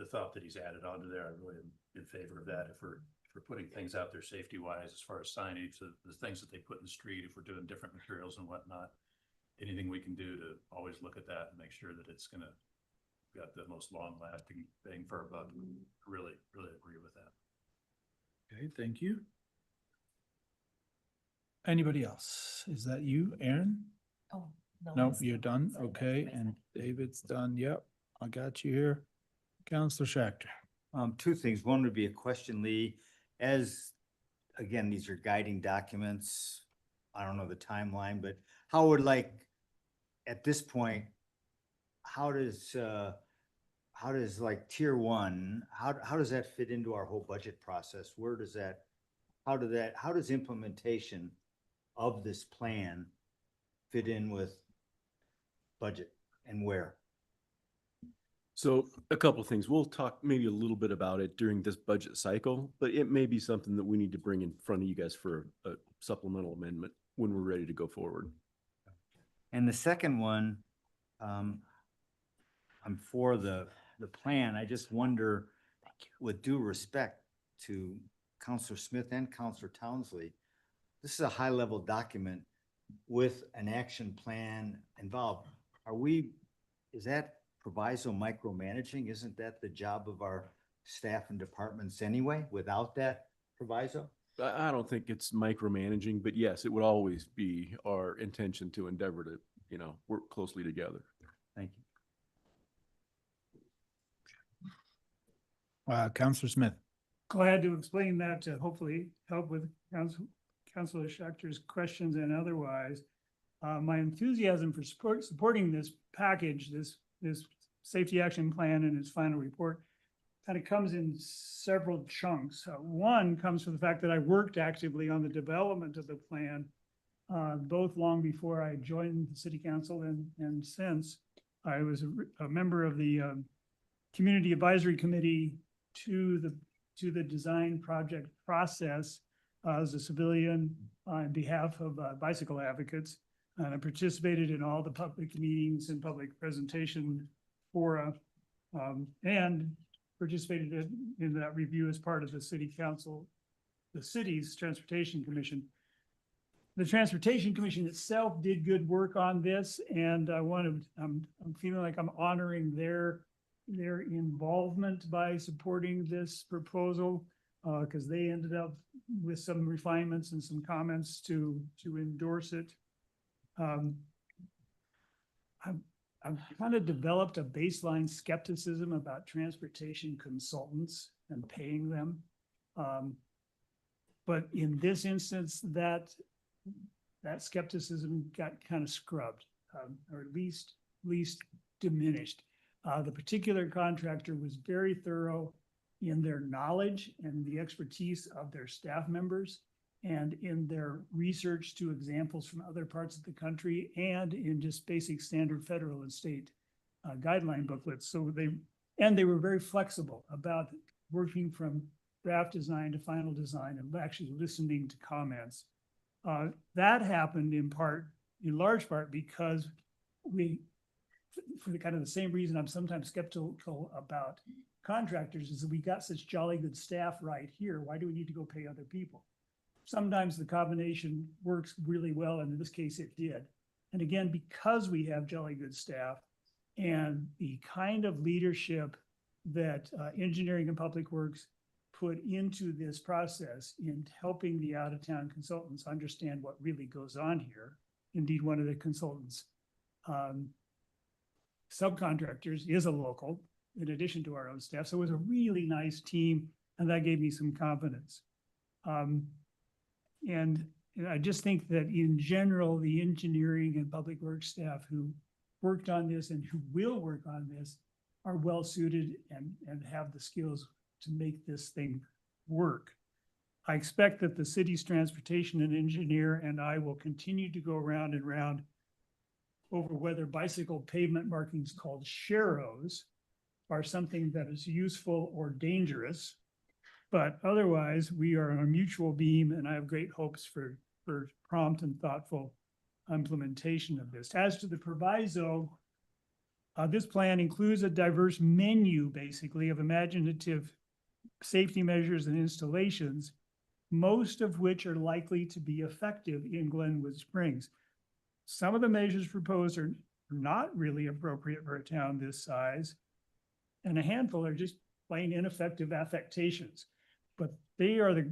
thought that he's added onto there, I really am in favor of that. If we're putting things out there safety wise, as far as signage, the things that they put in the street, if we're doing different materials and whatnot, anything we can do to always look at that and make sure that it's gonna got the most long lasting bang for our buck. Really, really agree with that. Okay, thank you. Anybody else? Is that you, Aaron? Oh, No, you're done. Okay, and David's done. Yep, I got you here. Councillor Schachter. Two things. One would be a question, Lee. As, again, these are guiding documents. I don't know the timeline, but how would at this point, how does like tier one, how does that fit into our whole budget process? How does implementation of this plan fit in with budget and where? So a couple of things. We'll talk maybe a little bit about it during this budget cycle, but it may be something that we need to bring in front of you guys for a supplemental amendment when we're ready to go forward. And the second one, I'm for the plan. I just wonder, with due respect to Councillor Smith and Councillor Townsley, this is a high-level document with an action plan involved. Is that proviso micromanaging? Isn't that the job of our staff and departments anyway, without that proviso? I don't think it's micromanaging, but yes, it would always be our intention to endeavor to, work closely together. Thank you. Councillor Smith. Glad to explain that to hopefully help with Councillor Schachter's questions and otherwise. My enthusiasm for supporting this package, this safety action plan and its final report kind of comes in several chunks. One comes from the fact that I worked actively on the development of the plan, both long before I joined the city council and since. I was a member of the community advisory committee to the design project process as a civilian on behalf of bicycle advocates. And I participated in all the public meetings and public presentation fora, and participated in that review as part of the city council, the city's transportation commission. The transportation commission itself did good work on this, and I'm feeling like I'm honoring their involvement by supporting this proposal, because they ended up with some refinements and some comments to endorse it. I've kind of developed a baseline skepticism about transportation consultants and paying them. But in this instance, that skepticism got kind of scrubbed, or at least diminished. The particular contractor was very thorough in their knowledge and the expertise of their staff members, and in their research to examples from other parts of the country, and in just basic standard federal and state guideline booklets. So they were very flexible about working from draft design to final design and actually listening to comments. That happened in large part because for the kind of the same reason I'm sometimes skeptical about contractors, is that we got such jolly good staff right here. Why do we need to go pay other people? Sometimes the combination works really well, and in this case it did. And again, because we have jolly good staff and the kind of leadership that engineering and public works put into this process in helping the out-of-town consultants understand what really goes on here. Indeed, one of the consultants subcontractors is a local, in addition to our own staff. So it was a really nice team, and that gave me some confidence. And I just think that in general, the engineering and public works staff who worked on this and who will work on this are well suited and have the skills to make this thing work. I expect that the city's transportation and engineer and I will continue to go round and round over whether bicycle pavement markings called sharrows are something that is useful or dangerous. But otherwise, we are on a mutual beam, and I have great hopes for prompt and thoughtful implementation of this. As to the proviso, this plan includes a diverse menu, basically, of imaginative safety measures and installations, most of which are likely to be effective in Glenwood Springs. Some of the measures proposed are not really appropriate for a town this size, and a handful are just plain ineffective affectations. But they are the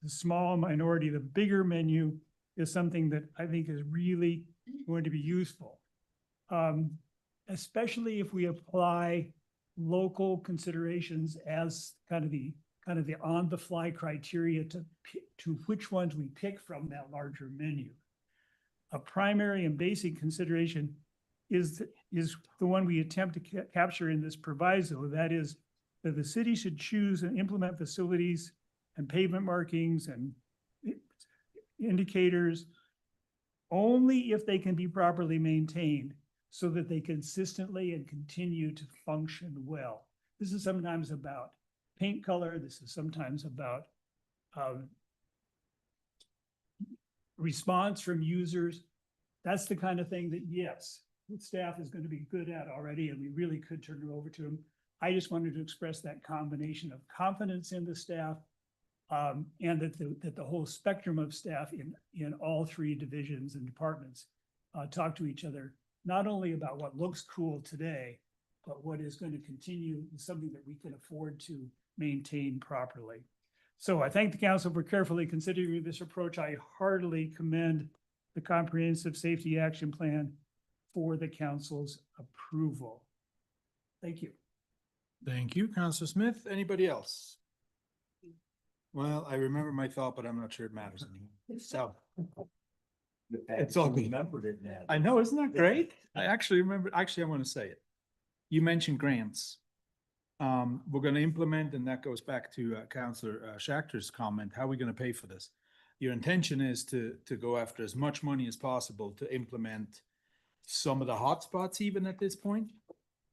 small minority. The bigger menu is something that I think is really going to be useful, especially if we apply local considerations as kind of the on-the-fly criteria to which ones we pick from that larger menu. A primary and basic consideration is the one we attempt to capture in this proviso. That is, that the city should choose and implement facilities and pavement markings and indicators only if they can be properly maintained so that they consistently and continue to function well. This is sometimes about paint color. This is sometimes about response from users. That's the kind of thing that, yes, the staff is going to be good at already, and we really could turn it over to them. I just wanted to express that combination of confidence in the staff, and that the whole spectrum of staff in all three divisions and departments talk to each other, not only about what looks cool today, but what is going to continue, something that we can afford to maintain properly. So I thank the council for carefully considering this approach. I heartily commend the comprehensive safety action plan for the council's approval. Thank you. Thank you, Councilor Smith. Anybody else? Well, I remember my thought, but I'm not sure it matters anymore. So It's all good. Remembered it now. I know, isn't that great? I actually remember, actually, I want to say it. You mentioned grants. We're going to implement, and that goes back to Councillor Schachter's comment, how are we going to pay for this? Your intention is to go after as much money as possible to implement some of the hotspots even at this point?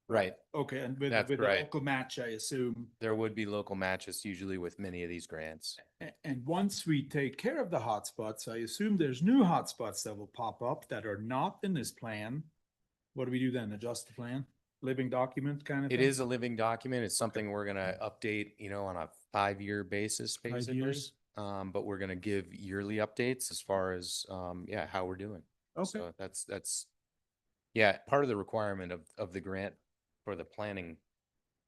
Right. Okay, and with That's a right. local match, I assume. There would be local matches usually with many of these grants. And once we take care of the hotspots, I assume there's new hotspots that will pop up that are not in this plan. What do we do then? Adjust the plan? Living document kind of thing? It is a living document. It's something we're gonna update, on a 5-year basis, 5 basically. years? But we're gonna give yearly updates as far as, how we're doing. Okay. So that's, part of the requirement of the grant for the planning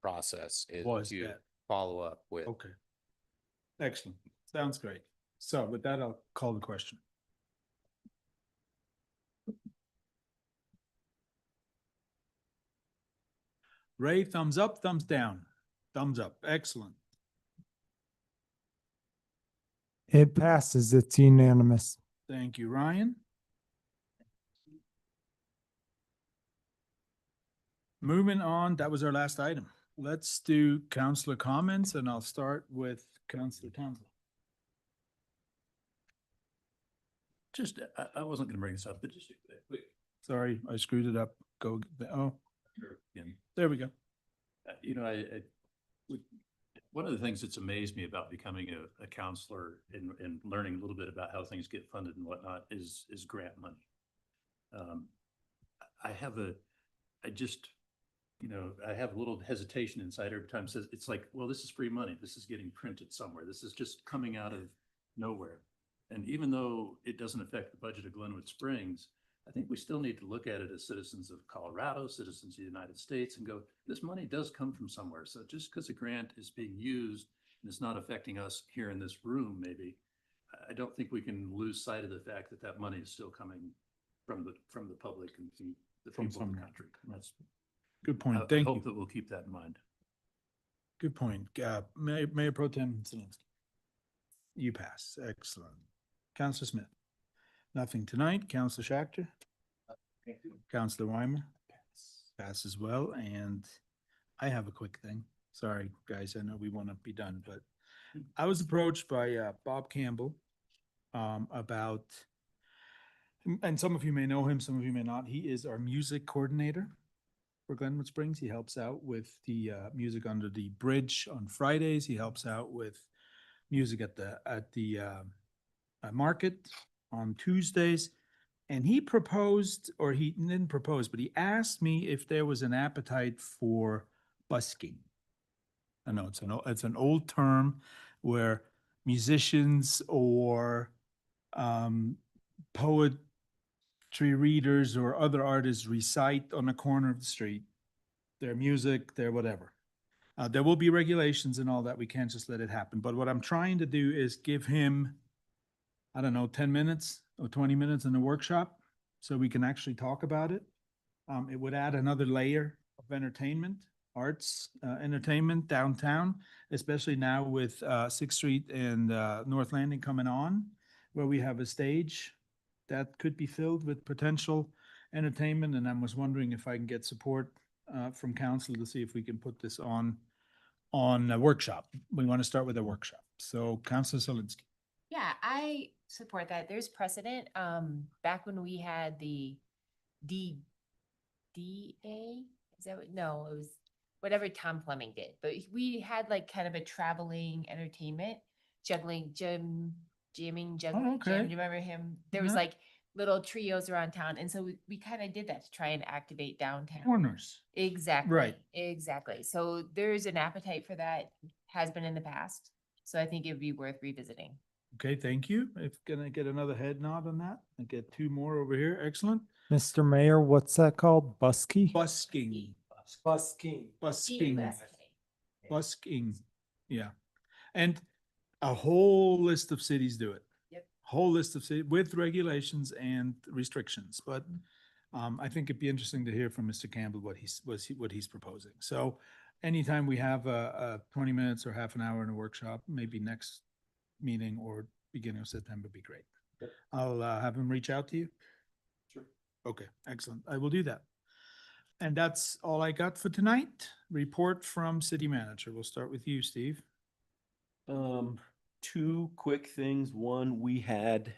process is Was to that. follow up with. Okay. Excellent. Sounds great. So with that, I'll call the question. Ray, thumbs up, thumbs down? Thumbs up. Excellent. It passes. It's unanimous. Thank you, Ryan. Moving on, that was our last item. Let's do councillor comments, and I'll start with Councillor Townsend. Just, I wasn't gonna bring this up, but just quick. Sorry, I screwed it up. Go, oh, Again, there we go. One of the things that's amazed me about becoming a counselor and learning a little bit about how things get funded and whatnot is grant money. I have a little hesitation inside every time it says, it's like, well, this is free money. This is getting printed somewhere. This is just coming out of nowhere. And even though it doesn't affect the budget of Glenwood Springs, I think we still need to look at it as citizens of Colorado, citizens of the United States, and go, this money does come from somewhere. So just because a grant is being used and it's not affecting us here in this room, maybe, I don't think we can lose sight of the fact that that money is still coming from the public and from the From people of the somewhere. country. And that's, Good point. I Thank hope you. that we'll keep that in mind. Good point. Mayor Pro Tem Zelinski. You pass. Excellent. Councillor Smith. Nothing tonight. Councillor Schachter. Councillor Weimer. Pass as well. And I have a quick thing. Sorry, guys. I know we want to be done, but I was approached by Bob Campbell about, and some of you may know him, some of you may not. He is our music coordinator for Glenwood Springs. He helps out with the music under the bridge on Fridays. He helps out with music at the market on Tuesdays. And he proposed, or he didn't propose, but he asked me if there was an appetite for busking. I know it's an old term where musicians or poetry readers or other artists recite on a corner of the street their music, their whatever. There will be regulations and all that. We can't just let it happen. But what I'm trying to do is give him, I don't know, 10 minutes or 20 minutes in the workshop so we can actually talk about it. It would add another layer of entertainment, arts, entertainment downtown, especially now with 6th Street and North Landing coming on, where we have a stage that could be filled with potential entertainment. And I was wondering if I can get support from council to see if we can put this on a workshop. We want to start with a workshop. So Councilor Zelinski. Yeah, I support that. There's precedent. Back when we had the DA, is that what? No, it was whatever Tom Fleming did. But we had like kind of a traveling entertainment, jamming, juggling. okay. Do you remember him? There was Yeah. like little trios around town. And so we kind of did that to try and activate downtown. Corners. Exactly. Right. Exactly. So there's an appetite for that, has been in the past. So I think it'd be worth revisiting. Okay, thank you. If can I get another head nod on that? I get two more over here. Excellent. Mr. Mayor, what's that called? Busky? Busking. Busking. Busking. Busking. Yeah. And a whole list of cities do it. Yep. Whole list of cities with regulations and restrictions. But I think it'd be interesting to hear from Mr. Campbell what he's proposing. So anytime we have a 20 minutes or half an hour in a workshop, maybe next meeting or beginning of September would be great. I'll have him reach out to you. Sure. Okay, excellent. I will do that. And that's all I got for tonight. Report from city manager. We'll start with you, Steve. Two quick things. One, we had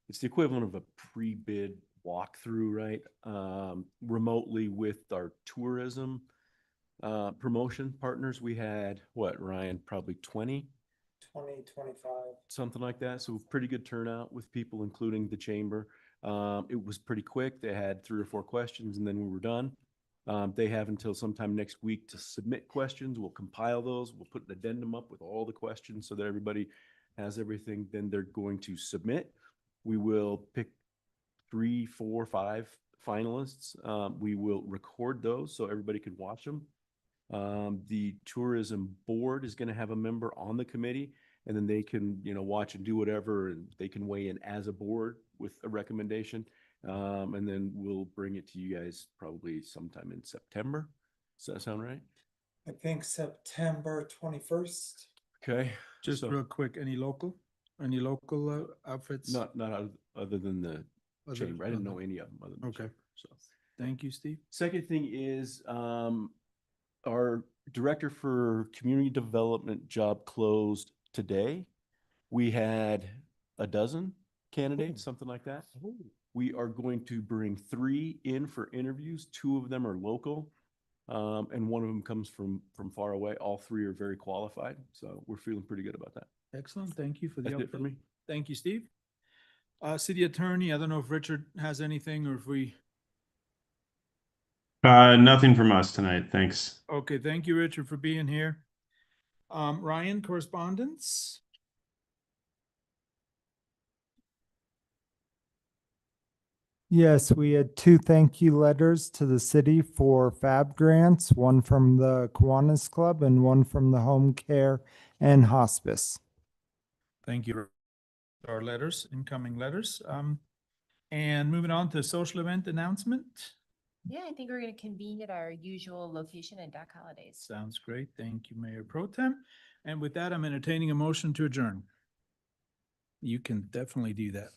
it's the equivalent of a pre-bid walkthrough, right? Remotely with our tourism promotion partners. We had, what, Ryan, probably 20? 2025. Something like that. So pretty good turnout with people, including the chamber. It was pretty quick. They had 3 or 4 questions and then we were done. They have until sometime next week to submit questions. We'll compile those. We'll put an addendum up with all the questions so that everybody has everything. Then they're going to submit. We will pick 3, 4, 5 finalists. We will record those so everybody can watch them. The tourism board is going to have a member on the committee, and then they can, watch and do whatever, and they can weigh in as a board with a recommendation. And then we'll bring it to you guys probably sometime in September. Does that sound right? I think September 21st. Okay. Just So- real quick, any local outfits? Not other than the Other- chamber. I didn't know other- any of them other than the Okay. chamber, so. Thank you, Steve. Second thing is, our director for community development job closed today. We had a dozen candidates, something like that. We are going to bring 3 in for interviews. 2 of them are local. And one of them comes from far away. All 3 are very qualified. So we're feeling pretty good about that. Excellent. Thank you for the That's it for update. me. Thank you, Steve. City attorney, I don't know if Richard has anything or if we, Nothing from us tonight. Thanks. okay, thank you, Richard, for being here. Ryan, correspondence? Yes, we had 2 thank you letters to the city for FAB grants, one from the Kiwanis Club and one from the Home Care and Hospice. Thank you. Our letters, incoming letters. And moving on to social event announcement. Yeah, I think we're going to convene at our usual location at Doc Holidays. Sounds great. Thank you, Mayor Pro Tem. And with that, I'm entertaining a motion to adjourn. You can definitely do that.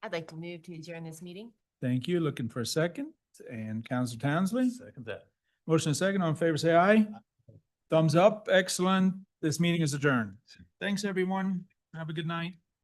I'd like to move to adjourn this meeting. Thank you. Looking for a second. And Councilor Townsley? Second that. Motion and second. All in favor, say aye. Thumbs up. Excellent. This meeting is adjourned. Thanks, everyone. Have a good night.